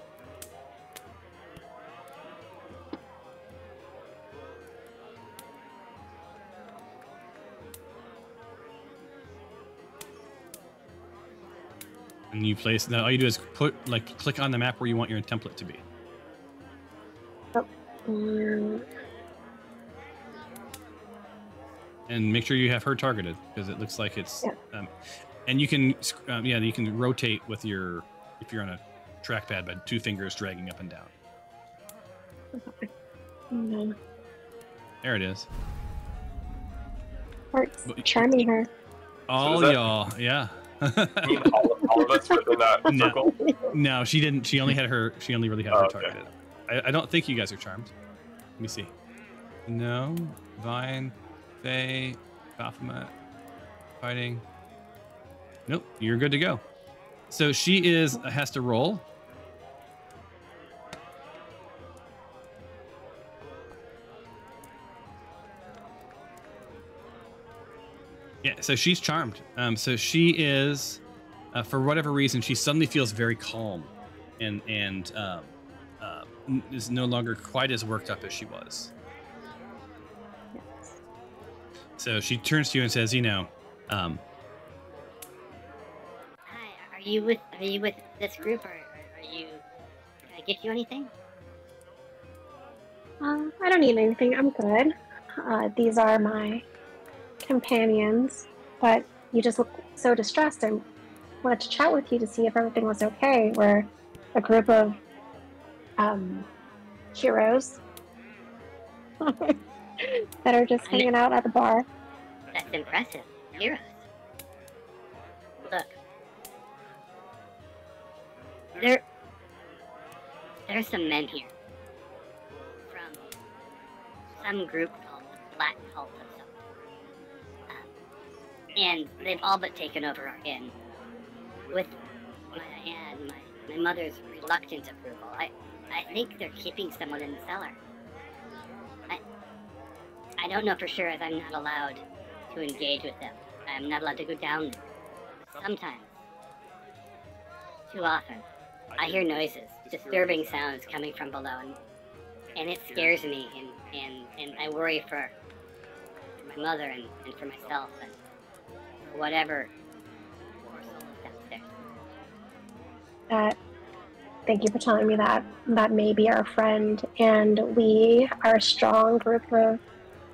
Speaker 1: And you place. Now all you do is click on the map where you want your template to be.
Speaker 6: Oh.
Speaker 1: And make sure you have her targeted, because it looks like it's. Yeah. And you can you can rotate with your, if you're on a trackpad, by 2 fingers dragging up and down.
Speaker 6: Okay. No.
Speaker 1: There it is.
Speaker 6: Heart's charming her.
Speaker 1: All y'all, yeah.
Speaker 3: I mean, all of us within that circle.
Speaker 1: No, she didn't. She only really had her targeted. I don't think you guys are charmed. Let me see. No, Vine, Faye, Baphomet, fighting. Nope, you're good to go. So she has to roll. Yeah, so she's charmed. So she is, for whatever reason, she suddenly feels very calm, and is no longer quite as worked up as she was.
Speaker 6: Yes.
Speaker 1: So she turns to you and says,
Speaker 8: Hi, are you with this group, or are you? Can I get you anything?
Speaker 6: I don't need anything. I'm good. These are my companions, but you just look so distressed. I wanted to chat with you to see if everything was okay. We're a group of heroes that are just hanging out at the bar.
Speaker 8: That's impressive. Heroes. Look. There's some men here from some group called the Black Cult or something. And they've all but taken over our inn. With my mother's reluctant approval. I think they're keeping someone in the cellar. I don't know for sure, as I'm not allowed to engage with them. I'm not allowed to go down there. Sometimes, too often, I hear noises, disturbing sounds coming from below, and it scares me, and I worry for my mother and for myself and for whatever poor soul is downstairs.
Speaker 6: Thank you for telling me that. That may be our friend, and we are a strong group of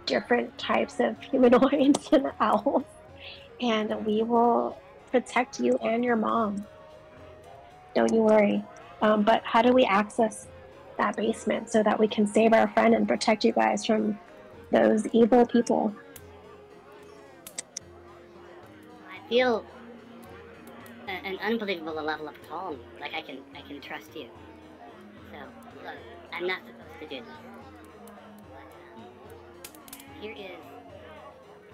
Speaker 6: different types of humanoids and owls, and we will protect you and your mom. Don't you worry. But how do we access that basement so that we can save our friend and protect you guys from those evil people?
Speaker 8: I feel an unbelievable level of calm. Like I can trust you. So look, I'm not supposed to do this, but here is,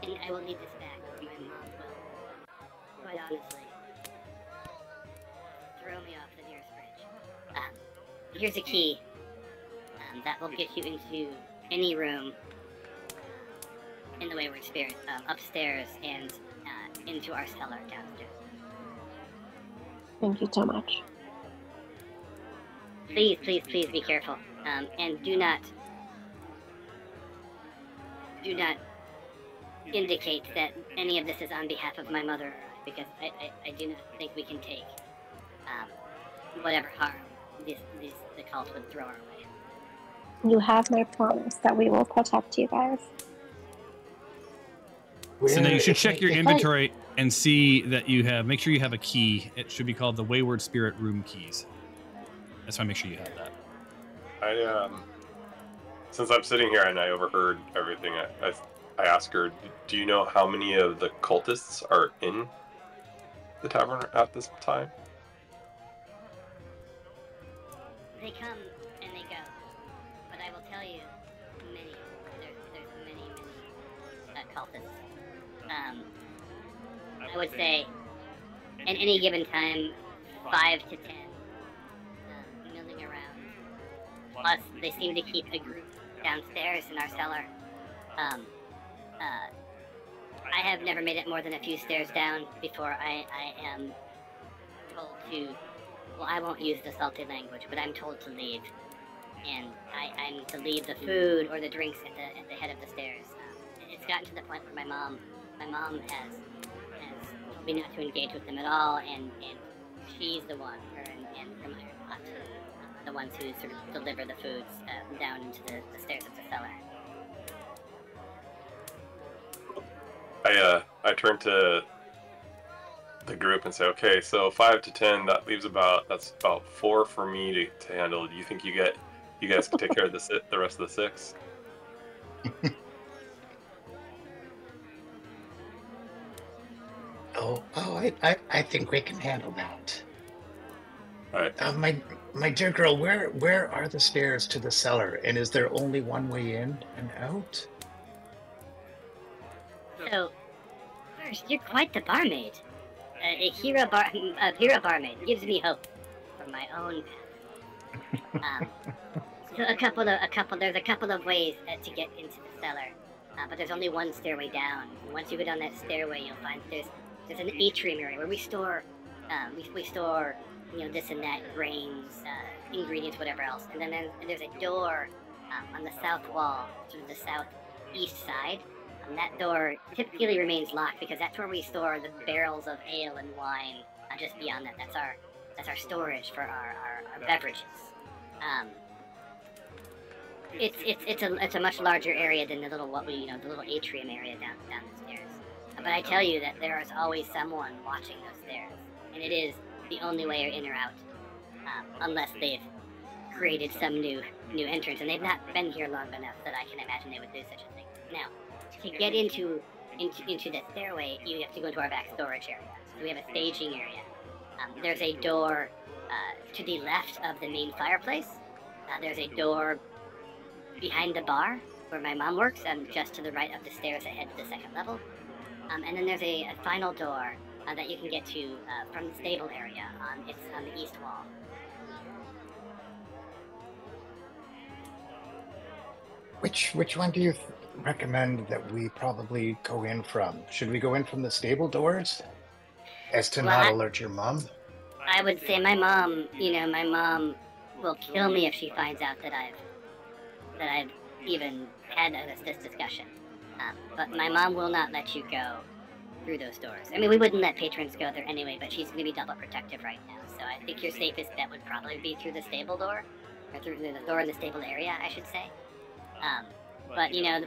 Speaker 8: and I will need this back, or my mom will, quite honestly, throw me off the nearest bridge. Here's a key that will get you into any room in the Wayward Spirit, upstairs and into our cellar downstairs.
Speaker 6: Thank you so much.
Speaker 8: Please, please, please be careful, and do not indicate that any of this is on behalf of my mother, because I do not think we can take whatever harm the cult would throw our way.
Speaker 6: You have my promise that we will protect you guys.
Speaker 1: So now you should check your inventory and see that you have, make sure you have a key. It should be called the Wayward Spirit Room Keys. That's why I make sure you have that.
Speaker 3: Since I'm sitting here and I overheard everything, I asked her, do you know how many of the cultists are in the tavern at this time?
Speaker 8: They come and they go, but I will tell you, many. There's many cultists. I would say, at any given time, 5 to 10 milling around. Plus, they seem to keep a group downstairs in our cellar. I have never made it more than a few stairs down before I am told to. Well, I won't use the salty language, but I'm told to leave, and I'm to leave the food or the drinks at the head of the stairs. It's gotten to the point where my mom has told me not to engage with them at all, and she's the one, her and from Ironhot, the ones who sort of deliver the foods down into the stairs of the cellar.
Speaker 3: I turn to the group and say, okay, so 5 to 10, that's about 4 for me to handle. Do you think you guys can take care of the rest of the 6?
Speaker 9: I think we can handle that.
Speaker 3: All right.
Speaker 9: My dear girl, where are the stairs to the cellar? And is there only one way in and out?
Speaker 8: So, first, you're quite the barmaid. A hero barmaid gives me hope for my own path. So there's a couple of ways to get into the cellar, but there's only one stairway down. And once you go down that stairway, you'll find there's an atrium area where we store this and that, grains, ingredients, whatever else. And then there's a door on the south wall, sort of the southeast side. And that door typically remains locked because that's where we store the barrels of ale and wine. Just beyond that, that's our storage for our beverages. It's a much larger area than the little atrium area down the stairs. But I tell you that there is always someone watching those stairs, and it is the only way in or out, unless they've created some new entrance, and they've not been here long enough that I can imagine they would do such a thing. Now, to get into the stairway, you have to go into our back storage area. So we have a staging area. There's a door to the left of the main fireplace. There's a door behind the bar where my mom works, just to the right of the stairs ahead to the second level. And then there's a final door that you can get to from the stable area. It's on the east wall.
Speaker 9: Which one do you recommend that we probably go in from? Should we go in from the stable doors, as to not alert your mom?
Speaker 8: I would say my mom will kill me if she finds out that I've even had this discussion. But my mom will not let you go through those doors. I mean, we wouldn't let patrons go there anyway, but she's going to be double protective right now. So I think your safest bet would probably be through the stable door, or through the door in the stable area, I should say. But you know,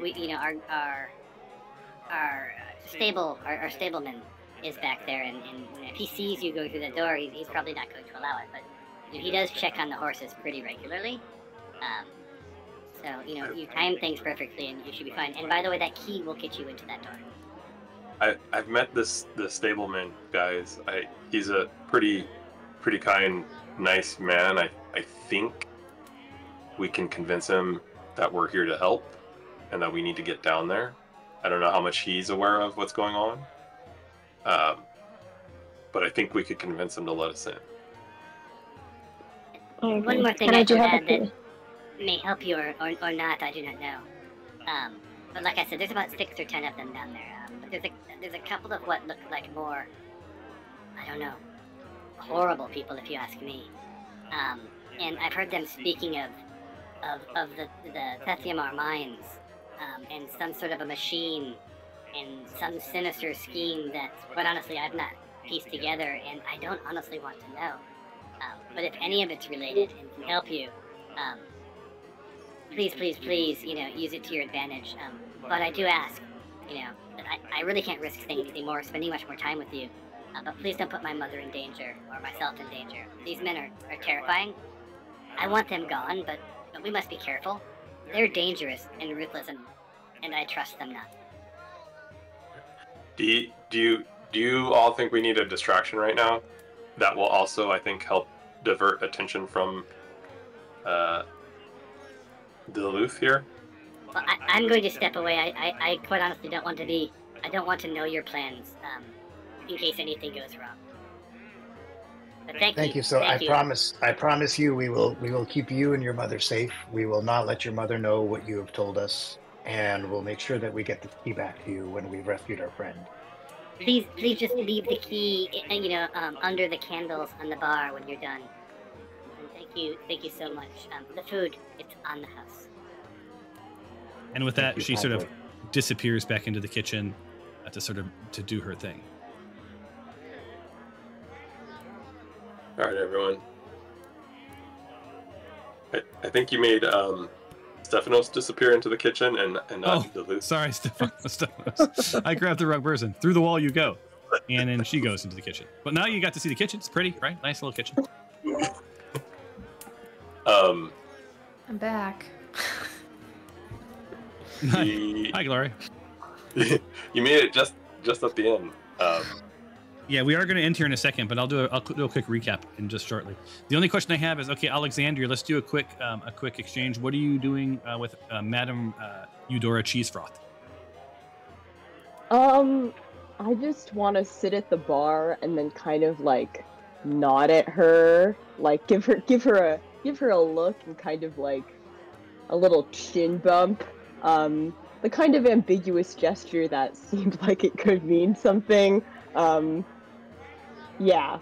Speaker 8: our stableman is back there, and if he sees you go through the door, he's probably not going to allow it. But you know, he does check on the horses pretty regularly. So you know, you time things perfectly, and you should be fine. And by the way, that key will get you into that door.
Speaker 3: I've met the stableman, guys. He's a pretty kind, nice man. I think we can convince him that we're here to help and that we need to get down there. I don't know how much he's aware of what's going on, but I think we could convince him to let us in.
Speaker 8: One more thing I should add that may help you or not, I do not know. But like I said, there's about 6 or 10 of them down there. But there's a couple of what look like more, I don't know, horrible people, if you ask me. And I've heard them speaking of the Thethiamar mines, and some sort of a machine and some sinister scheme that, quite honestly, I've not pieced together, and I don't honestly want to know. But if any of it's related and can help you, please, you know, use it to your advantage. But I do ask, you know, that I really can't risk anything more, spending much more time with you. But please don't put my mother in danger, or myself in danger. These men are terrifying. I want them gone, but we must be careful. They're dangerous and ruthless, and I trust them not.
Speaker 3: Do you all think we need a distraction right now? That will also, I think, help divert attention from Duluth here.
Speaker 8: Well, I'm going to step away. I quite honestly don't want to be. I don't want to know your plans, in case anything goes wrong. But thank you.
Speaker 9: So
Speaker 8: thank you.
Speaker 9: I promise you, we will keep you and your mother safe. We will not let your mother know what you have told us, and we'll make sure that we get the key back to you when we've rescued our friend.
Speaker 8: Please just leave the key, you know, under the candles on the bar when you're done. And thank you so much. The food, it's on the house.
Speaker 1: And with that, she sort of disappears back into the kitchen to do her thing.
Speaker 3: All right, everyone. I think you made Stephanos disappear into the kitchen and not Duluth.
Speaker 1: Sorry, Stephanos. I grabbed the wrong person. Through the wall you go. And then she goes into the kitchen. But now you got to see the kitchen. It's pretty, right? Nice little kitchen.
Speaker 4: I'm back.
Speaker 1: Hi, Glory.
Speaker 3: You made it just at the end.
Speaker 1: Yeah, we are going to end here in a second, but I'll do a quick recap in just shortly. The only question I have is, okay, Alexandria, let's do a quick exchange. What are you doing with Madame Eudora Cheesefroth?
Speaker 7: I just want to sit at the bar and then kind of like nod at her, like give her a look and kind of like a little chin bump. The kind of ambiguous gesture that seemed like it could mean something. Yeah.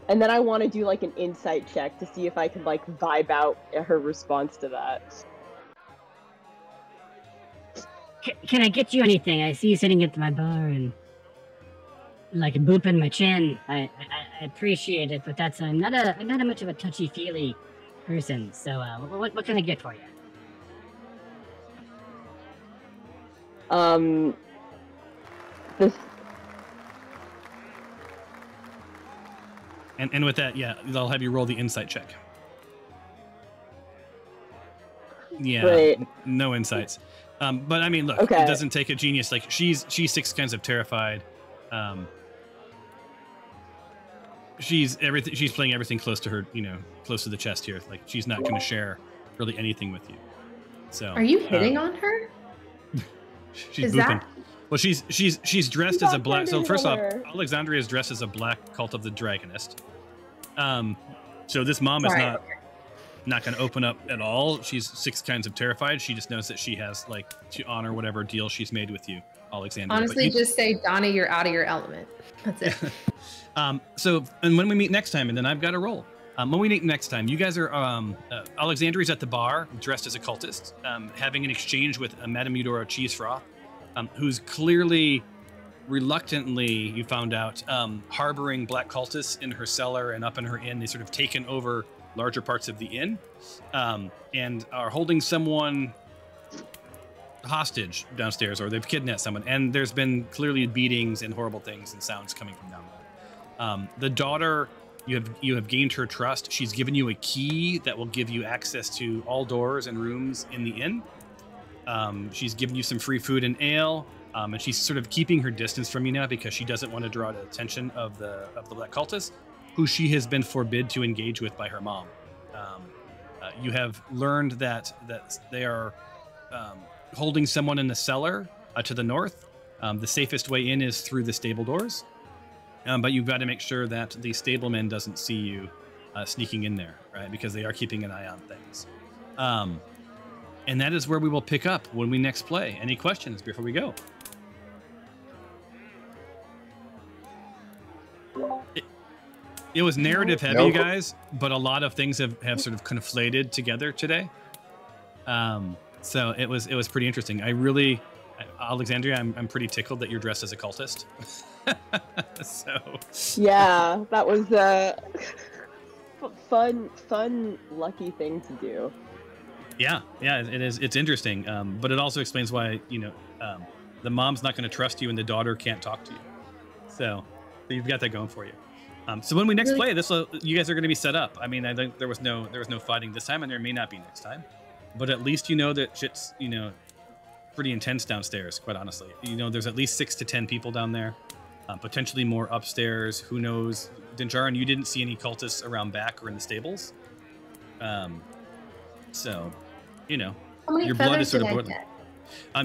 Speaker 7: And then I want to do like an insight check to see if I can like vibe out her response to that.
Speaker 5: Can I get you anything? I see you sitting at my bar and like booping my chin. I appreciate it, but I'm not a much of a touchy-feely person. So what can I get for you?
Speaker 7: This.
Speaker 1: And with that, yeah, I'll have you roll the insight check. Yeah,
Speaker 7: Great.
Speaker 1: No insights. But I mean, look,
Speaker 7: okay.
Speaker 1: It doesn't take a genius. Like she's 6 kinds of terrified. She's playing everything close to her, close to the chest here. Like she's not going to share really anything with you. So
Speaker 4: are you hitting on her?
Speaker 1: She's booping. Well, she's dressed as a black. So first off, Alexandria is dressed as a black cult of the Dragonist. So this mom is not going to open up at all. She's 6 kinds of terrified. She just knows that she has like to honor whatever deal she's made with you, Alexandria.
Speaker 4: Honestly, just say, Donnie, you're out of your element. That's it.
Speaker 1: So, and when we meet next time, and then I've got to roll. When we meet next time, you guys are Alexandria's at the bar, dressed as a cultist, having an exchange with Madame Eudora Cheesefroth. who's clearly, reluctantly, you found out, harboring black cultists in her cellar and up in her inn. They sort of taken over larger parts of the inn, and are holding someone hostage downstairs, or they've kidnapped someone. And there's been clearly beatings and horrible things and sounds coming from down there. The daughter, you have gained her trust. She's given you a key that will give you access to all doors and rooms in the inn. She's given you some free food and ale, and she's sort of keeping her distance from you now because she doesn't want to draw the attention of the black cultists, who she has been forbid to engage with by her mom. You have learned that they are holding someone in the cellar to the north. The safest way in is through the stable doors, but you've got to make sure that the stableman doesn't see you sneaking in there, right? Because they are keeping an eye on things. And that is where we will pick up when we next play. Any questions before we go? It was narrative heavy, you guys, but a lot of things have sort of conflated together today. So it was pretty interesting. Alexandria, I'm pretty tickled that you're dressed as a cultist. So
Speaker 7: yeah, that was a fun, lucky thing to do. Yeah,
Speaker 1: it is. It's interesting, but it also explains why the mom's not going to trust you and the daughter can't talk to you. So you've got that going for you. So when we next play, you guys are going to be set up. I mean, I think there was no fighting this time, and there may not be next time, but at least you know that shit's pretty intense downstairs. Quite honestly, there's at least 6 to 10 people down there, potentially more upstairs. Who knows? Dinjarin, you didn't see any cultists around back or in the stables, so your blood is sort of boiling.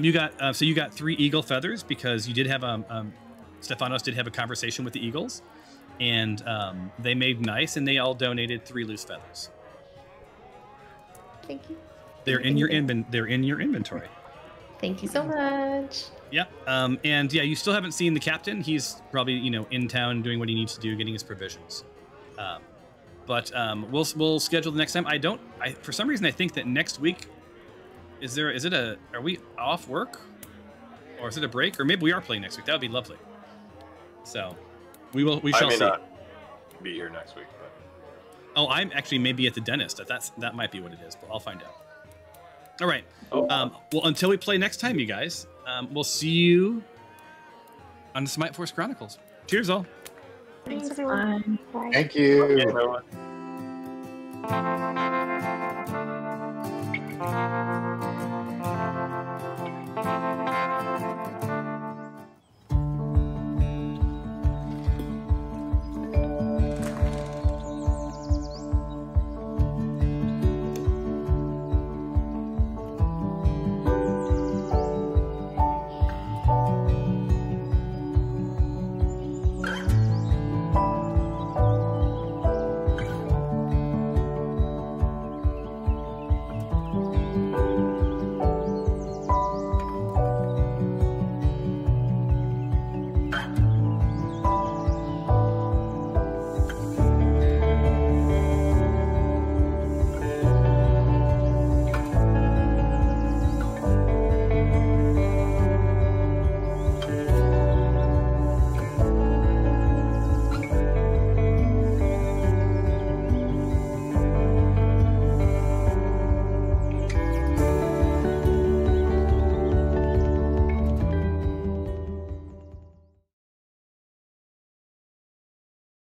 Speaker 1: You got 3 eagle feathers because you did have Stephanos did have a conversation with the eagles. And they made nice, and they all donated 3 loose feathers.
Speaker 4: Thank you.
Speaker 1: They're in your inventory.
Speaker 4: Thank you so much.
Speaker 1: Yep. And yeah, you still haven't seen the captain. He's probably in town doing what he needs to do, getting his provisions. But we'll schedule the next time. For some reason I think that next week are we off work, or is it a break, or maybe we are playing next week? That would be lovely. So. We shall see. I may not
Speaker 3: be here next week, but...
Speaker 1: Oh, I'm actually maybe at the dentist. That might be what it is, but I'll find out. All right. Well, until we play next time, you guys, we'll see you on the Smite Force Chronicles. Cheers, all.
Speaker 6: Thanks, everyone. Bye.
Speaker 2: Thank you.
Speaker 3: Okay,